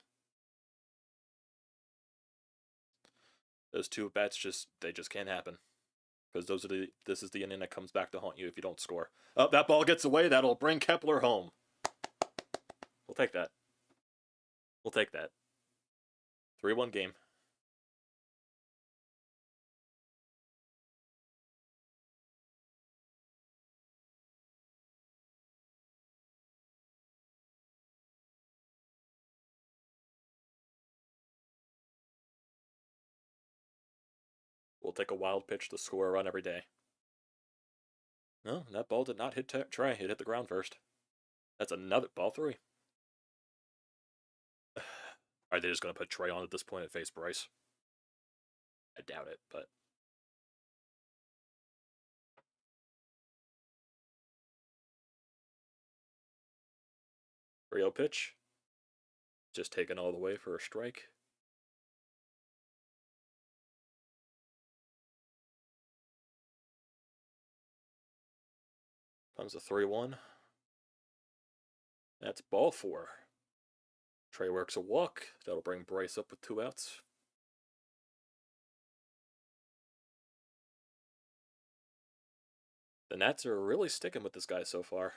Those 2 bats they just can't happen. Because this is the inning that comes back to haunt you if you don't score. Oh, that ball gets away. That'll bring Kepler home. We'll take that. We'll take that. 3-1 game. We'll take a wild pitch to score a run every day. No, that ball did not hit Trey. It hit the ground first. That's another ball 3. Are they just going to put Trey on at this point and face Bryce? I doubt it, but... Real pitch. Just taken all the way for a strike. Comes a 3-1. That's ball 4. Trey works a walk. That'll bring Bryce up with 2 outs. The Nats are really sticking with this guy so far.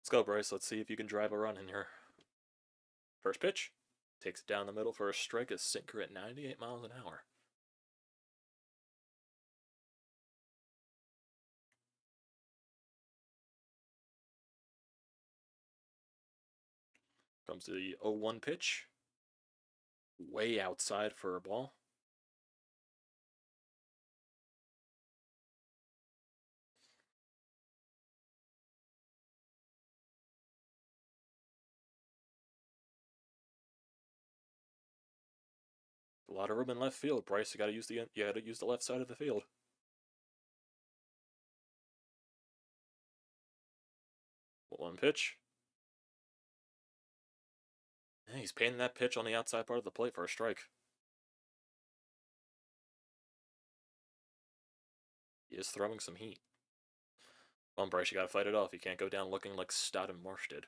Let's go, Bryce. Let's see if you can drive a run in here. First pitch. Takes it down the middle for a strike, a sinker at 98 miles an hour. Comes to the 0-1 pitch. Way outside for a ball. A lot of room in left field, Bryce. You gotta use the left side of the field. One pitch. Yeah, he's painting that pitch on the outside part of the plate for a strike. He is throwing some heat. Come on, Bryce, you gotta fight it off. You can't go down looking like Stott and Marsh did.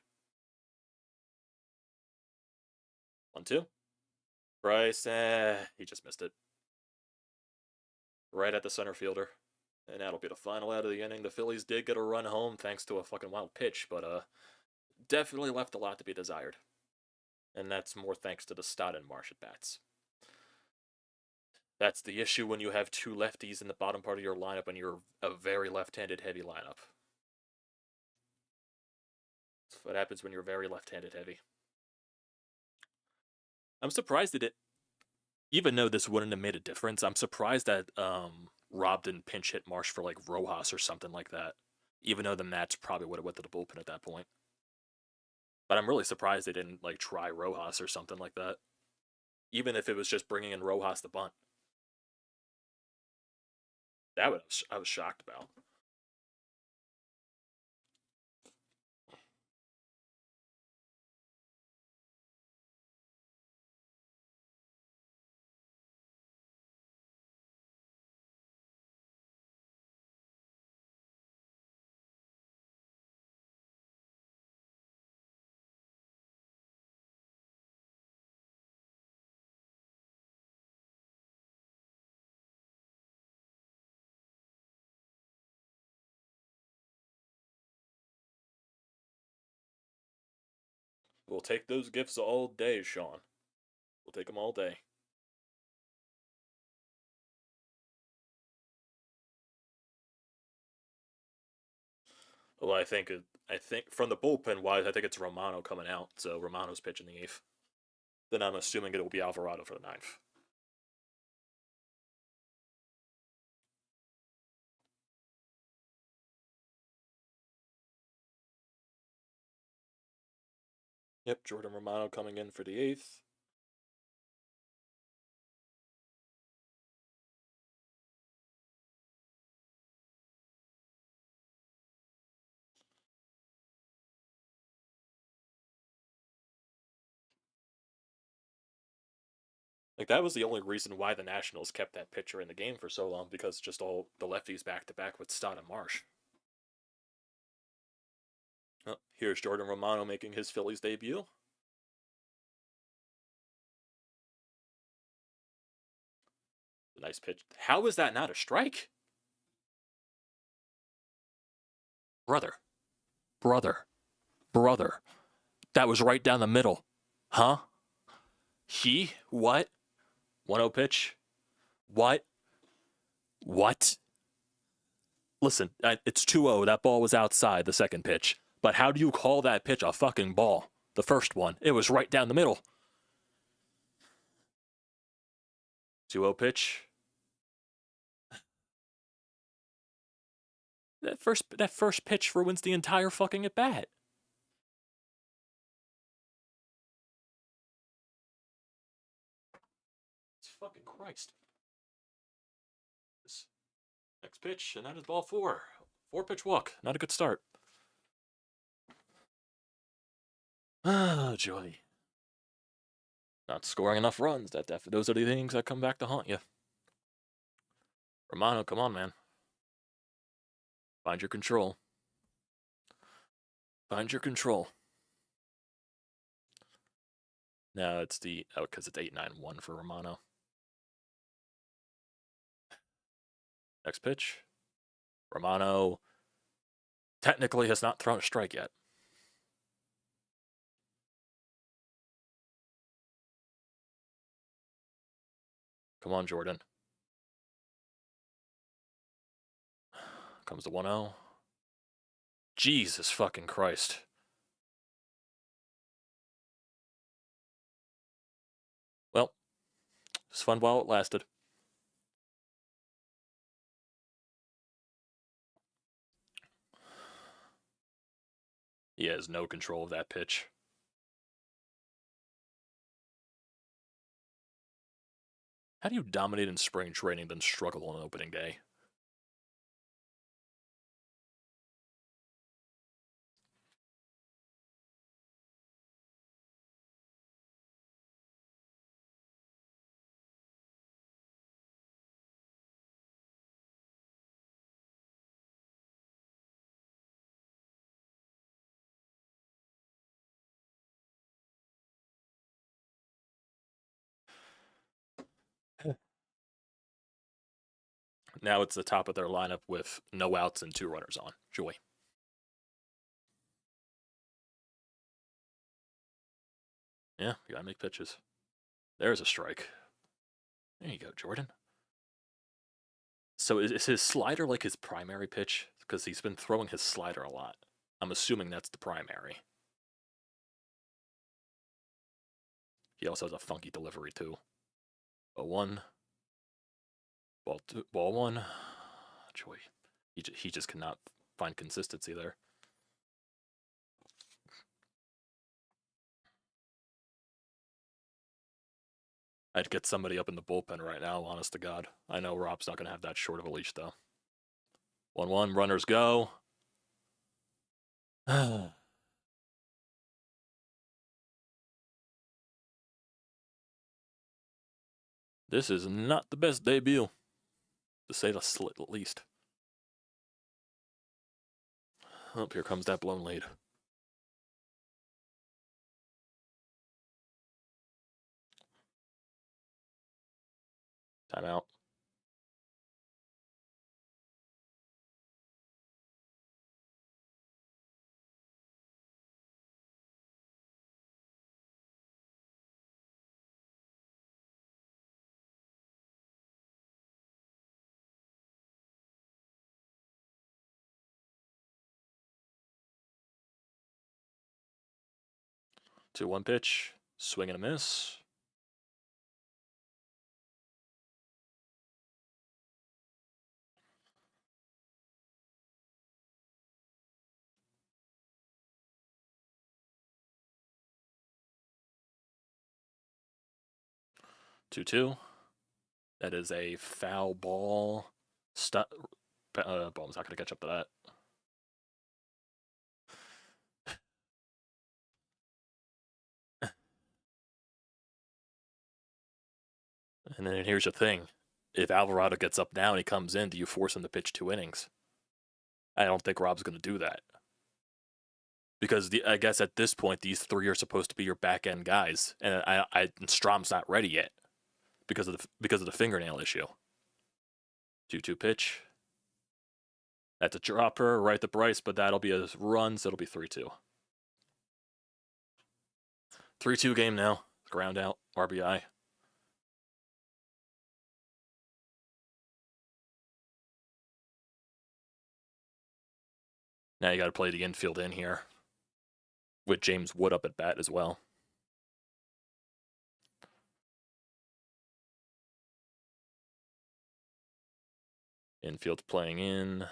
1-2. Bryce, he just missed it. Right at the center fielder. And that'll be the final out of the inning. The Phillies did get a run home thanks to a fucking wild pitch, but definitely left a lot to be desired. And that's more thanks to the Stott and Marsh at bats. That's the issue when you have two lefties in the bottom part of your lineup and you're a very left-handed heavy lineup. That's what happens when you're very left-handed heavy. I'm surprised that even though this wouldn't have made a difference, I'm surprised that Rob didn't pinch hit Marsh for like Rojas or something like that. Even though the Nats probably would have went to the bullpen at that point. But I'm really surprised they didn't like try Rojas or something like that. Even if it was just bringing in Rojas to bunt. I was shocked about. We'll take those gifts all day, Sean. We'll take them all day. Well, I think from the bullpen wise, I think it's Romano coming out. So Romano's pitching the 8th. Then I'm assuming it will be Alvarado for the 9th. Yep, Jordan Romano coming in for the 8th. Like, that was the only reason why the Nationals kept that pitcher in the game for so long, because just all the lefties back-to-back with Stott and Marsh. Oh, here's Jordan Romano making his Phillies debut. Nice pitch. How is that not a strike? Brother. That was right down the middle. Huh? What? 1-0 pitch? What? Listen, it's 2-0. That ball was outside the second pitch. But how do you call that pitch a fucking ball? The first one. It was right down the middle. 2-0 pitch. That first pitch ruins the entire fucking at bat. Fucking Christ. Next pitch, and that is ball 4. 4-pitch walk. Not a good start. Oh, joy. Not scoring enough runs. Those are the things that come back to haunt you. Romano, come on, man. Find your control. No, it's because it's 8-9-1 for Romano. Next pitch. Romano technically has not thrown a strike yet. Come on, Jordan. Comes the 1-0. Jesus fucking Christ. was fun while it lasted. He has no control of that pitch. How do you dominate in spring training then struggle on opening day? Now it's the top of their lineup with no outs and 2 runners on. Joy. Yeah, you gotta make pitches. There's a strike. There you go, Jordan. So is his slider like his primary pitch? Because he's been throwing his slider a lot. I'm assuming that's the primary. He also has a funky delivery too. 0-1. Ball 2, ball 1. Joy. He just cannot find consistency there. I'd get somebody up in the bullpen right now, honest to God. I know Rob's not going to have that short of a leash, though. 1-1, runners go. This is not the best debut, to say the least. Oh, here comes that blown lead. Timeout. Two, 1 pitch, swing and a miss. Two. That is a foul ball. Ball's not going to catch up to that. And then here's the thing. If Alvarado gets up now and he comes in, do you force him to pitch 2 innings? I don't think Rob's going to do that. Because I guess at this point, these 3 are supposed to be your back-end guys. And and Strom's not ready yet because of the fingernail issue. 2-2 pitch. That's a dropper right to Bryce, but that'll be a run, so it'll be 3-2. 3-2 game now. Ground out, RBI. Now you got to play the infield in here with James Wood up at bat as well. Infield's playing in.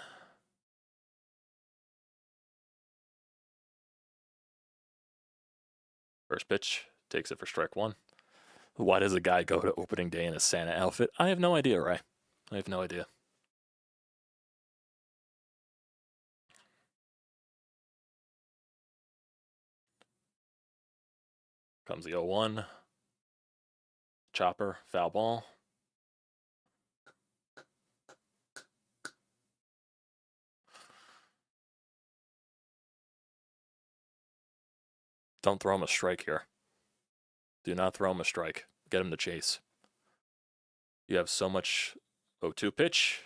First pitch, takes it for strike 1. Why does a guy go to opening day in a Santa outfit? I have no idea, Ray. I have no idea. Comes the 0-1. Chopper, foul ball. Don't throw him a strike here. Do not throw him a strike. Get him to chase. You have so much 0-2 pitch.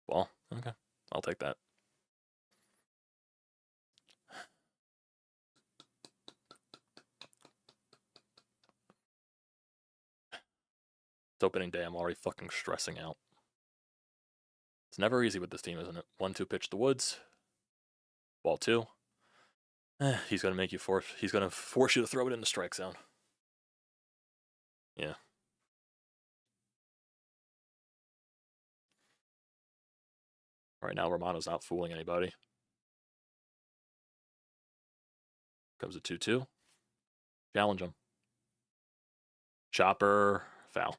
Ball. Okay. I'll take that. It's opening day. I'm already fucking stressing out. It's never easy with this team, isn't it? 1-2 pitch to Woods. Ball 2. He's gonna make you force. He's gonna force you to throw it in the strike zone. Yeah. Right now, Romano's not fooling anybody. Comes a 2-2. Challenge him. Chopper, foul.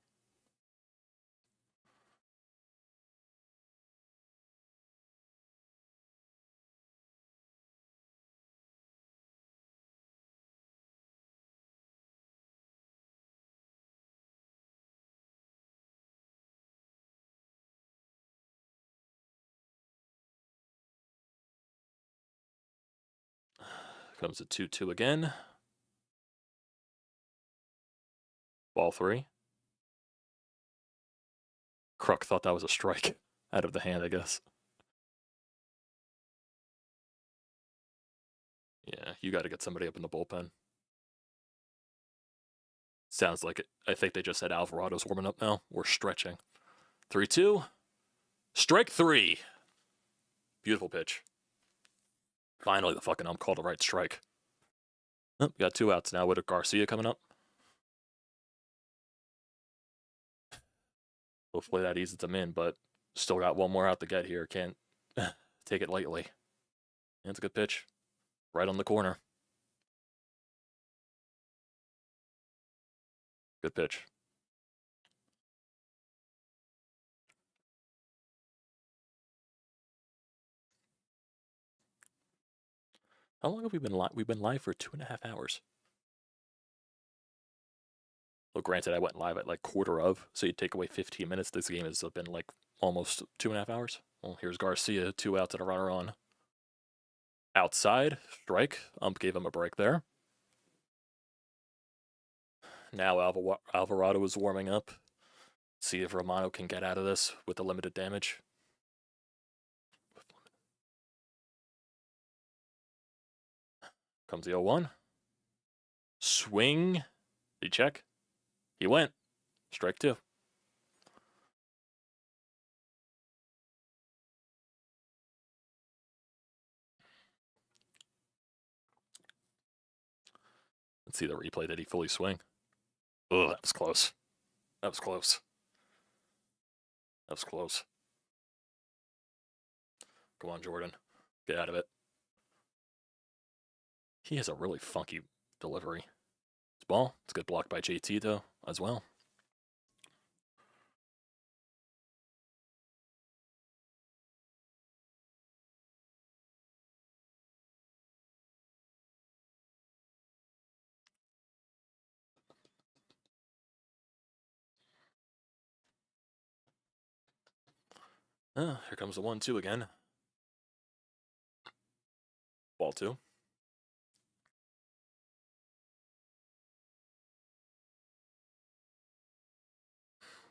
Comes a 2-2 again. Ball 3. Kruk thought that was a strike out of the hand, I guess. Yeah, you got to get somebody up in the bullpen. Sounds like it. I think they just said Alvarado's warming up now. We're stretching. 3-2. Strike 3. Beautiful pitch. Finally, the fucking ump called the right strike. Oh, we got 2 outs now with a Garcia coming up. Hopefully that eases them in, but still got 1 more out to get here. Can't take it lightly. And it's a good pitch. Right on the corner. Good pitch. How long have we been live? We've been live for 2.5 hours. Well, granted, I went live at like quarter of, so you take away 15 minutes. This game has been like almost 2.5 hours. Well, here's Garcia, 2 outs and a runner on. Outside, strike. Ump gave him a break there. Now Alvarado is warming up. See if Romano can get out of this with the limited damage. Comes the 0-1. Swing. Did he check? He went. Strike 2. Let's see the replay. Did he fully swing? Oh, that was close. That was close. That was close. Come on, Jordan. Get out of it. He has a really funky delivery. It's ball. It's good block by JT, though, as well. Here comes the 1-2 again. Ball 2.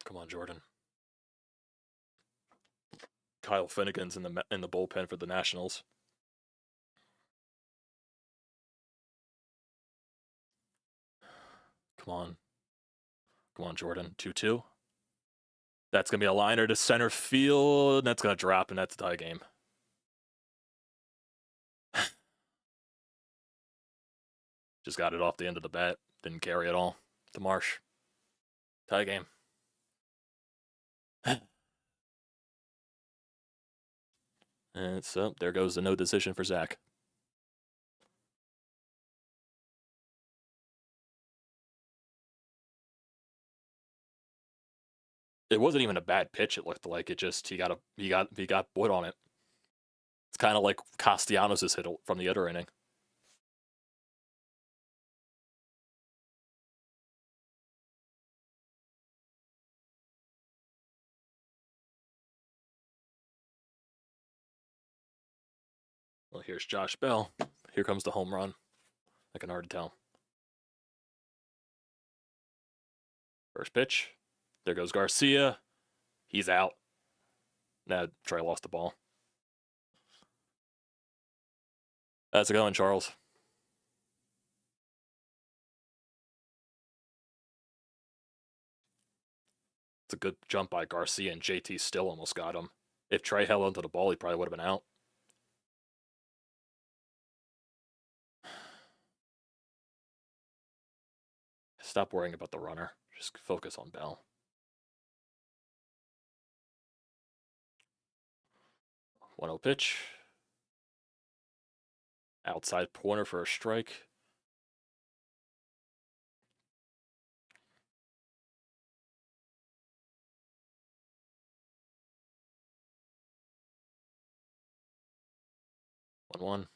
Come on, Jordan. Kyle Finnegan's in the bullpen for the Nationals. Come on. Come on, Jordan. 2-2. That's going to be a liner to center field, and that's going to drop, and that's a tie game. Just got it off the end of the bat. Didn't carry at all to Marsh. Tie game. And so there goes the no decision for Zach. It wasn't even a bad pitch. It looked like it just he got wood on it. It's kind of like Castellanos' hit from the other inning. Well, here's Josh Bell. Here comes the home run. I can already tell. First pitch. There goes Garcia. He's out. Now Trey lost the ball. How's it going, Charles? It's a good jump by Garcia, and JT still almost got him. If Trey held onto the ball, he probably would have been out. Stop worrying about the runner. Just focus on Bell. 1-0 pitch. Outside corner for a strike. One.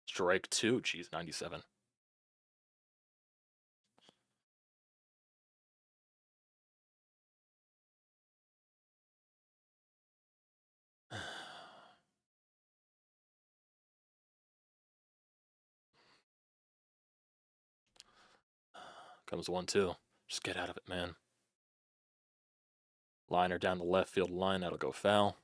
Strike 2. Geez, 97. Comes 1-2. Just get out of it, man. Liner down the left field line. That'll go foul.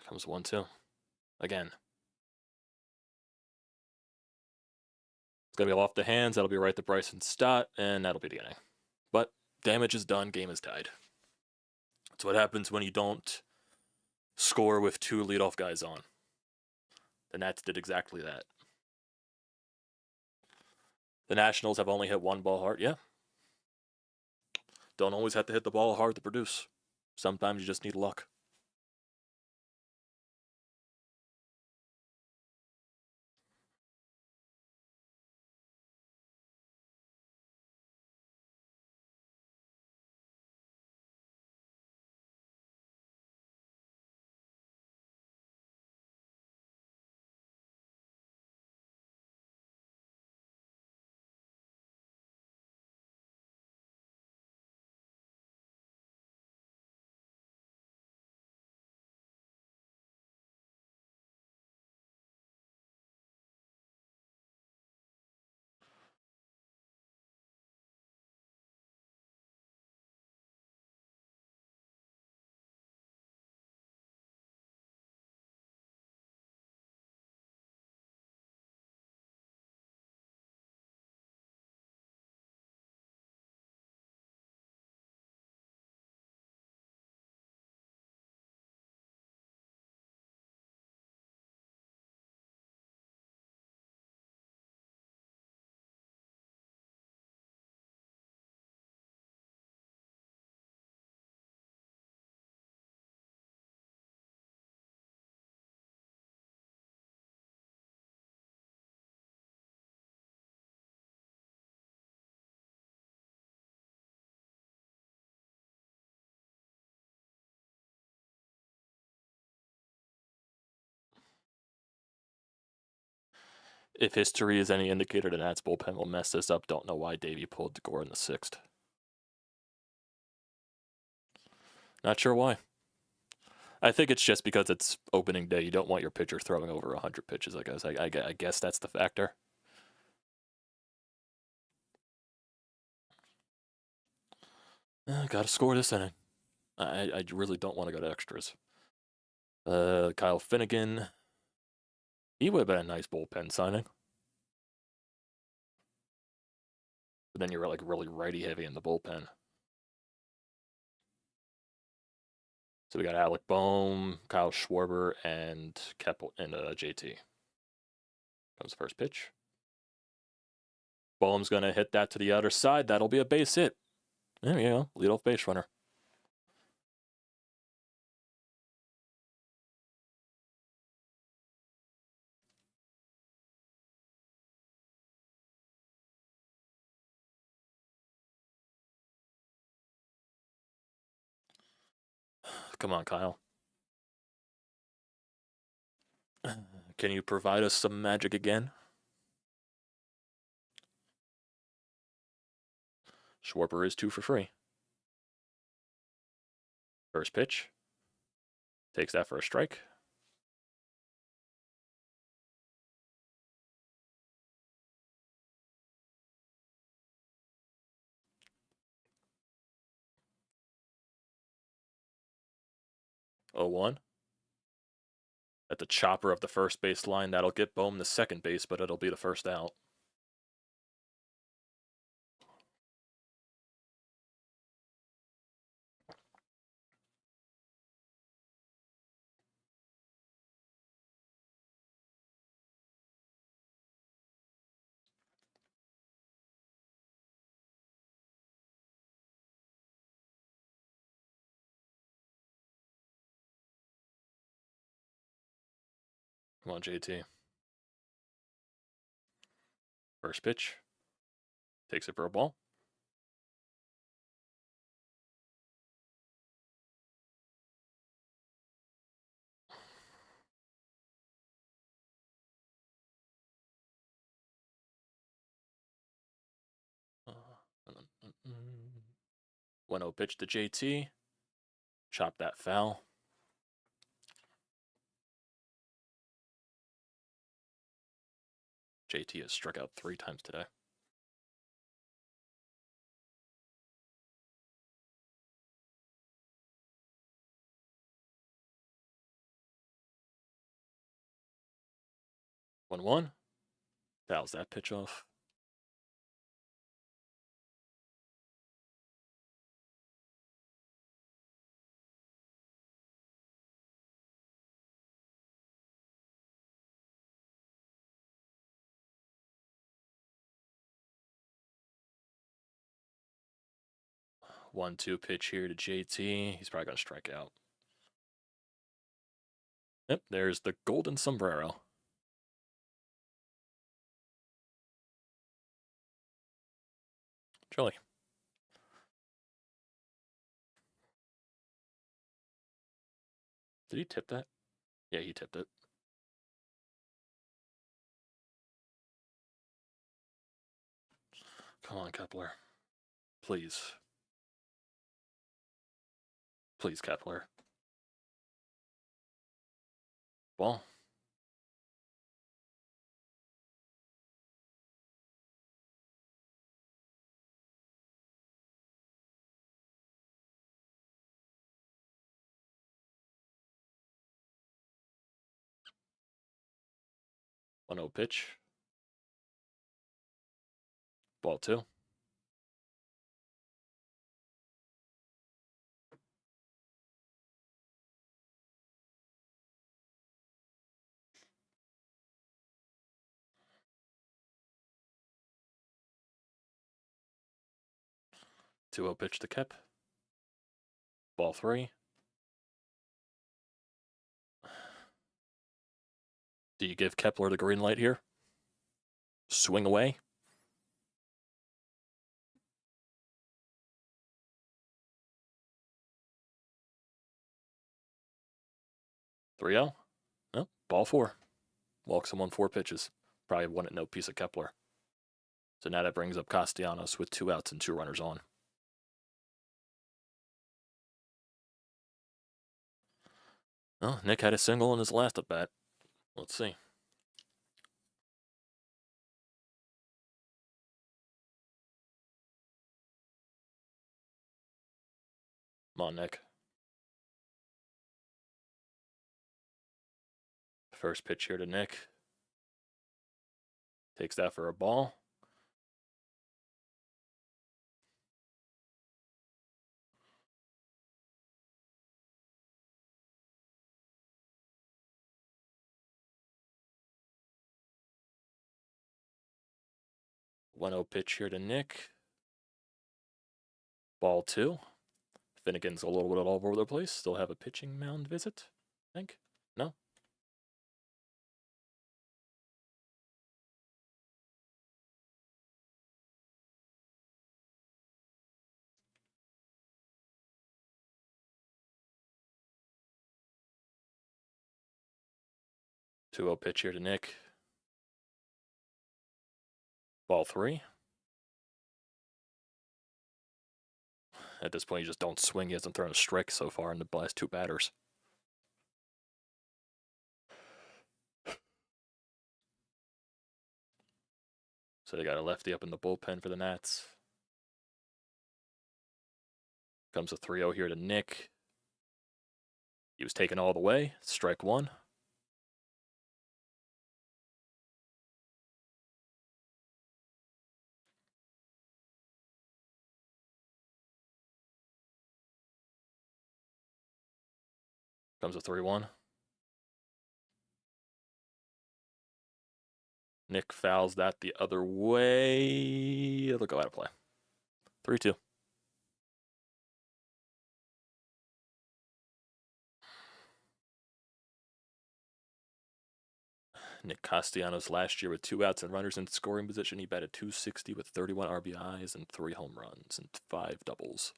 Comes 1-2. Again. It's going to be off the hands. That'll be right to Bryson Stott, and that'll be the inning. But damage is done. Game is tied. That's what happens when you don't score with 2 leadoff guys on. The Nats did exactly that. The Nationals have only hit 1 ball hard. Yeah. Don't always have to hit the ball hard to produce. Sometimes you just need luck. If history is any indicator, the Nats bullpen will mess this up. Don't know why Davey pulled Gore in the 6th. Not sure why. I think it's just because it's opening day. You don't want your pitcher throwing over 100 pitches, I guess. I guess that's the factor. Gotta score this inning. I really don't want to go to extras. Kyle Finnegan. He would have been a nice bullpen signing. But then you're like really righty heavy in the bullpen. So we got Alec Boehm, Kyle Schwarber, and Keppel and JT. Comes the first pitch. Boehm's gonna hit that to the other side. That'll be a base hit. There we go. Leadoff base runner. Come on, Kyle. Can you provide us some magic again? Schwarber is 2 for free. First pitch. Takes that for a strike. Oh, 1. At the chopper of the first base line, that'll get Boehm the second base, but it'll be the first out. Come on, JT. First pitch. Takes it for a ball. Uh, 1-0 pitch to JT. Chop that foul. JT has struck out 3 times today. One. Fouls that pitch off. One-two pitch here to JT. He's probably gonna strike out. Yep, there's the golden sombrero. Chili. Did he tip that? Yeah, he tipped it. Come on, Kepler. Please. Please, Kepler. Ball. One-0 pitch. Ball 2. Two-0 pitch to Kep. Ball 3. Do you give Kepler the green light here? Swing away. Three 0. No, ball 4. Walks him on 4 pitches. Probably won it no piece of Kepler. So now that brings up Castellanos with 2 outs and 2 runners on. Oh, Nick had a single in his last at bat. Let's see. Come on, Nick. First pitch here to Nick. Takes that for a ball. One-0 pitch here to Nick. Ball 2. Finnegan's a little bit all over the place. Still have a pitching mound visit, I think. No? Two-0 pitch here to Nick. Ball 3. At this point, you just don't swing. He hasn't thrown a strike so far in the last 2 batters. So they got a lefty up in the bullpen for the Nats. Comes a 3-0 here to Nick. He was taken all the way. Strike 1. Comes a 3-1. Nick fouls that the other way. It'll go out of play. 3-2. Nick Castellanos last year with 2 outs and runners in scoring position. He batted .260 with 31 RBIs and 3 home runs and 5 doubles.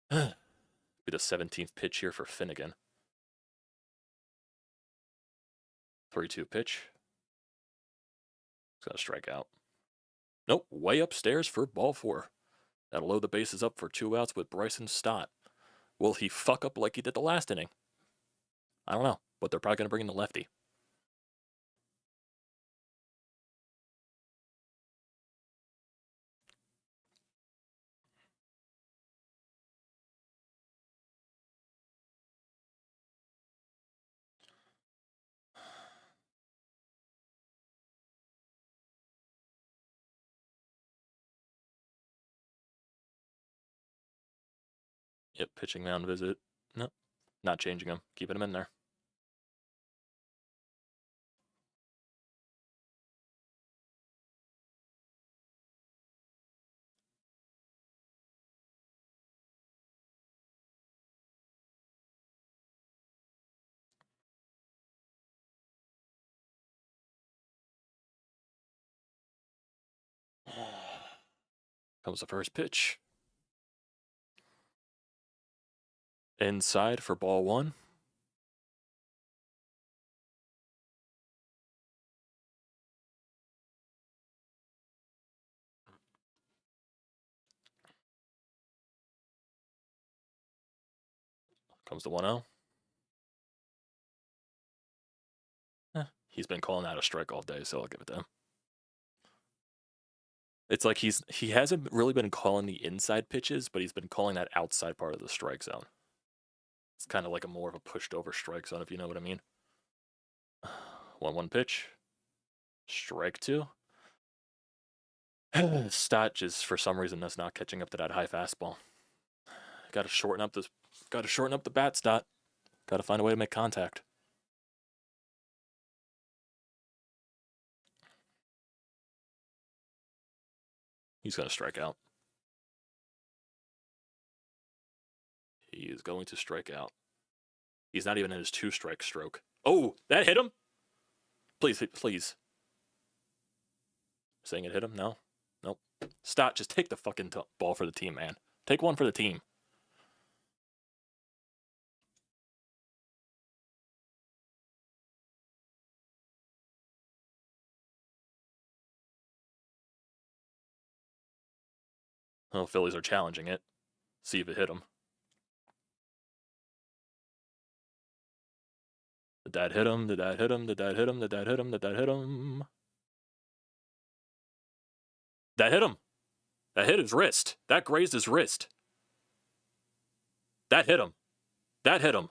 Be the 17th pitch here for Finnegan. 3-2 pitch. He's going to strike out. Nope, way upstairs for ball 4. That'll load the bases up for 2 outs with Bryson Stott. Will he fuck up like he did the last inning? I don't know, but they're probably going to bring in the lefty. Yep, pitching mound visit. Nope, not changing him. Keeping him in there. Comes the first pitch. Inside for ball 1. Comes the 1-0. He's been calling out a strike all day, so I'll give it to him. It's like he hasn't really been calling the inside pitches, but he's been calling that outside part of the strike zone. It's kind of like a more of a pushed over strike zone, if you know what I mean. 1-1 pitch. Strike 2. Stott just for some reason is not catching up to that high fastball. Got to shorten up the bat, Stott. Got to find a way to make contact. He's going to strike out. He is going to strike out. He's not even in his 2-strike stroke. Oh, that hit him? Please, please. Saying it hit him? No. Nope. Stott, just take the fucking ball for the team, man. Take one for the team. Oh, Phillies are challenging it. See if it hit him. Did that hit him? Did that hit him? Did that hit him? Did that hit him? Did that hit him? That hit him. That hit his wrist. That grazed his wrist. That hit him. That hit him.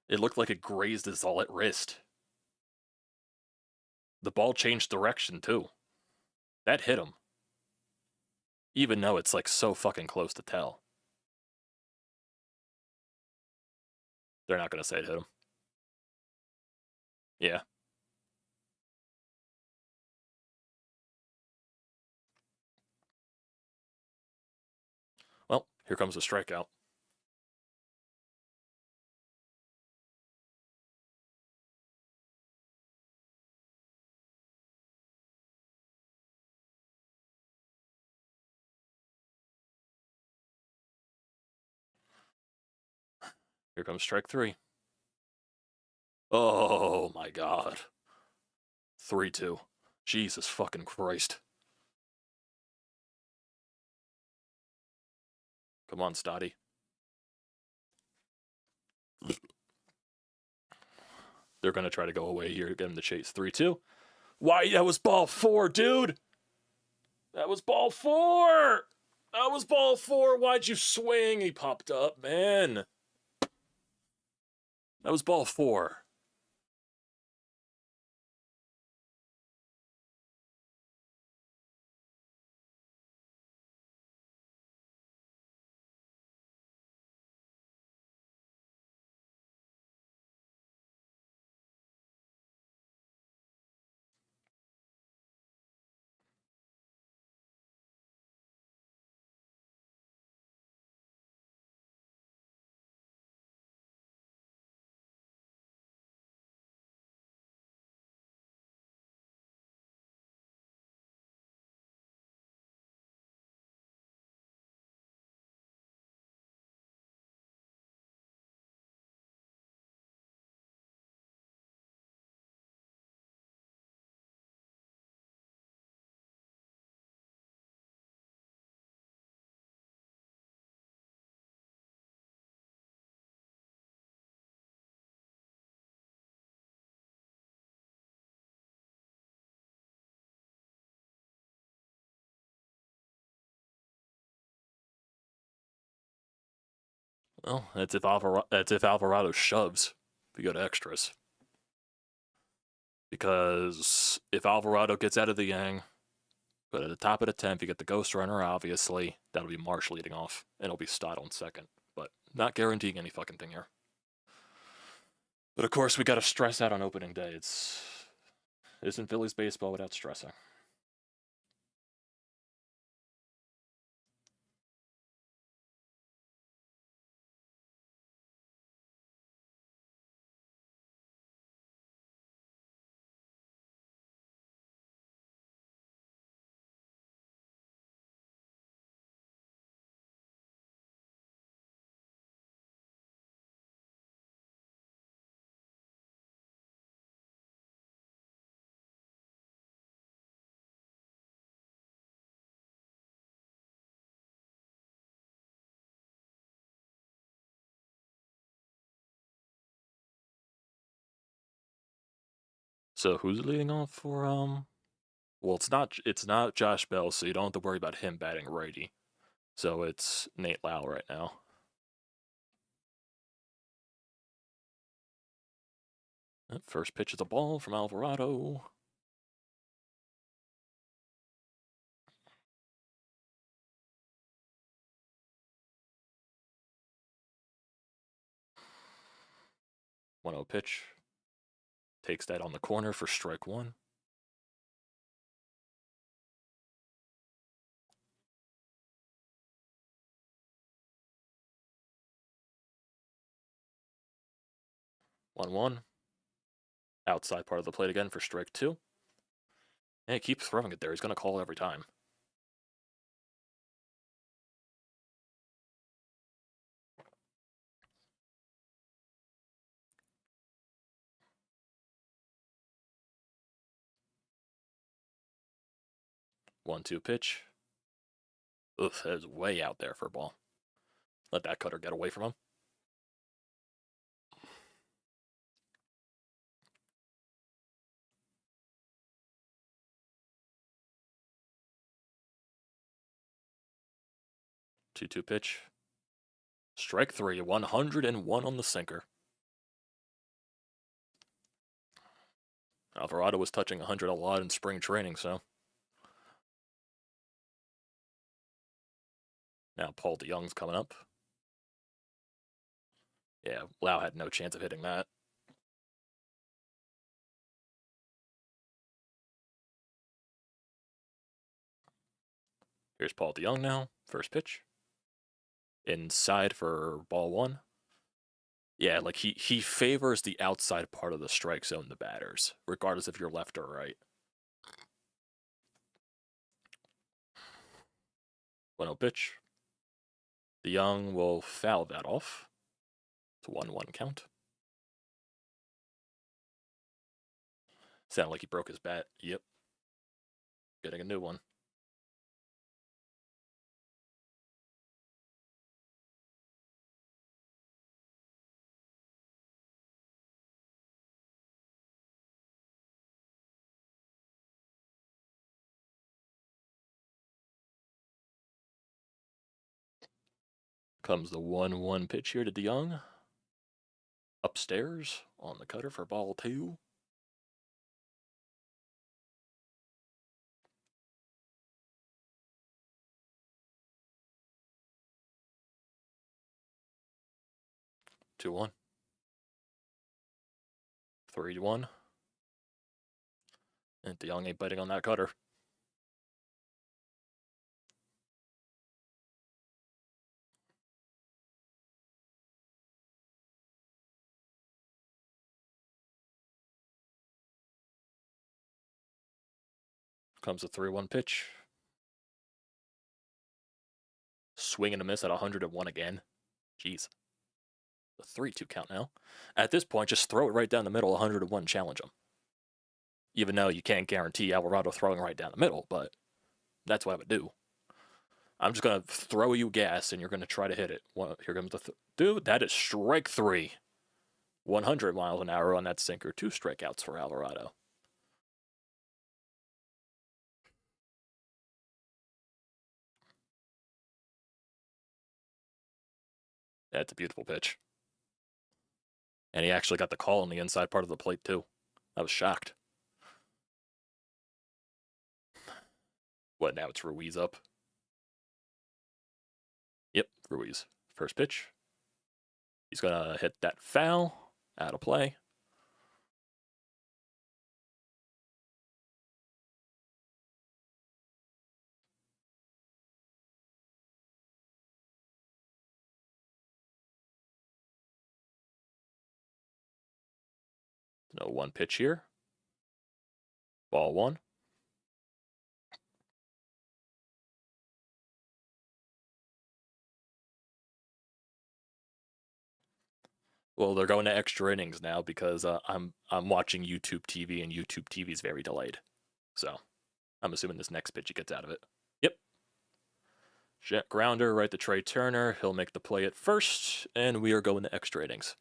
It looked like it grazed his all at wrist. The ball changed direction, too. That hit him. Even though it's like so fucking close to tell. They're not going to say it hit him. Yeah. Well, here comes the strikeout. Here comes strike 3. Oh my god. 3-2. Jesus fucking Christ. Come on, Stotty. They're going to try to go away here, get him to chase. 3-2. Why? That was ball 4, dude. That was ball 4. That was ball 4. Why'd you swing? He popped up, man. That was ball 4. Well, that's if Alvarado shoves. If you go to extras. Because if Alvarado gets out of the Yang, but at the top of the 10th, you get the ghost runner, obviously. That'll be Marsh leading off, and it'll be Stott on second. But not guaranteeing any fucking thing here. But of course, we gotta stress out on opening day. It isn't Phillies baseball without stressing. So who's leading off for well, it's not Josh Bell, so you don't have to worry about him batting righty. So it's Nate Lau right now. First pitch is a ball from Alvarado. One 0 pitch. Takes that on the corner for strike one. One one. Outside part of the plate again for strike two. And he keeps throwing it there. He's gonna call every time. One two pitch. Oof, that is way out there for a ball. Let that cutter get away from him. Two two pitch. Strike three. 101 on the sinker. Alvarado was touching 100 a lot in spring training, so. Now Paul DeYoung's coming up. Yeah, Lau had no chance of hitting that. Here's Paul DeYoung now. First pitch. Inside for ball one. Yeah, like he favors the outside part of the strike zone, the batters, regardless if you're left or right. 1-0 pitch. DeYoung will foul that off. It's a 1-1 count. Sounded like he broke his bat. Yep. Getting a new one. Comes the 1-1 pitch here to DeYoung. Upstairs on the cutter for ball two. Two one. 3-1. And DeYoung ain't biting on that cutter. Comes a 3-1 pitch. Swing and a miss at 101 again. Jeez. A 3-2 count now. At this point, just throw it right down the middle, 101, challenge him. Even though you can't guarantee Alvarado throwing right down the middle, but that's what I would do. I'm just going to throw you gas, and you're going to try to hit it. Well, here comes the... Dude, that is strike three. 100 miles an hour on that sinker. 2 strikeouts for Alvarado. That's a beautiful pitch. And he actually got the call on the inside part of the plate, too. I was shocked. What, now it's Ruiz up? Yep, Ruiz. First pitch. He's going to hit that foul. Out of play. No one pitch here. Ball one. Well, they're going to extra innings now because I'm watching YouTube TV and YouTube TV is very delayed. So I'm assuming this next pitch he gets out of it. Yep. Jet grounder right to Trey Turner. He'll make the play at first, and we are going to extra innings.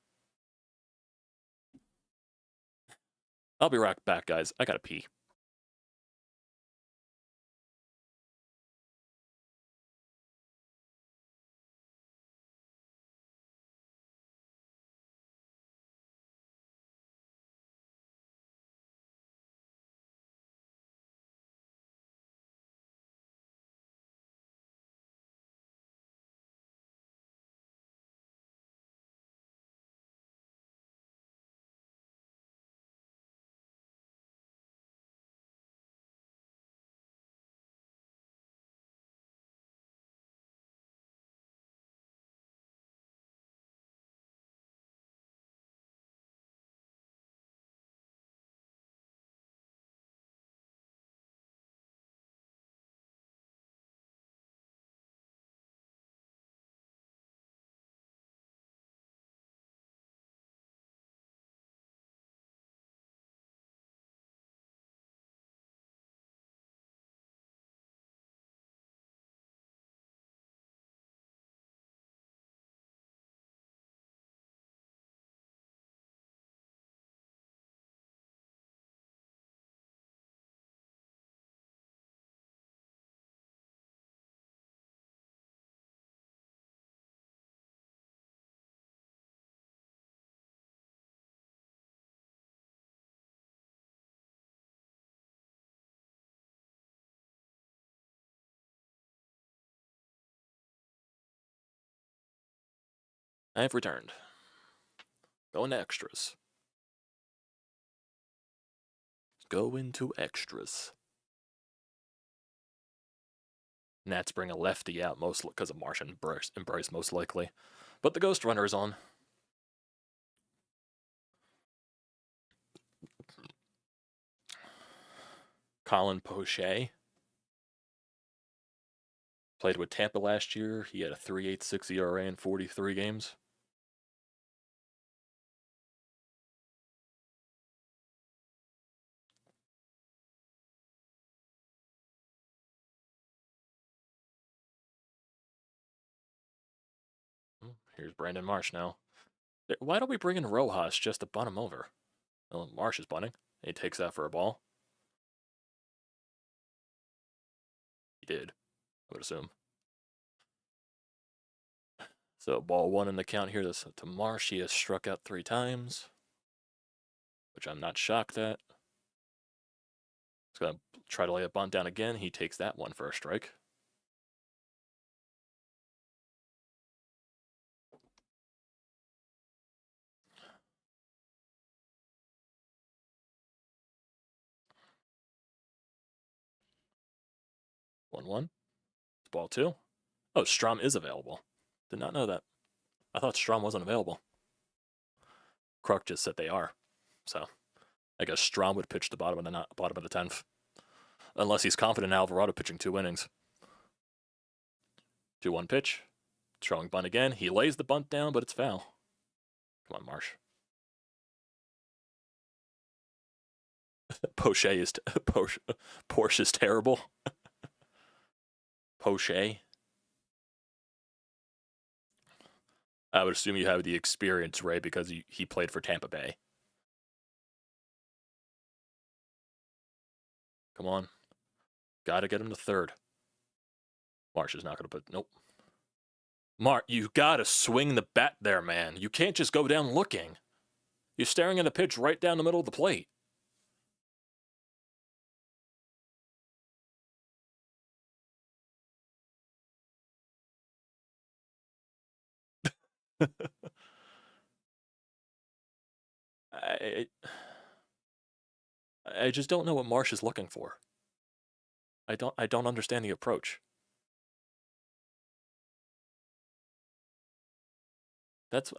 I'll be right back, guys. I gotta pee. I have returned. Going to extras. Go into extras. Nats bring a lefty out, most because of Marsh and Bryce, most likely. But the Ghost Runner is on. Colin Poche. Played with Tampa last year. He had a 3.86 ERA in 43 games. Here's Brandon Marsh now. Why don't we bring in Rojas just to bunt him over? Well, Marsh is bunting. He takes that for a ball. He did, I would assume. So ball one in the count here to Marsh. He has struck out 3 times, which I'm not shocked at. He's going to try to lay a bunt down again. He takes that one for a strike. One. Ball 2. Oh, Strom is available. Did not know that. I thought Strom wasn't available. Kruk just said they are. So I guess Strom would pitch the bottom of the 10th. Unless he's confident in Alvarado pitching 2 innings. 2-1 pitch. Throwing bunt again. He lays the bunt down, but it's foul. Come on, Marsh. Poche is Porsche is terrible. Poche. I would assume you have the experience, Ray, because he played for Tampa Bay. Come on. Got to get him to third. Marsh is not going to put... Nope. Mark, you gotta swing the bat there, man. You can't just go down looking. You're staring at a pitch right down the middle of the plate. I I just don't know what Marsh is looking for. I don't understand the approach.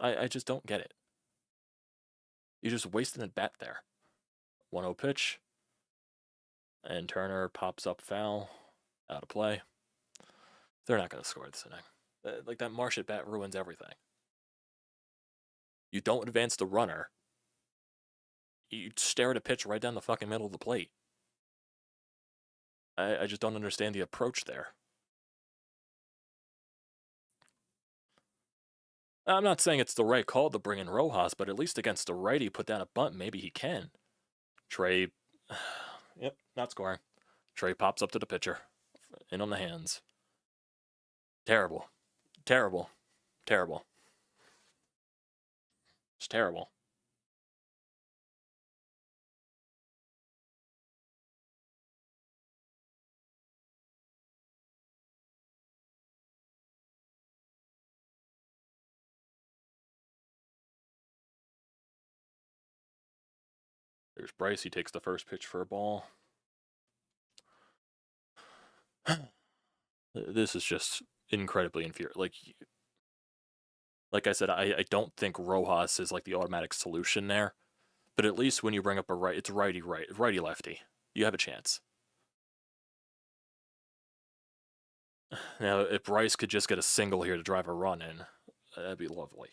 I just don't get it. You're just wasting a bat there. 1-0 pitch. And Turner pops up foul. Out of play. They're not going to score this inning. Like, that Marsh at bat ruins everything. You don't advance the runner. You stare at a pitch right down the fucking middle of the plate. I just don't understand the approach there. I'm not saying it's the right call to bring in Rojas, but at least against the righty, put down a bunt, maybe he can. Trey, yep, not scoring. Trey pops up to the pitcher. In on the hands. Terrible. Terrible. Terrible. It's terrible. There's Bryce. He takes the first pitch for a ball. This is just incredibly infuriating. Like I said, I don't think Rojas is like the automatic solution there. But at least when you bring up a right, it's righty lefty. You have a chance. Now, if Bryce could just get a single here to drive a run in, that'd be lovely.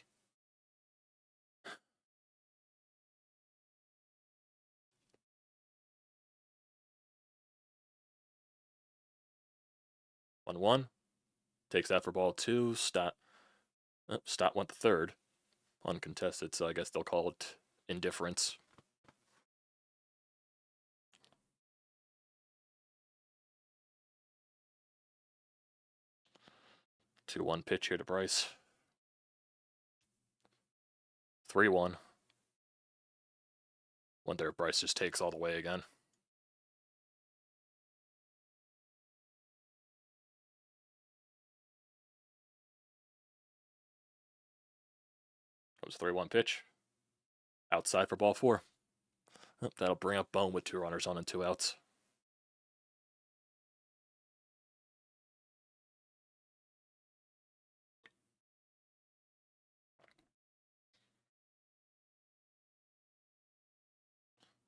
One. Takes that for ball 2. Stott went to third. Uncontested, so I guess they'll call it indifference. Two 1 pitch here to Bryce. 3-1. Wonder if Bryce just takes all the way again. Comes 3-1 pitch. Outside for ball 4. That'll bring up Bone with 2 runners on and 2 outs.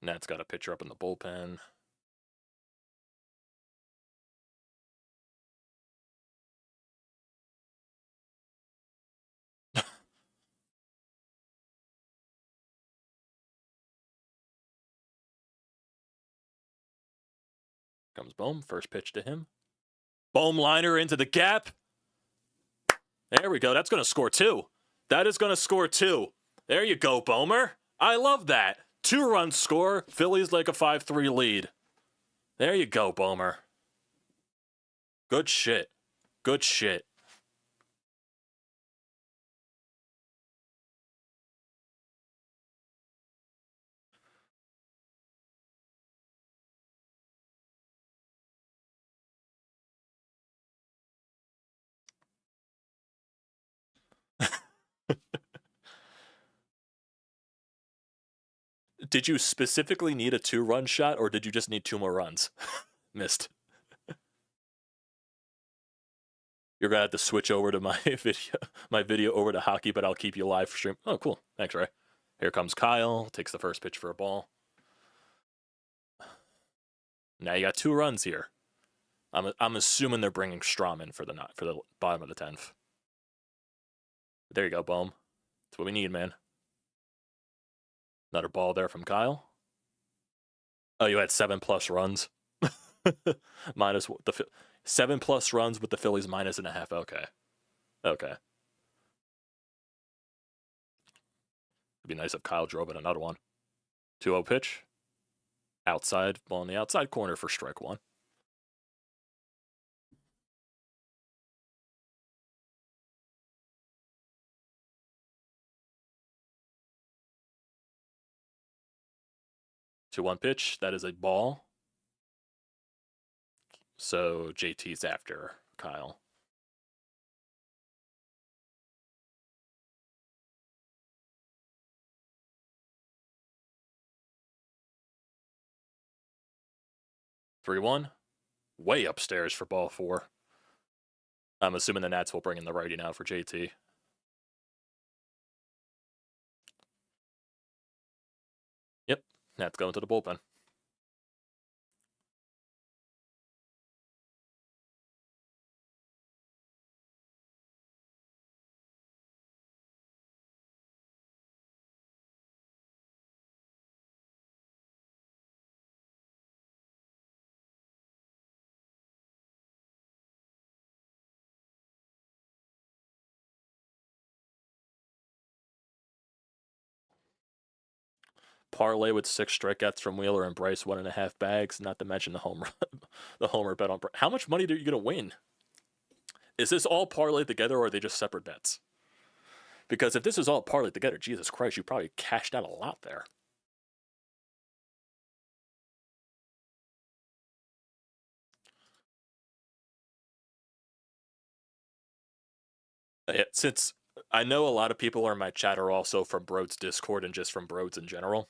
Nat's got a pitcher up in the bullpen. Comes Bohm, first pitch to him. Bohm liner into the gap. There we go. That's going to score 2. That is going to score 2. There you go, Bohmer. I love that. 2-run score. Phillies like a 5-3 lead. There you go, Bohmer. Good shit. Good shit. Did you specifically need a 2-run shot, or did you just need 2 more runs? Missed. You're gonna have to switch over to my video over to hockey, but I'll keep you live stream. Oh, cool. Thanks, Ray. Here comes Kyle. Takes the first pitch for a ball. Now you got 2 runs here. I'm assuming they're bringing Strom in for the bottom of the 10th. There you go, Bohm. That's what we need, man. Another ball there from Kyle. Oh, you had 7+ runs. Minus the 7+ runs with the Phillies -1/2. Okay. Okay. It'd be nice if Kyle drove in another one. 2-0 pitch. Outside, ball in the outside corner for strike 1. 2-1 pitch. That is a ball. So JT's after Kyle. Three one, way upstairs for ball 4. I'm assuming the Nats will bring in the righty now for JT. Yep, Nats going to the bullpen. Parlay with 6 strikeouts from Wheeler and Bryce, 1.5 bags. Not to mention the home run, the homer bet on. How much money are you gonna win? Is this all parlayed together, or are they just separate bets? Because if this is all parlayed together, Jesus Christ, you probably cashed out a lot there. Since I know a lot of people are in my chat are also from Brodes Discord and just from Brodes in general.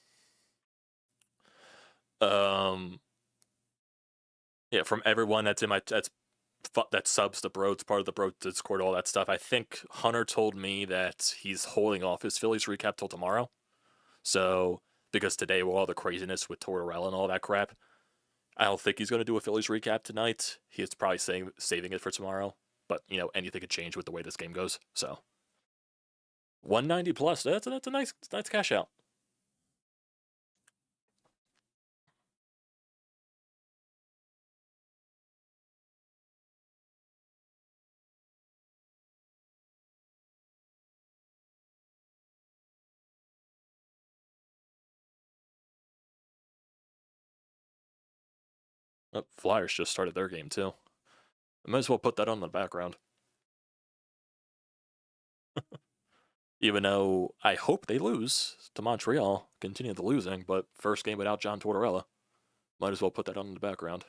Yeah, from everyone that's in my that subs the Brodes, part of the Brodes Discord, all that stuff. I think Hunter told me that he's holding off his Phillies recap till tomorrow. So because today with all the craziness with Tortorella and all that crap, I don't think he's going to do a Phillies recap tonight. He's probably saving it for tomorrow. But you know, anything could change with the way this game goes. So 190 plus. That's a nice cash out. Oh, Flyers just started their game too. I might as well put that on the background. Even though I hope they lose to Montreal, continue the losing, but first game without John Tortorella. Might as well put that on in the background.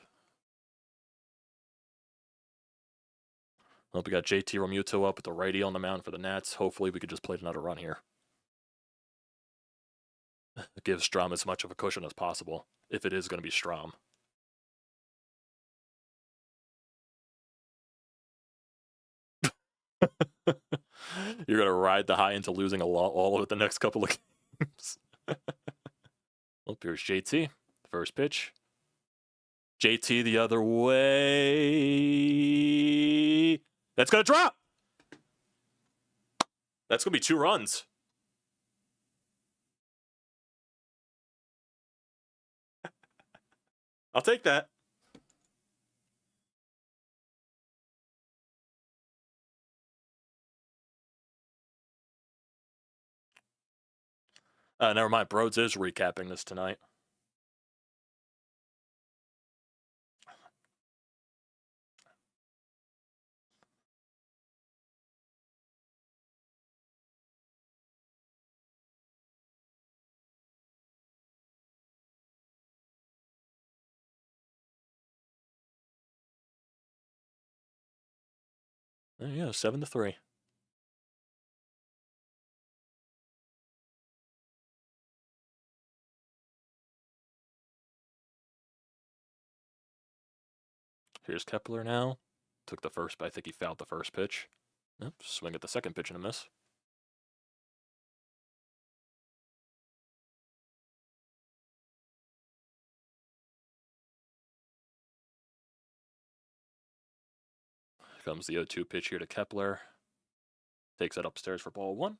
Well, we got JT Realmuto up with the righty on the mound for the Nats. Hopefully we could just play another run here. Give Strom as much of a cushion as possible, if it is going to be Strom. You're going to ride the high into losing all of it the next couple of games. Well, here's JT. First pitch. JT the other way. That's going to drop. That's going to be 2 runs. I'll take that. Never mind. Brodes is recapping this tonight. There you go, 7-3. Here's Kepler now. Took the first, but I think he fouled the first pitch. Yep, swing at the second pitch and a miss. Here comes the 0-2 pitch here to Kepler. Takes it upstairs for ball 1.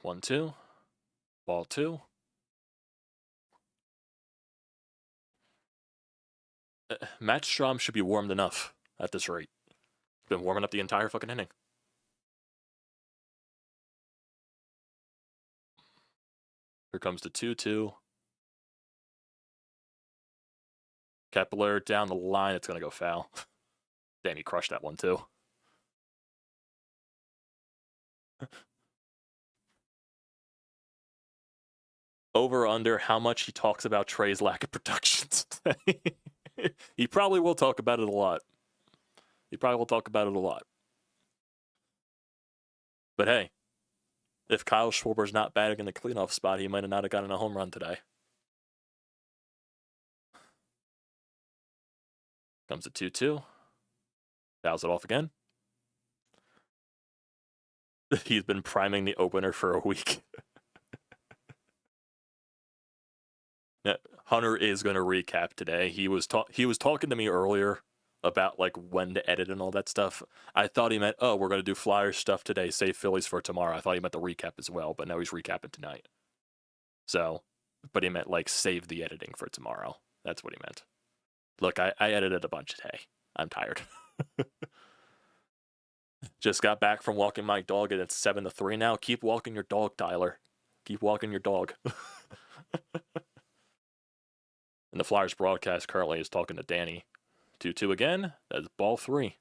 One, 2. Ball 2. Matt Strom should be warmed enough at this rate. Been warming up the entire fucking inning. Here comes the 2-2. Kepler down the line. It's going to go foul. Damn, he crushed that one too. Over under how much he talks about Trey's lack of production today. He probably will talk about it a lot. He probably will talk about it a lot. But hey, if Kyle Schwarber's not batting in the cleanoff spot, he might have not have gotten a home run today. Comes at 2-2. Fouls it off again. He's been priming the opener for a week. Now, Hunter is going to recap today. He was talking to me earlier about like when to edit and all that stuff. I thought he meant, oh, we're going to do Flyers stuff today, save Phillies for tomorrow. I thought he meant the recap as well, but now he's recapping tonight. So, but he meant like save the editing for tomorrow. That's what he meant. Look, I edited a bunch today. I'm tired. Just got back from walking my dog and it's 7-3 now. Keep walking your dog, Tyler. Keep walking your dog. And the Flyers broadcast currently is talking to Danny. 2-2 again. That's ball 3.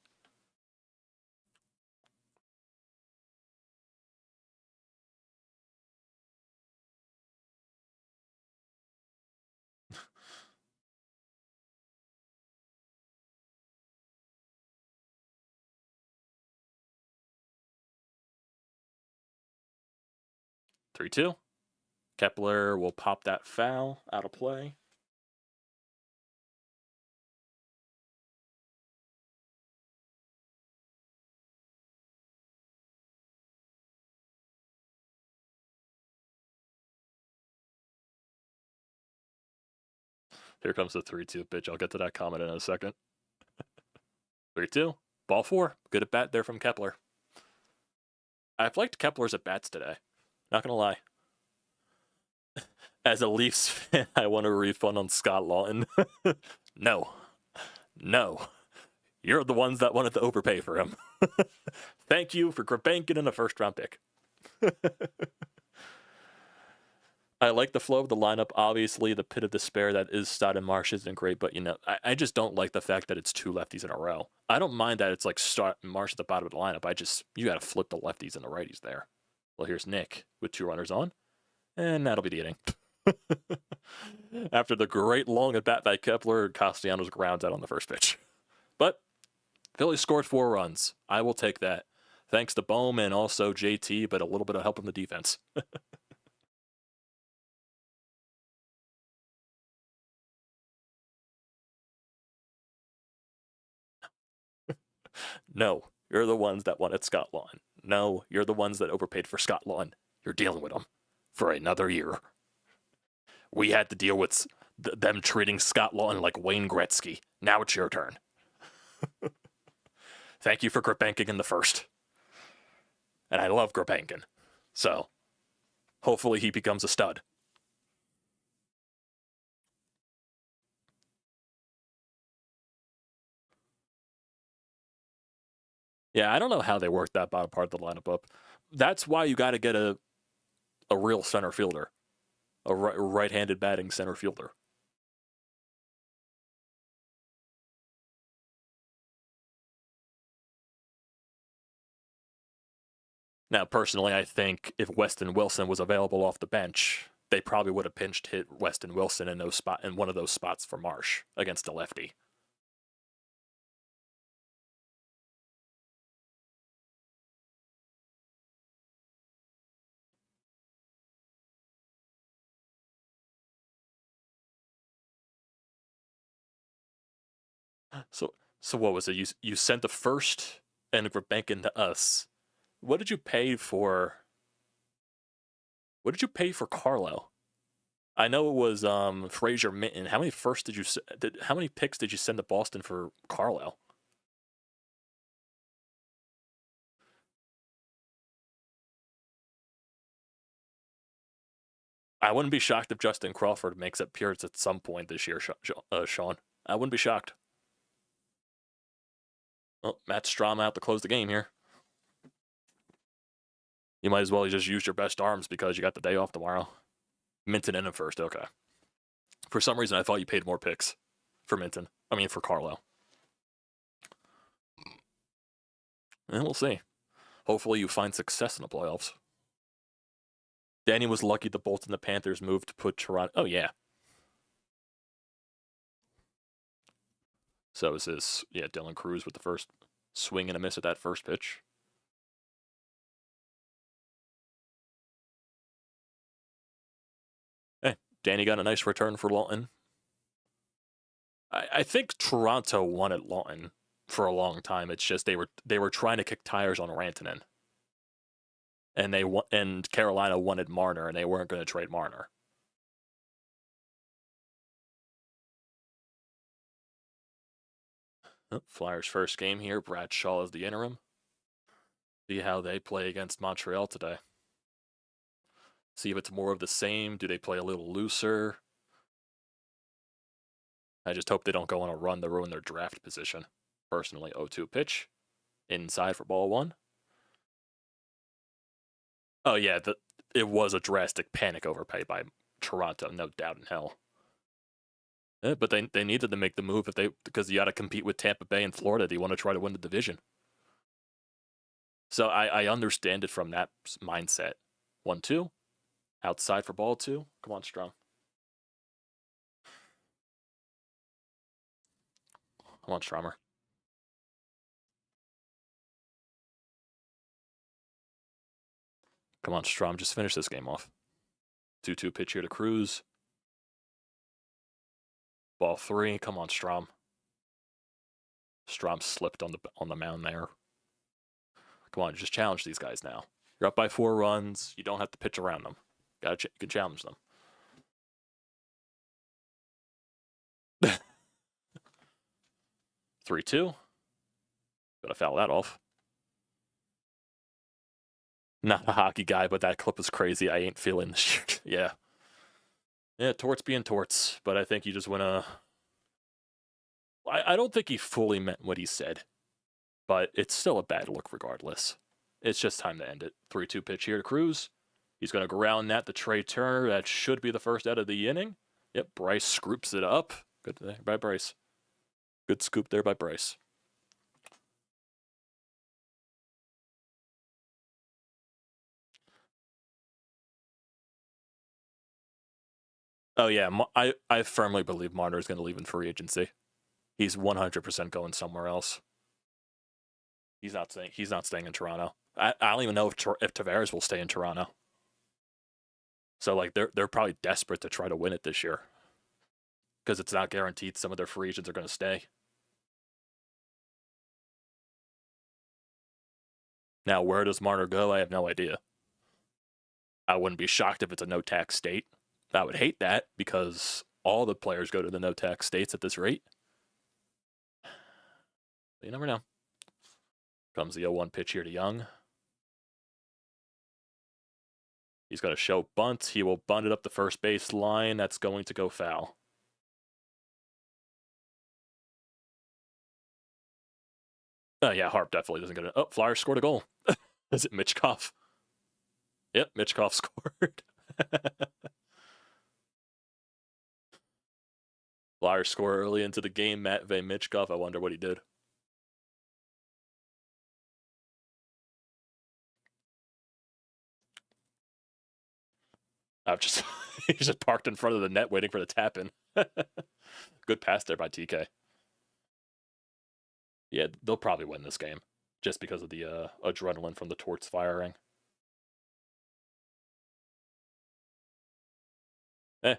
(3-2). Kepler will pop that foul out of play. Here comes the 3-2 pitch. I'll get to that comment in a second. 3-2. Ball 4. Good at bat there from Kepler. I've liked Kepler's at bats today. Not going to lie. As a Leafs fan, I want a refund on Scott Lawton. No. No. You're the ones that wanted to overpay for him. Thank you for banking in a first-round pick. I like the flow of the lineup. Obviously, the pit of despair that is Stott and Marsh isn't great, but you know, I just don't like the fact that it's 2 lefties in a row. I don't mind that it's like Stott and Marsh at the bottom of the lineup. You got to flip the lefties and the righties there. Well, here's Nick with 2 runners on, and that'll be the inning. After the great long at bat by Kepler, Castellanos grounds out on the first pitch. But Phillies scored 4 runs. I will take that. Thanks to Bohm and also JT, but a little bit of help from the defense. No, you're the ones that wanted Scott Lawton. No, you're the ones that overpaid for Scott Lawton. You're dealing with him for another year. We had to deal with them treating Scott Lawton like Wayne Gretzky. Now it's your turn. Thank you for Gurbankin in the first. And I love Gurbankin. So, hopefully he becomes a stud. Yeah, I don't know how they worked that bottom part of the lineup up. That's why you got to get a real center fielder. A right-handed batting center fielder. Now, personally, I think if Weston Wilson was available off the bench, they probably would have pinch hit Weston Wilson in one of those spots for Marsh against a lefty. So what was it? You sent the first and Gurbankin to us. What did you pay for? What did you pay for Carlo? I know it was Fraser Minton. How many how many picks did you send to Boston for Carlo? I wouldn't be shocked if Justin Crawford makes appearance at some point this year, Sean. I wouldn't be shocked. Oh, Matt Strom out to close the game here. You might as well just use your best arms because you got the day off tomorrow. Minton in him first, okay. For some reason, I thought you paid more picks for Minton. I mean, for Carlo. And we'll see. Hopefully you find success in the playoffs. Danny was lucky the Bolts and the Panthers moved to put Toronto. Oh, yeah. So is this, yeah, Dylan Cruz with the first swing and a miss at that first pitch. Hey, Danny got a nice return for Lawton. I think Toronto wanted Lawton for a long time. It's just they were trying to kick tires on Rantanen. And Carolina wanted Marner, and they weren't going to trade Marner. Oh, Flyers' first game here. Bradshaw is the interim. See how they play against Montreal today. See if it's more of the same. Do they play a little looser? I just hope they don't go on a run to ruin their draft position. Personally, 0-2 pitch. Inside for ball one. Oh, yeah, it was a drastic panic overpay by Toronto, no doubt in hell. Yeah, but they needed to make the move because you got to compete with Tampa Bay and Florida. Do you want to try to win the division? So I understand it from that mindset. 1-2. Outside for ball two. Come on, Strong. Come on, Stromer. Come on, Strom. Just finish this game off. 2-2 pitch here to Cruz. Ball three. Come on, Strom. Strom slipped on the mound there. Come on, just challenge these guys now. You're up by 4 runs. You don't have to pitch around them. You can challenge them. 3-2. Gotta foul that off. Not a hockey guy, but that clip was crazy. I ain't feeling this shit. Yeah. Yeah, torts being torts, but I think you just want to... I don't think he fully meant what he said, but it's still a bad look regardless. It's just time to end it. 3-2 pitch here to Cruz. He's going to ground that to Trey Turner. That should be the first out of the inning. Yep, Bryce scoops it up. Good there by Bryce. Good scoop there by Bryce. Oh, yeah, I firmly believe Marner is going to leave in free agency. He's 100% going somewhere else. He's not staying in Toronto. I don't even know if Tavares will stay in Toronto. So like they're probably desperate to try to win it this year because it's not guaranteed some of their free agents are going to stay. Now, where does Marner go? I have no idea. I wouldn't be shocked if it's a no-tax state. I would hate that because all the players go to the no-tax states at this rate. But you never know. Comes the 0-1 pitch here to Young. He's going to show bunt. He will bunt it up the first base line. That's going to go foul. Oh, yeah, Harp definitely doesn't get it. Oh, Flyers scored a goal. Is it Michkov? Yep, Michkov scored. Flyers score early into the game. Matvey Michkov. I wonder what he did. He's just parked in front of the net waiting for the tap in. Good pass there by TK. Yeah, they'll probably win this game just because of the adrenaline from the torts firing.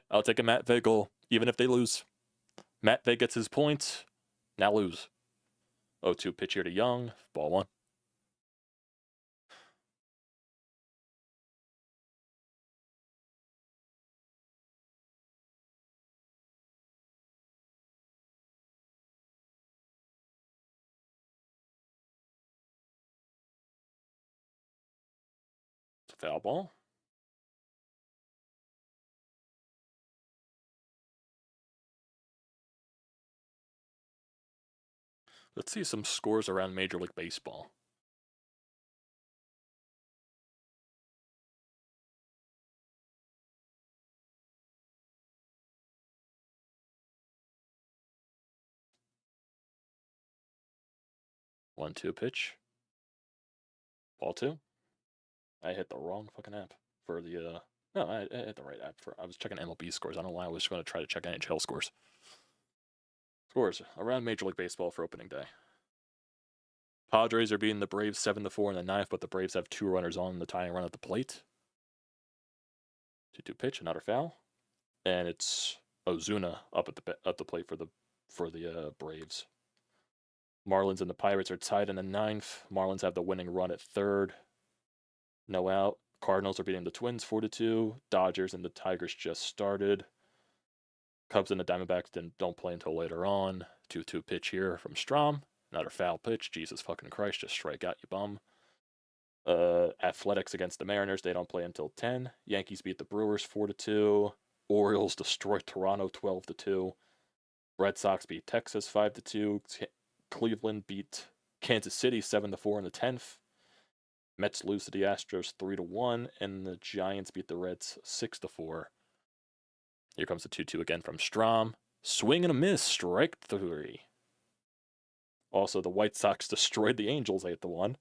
I'll take a Matvey goal, even if they lose. Matvey gets his point. Now lose. 0-2 pitch here to Young. Ball one. It's a foul ball. Let's see some scores around Major League Baseball. 1-2 pitch. Ball 2. I hit the wrong fucking app for the no, I hit the right app for I was checking MLB scores. I don't know why I was going to try to check NHL scores. Scores around Major League Baseball for opening day. Padres are beating the Braves 7-4 in the ninth, but the Braves have 2 runners on the tying run at the plate. 2-2 pitch, another foul, and it's Ozuna up at the plate for the Braves. Marlins and the Pirates are tied in the ninth. Marlins have the winning run at third. No out. Cardinals are beating the Twins 4-2. Dodgers and the Tigers just started. Cubs and the Diamondbacks don't play until later on. 2-2 pitch here from Strom. Another foul pitch. Jesus fucking Christ, just strike out, you bum. Athletics against the Mariners. They don't play until 10. Yankees beat the Brewers 4-2. Orioles destroy Toronto 12-2. Red Sox beat Texas 5-2. Cleveland beat Kansas City 7-4 in the 10th. Mets lose to the Astros 3-1, and the Giants beat the Reds 6-4. Here comes the 2-2 again from Strom. Swing and a miss, strike 3. Also, the White Sox destroyed the Angels 8-1.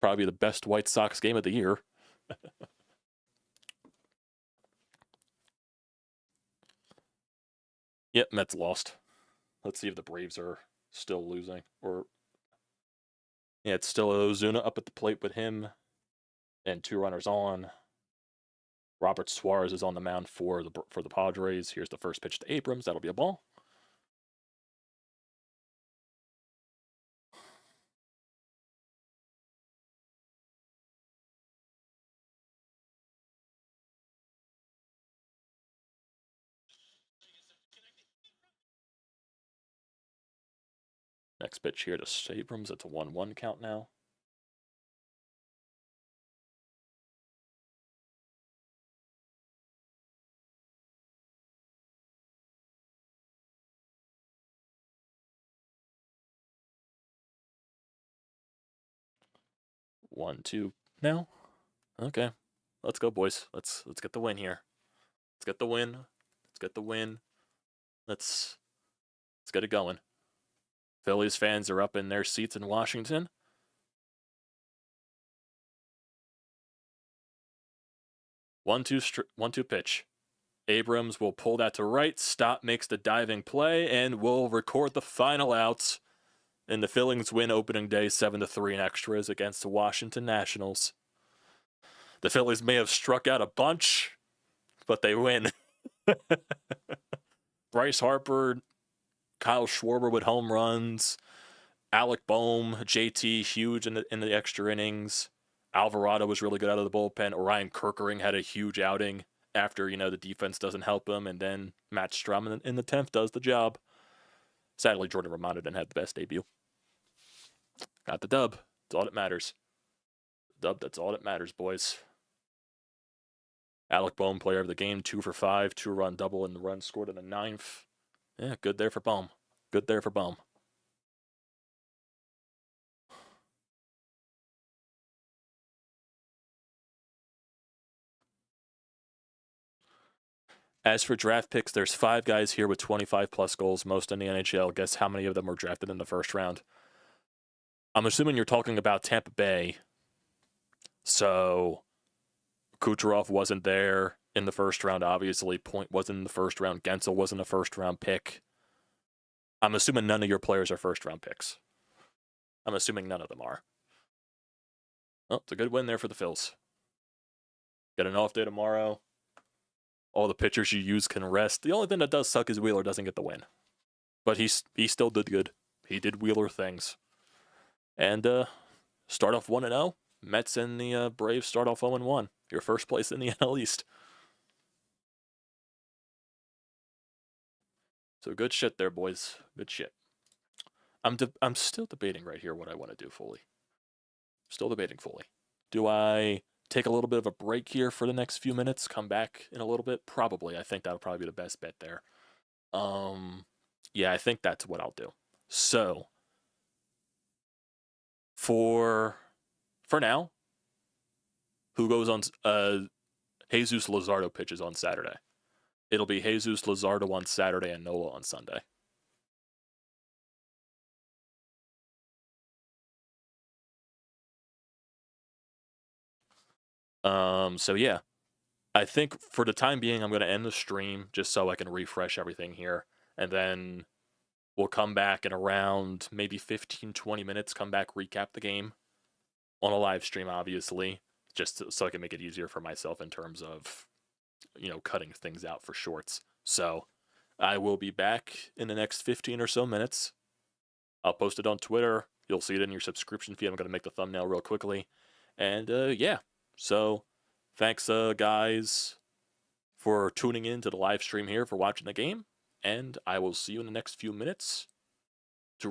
Probably the best White Sox game of the year. Yep, Mets lost. Let's see if the Braves are still losing. Or yeah, it's still Ozuna up at the plate with him and 2 runners on. Robert Suarez is on the mound for the Padres. Here's the first pitch to Abrams. That'll be a ball. Next pitch here to Abrams. It's a 1-1 count now. One, two now. Okay. Let's go, boys. Let's get the win here. Let's get the win. Let's get the win. Let's get it going. Phillies fans are up in their seats in Washington. One, two pitch. Abrams will pull that to right. Stott makes the diving play and will record the final outs. And the Phillies win opening day 7-3 in extras against the Washington Nationals. The Phillies may have struck out a bunch, but they win. Bryce Harper, Kyle Schwarber with home runs, Alec Boehm, JT huge in the extra innings. Alvarado was really good out of the bullpen. Orion Kerkering had a huge outing after, the defense doesn't help him, and then Matt Strum in the 10th does the job. Sadly, Jordan Romano didn't have the best debut. Got the dub. That's all that matters. Dub, that's all that matters, boys. Alec Boehm, player of the game, 2 for 5, 2-run double, and the run scored in the 9th. Yeah, good there for Boehm. Good there for Boehm. As for draft picks, there's 5 guys here with 25-plus goals, most in the NHL. Guess how many of them were drafted in the first round? I'm assuming you're talking about Tampa Bay. So Kucherov wasn't there in the first round, obviously. Point wasn't in the first round. Gensel wasn't a first-round pick. I'm assuming none of your players are first-round picks. I'm assuming none of them are. Well, it's a good win there for the Phils. Get an off day tomorrow. All the pitchers you use can rest. The only thing that does suck is Wheeler doesn't get the win. But he still did good. He did Wheeler things. And start off 1-0. Mets and the Braves start off 0-1. Your first place in the NL East. So good shit there, boys. Good shit. I'm still debating right here what I want to do fully. Still debating fully. Do I take a little bit of a break here for the next few minutes, come back in a little bit? Probably. I think that'll probably be the best bet there. Yeah, I think that's what I'll do. So for now, who goes on? Jesus Luzardo pitches on Saturday. It'll be Jesus Luzardo on Saturday and Nola on Sunday. So yeah, I think for the time being, I'm going to end the stream just so I can refresh everything here. And then we'll come back in around maybe 15-20 minutes, come back, recap the game on a live stream, obviously, just so I can make it easier for myself in terms of, cutting things out for shorts. So I will be back in the next 15 or so minutes. I'll post it on Twitter. You'll see it in your subscription feed. I'm going to make the thumbnail real quickly. And yeah, so thanks, guys, for tuning in to the live stream here, for watching the game. And I will see you in the next few minutes to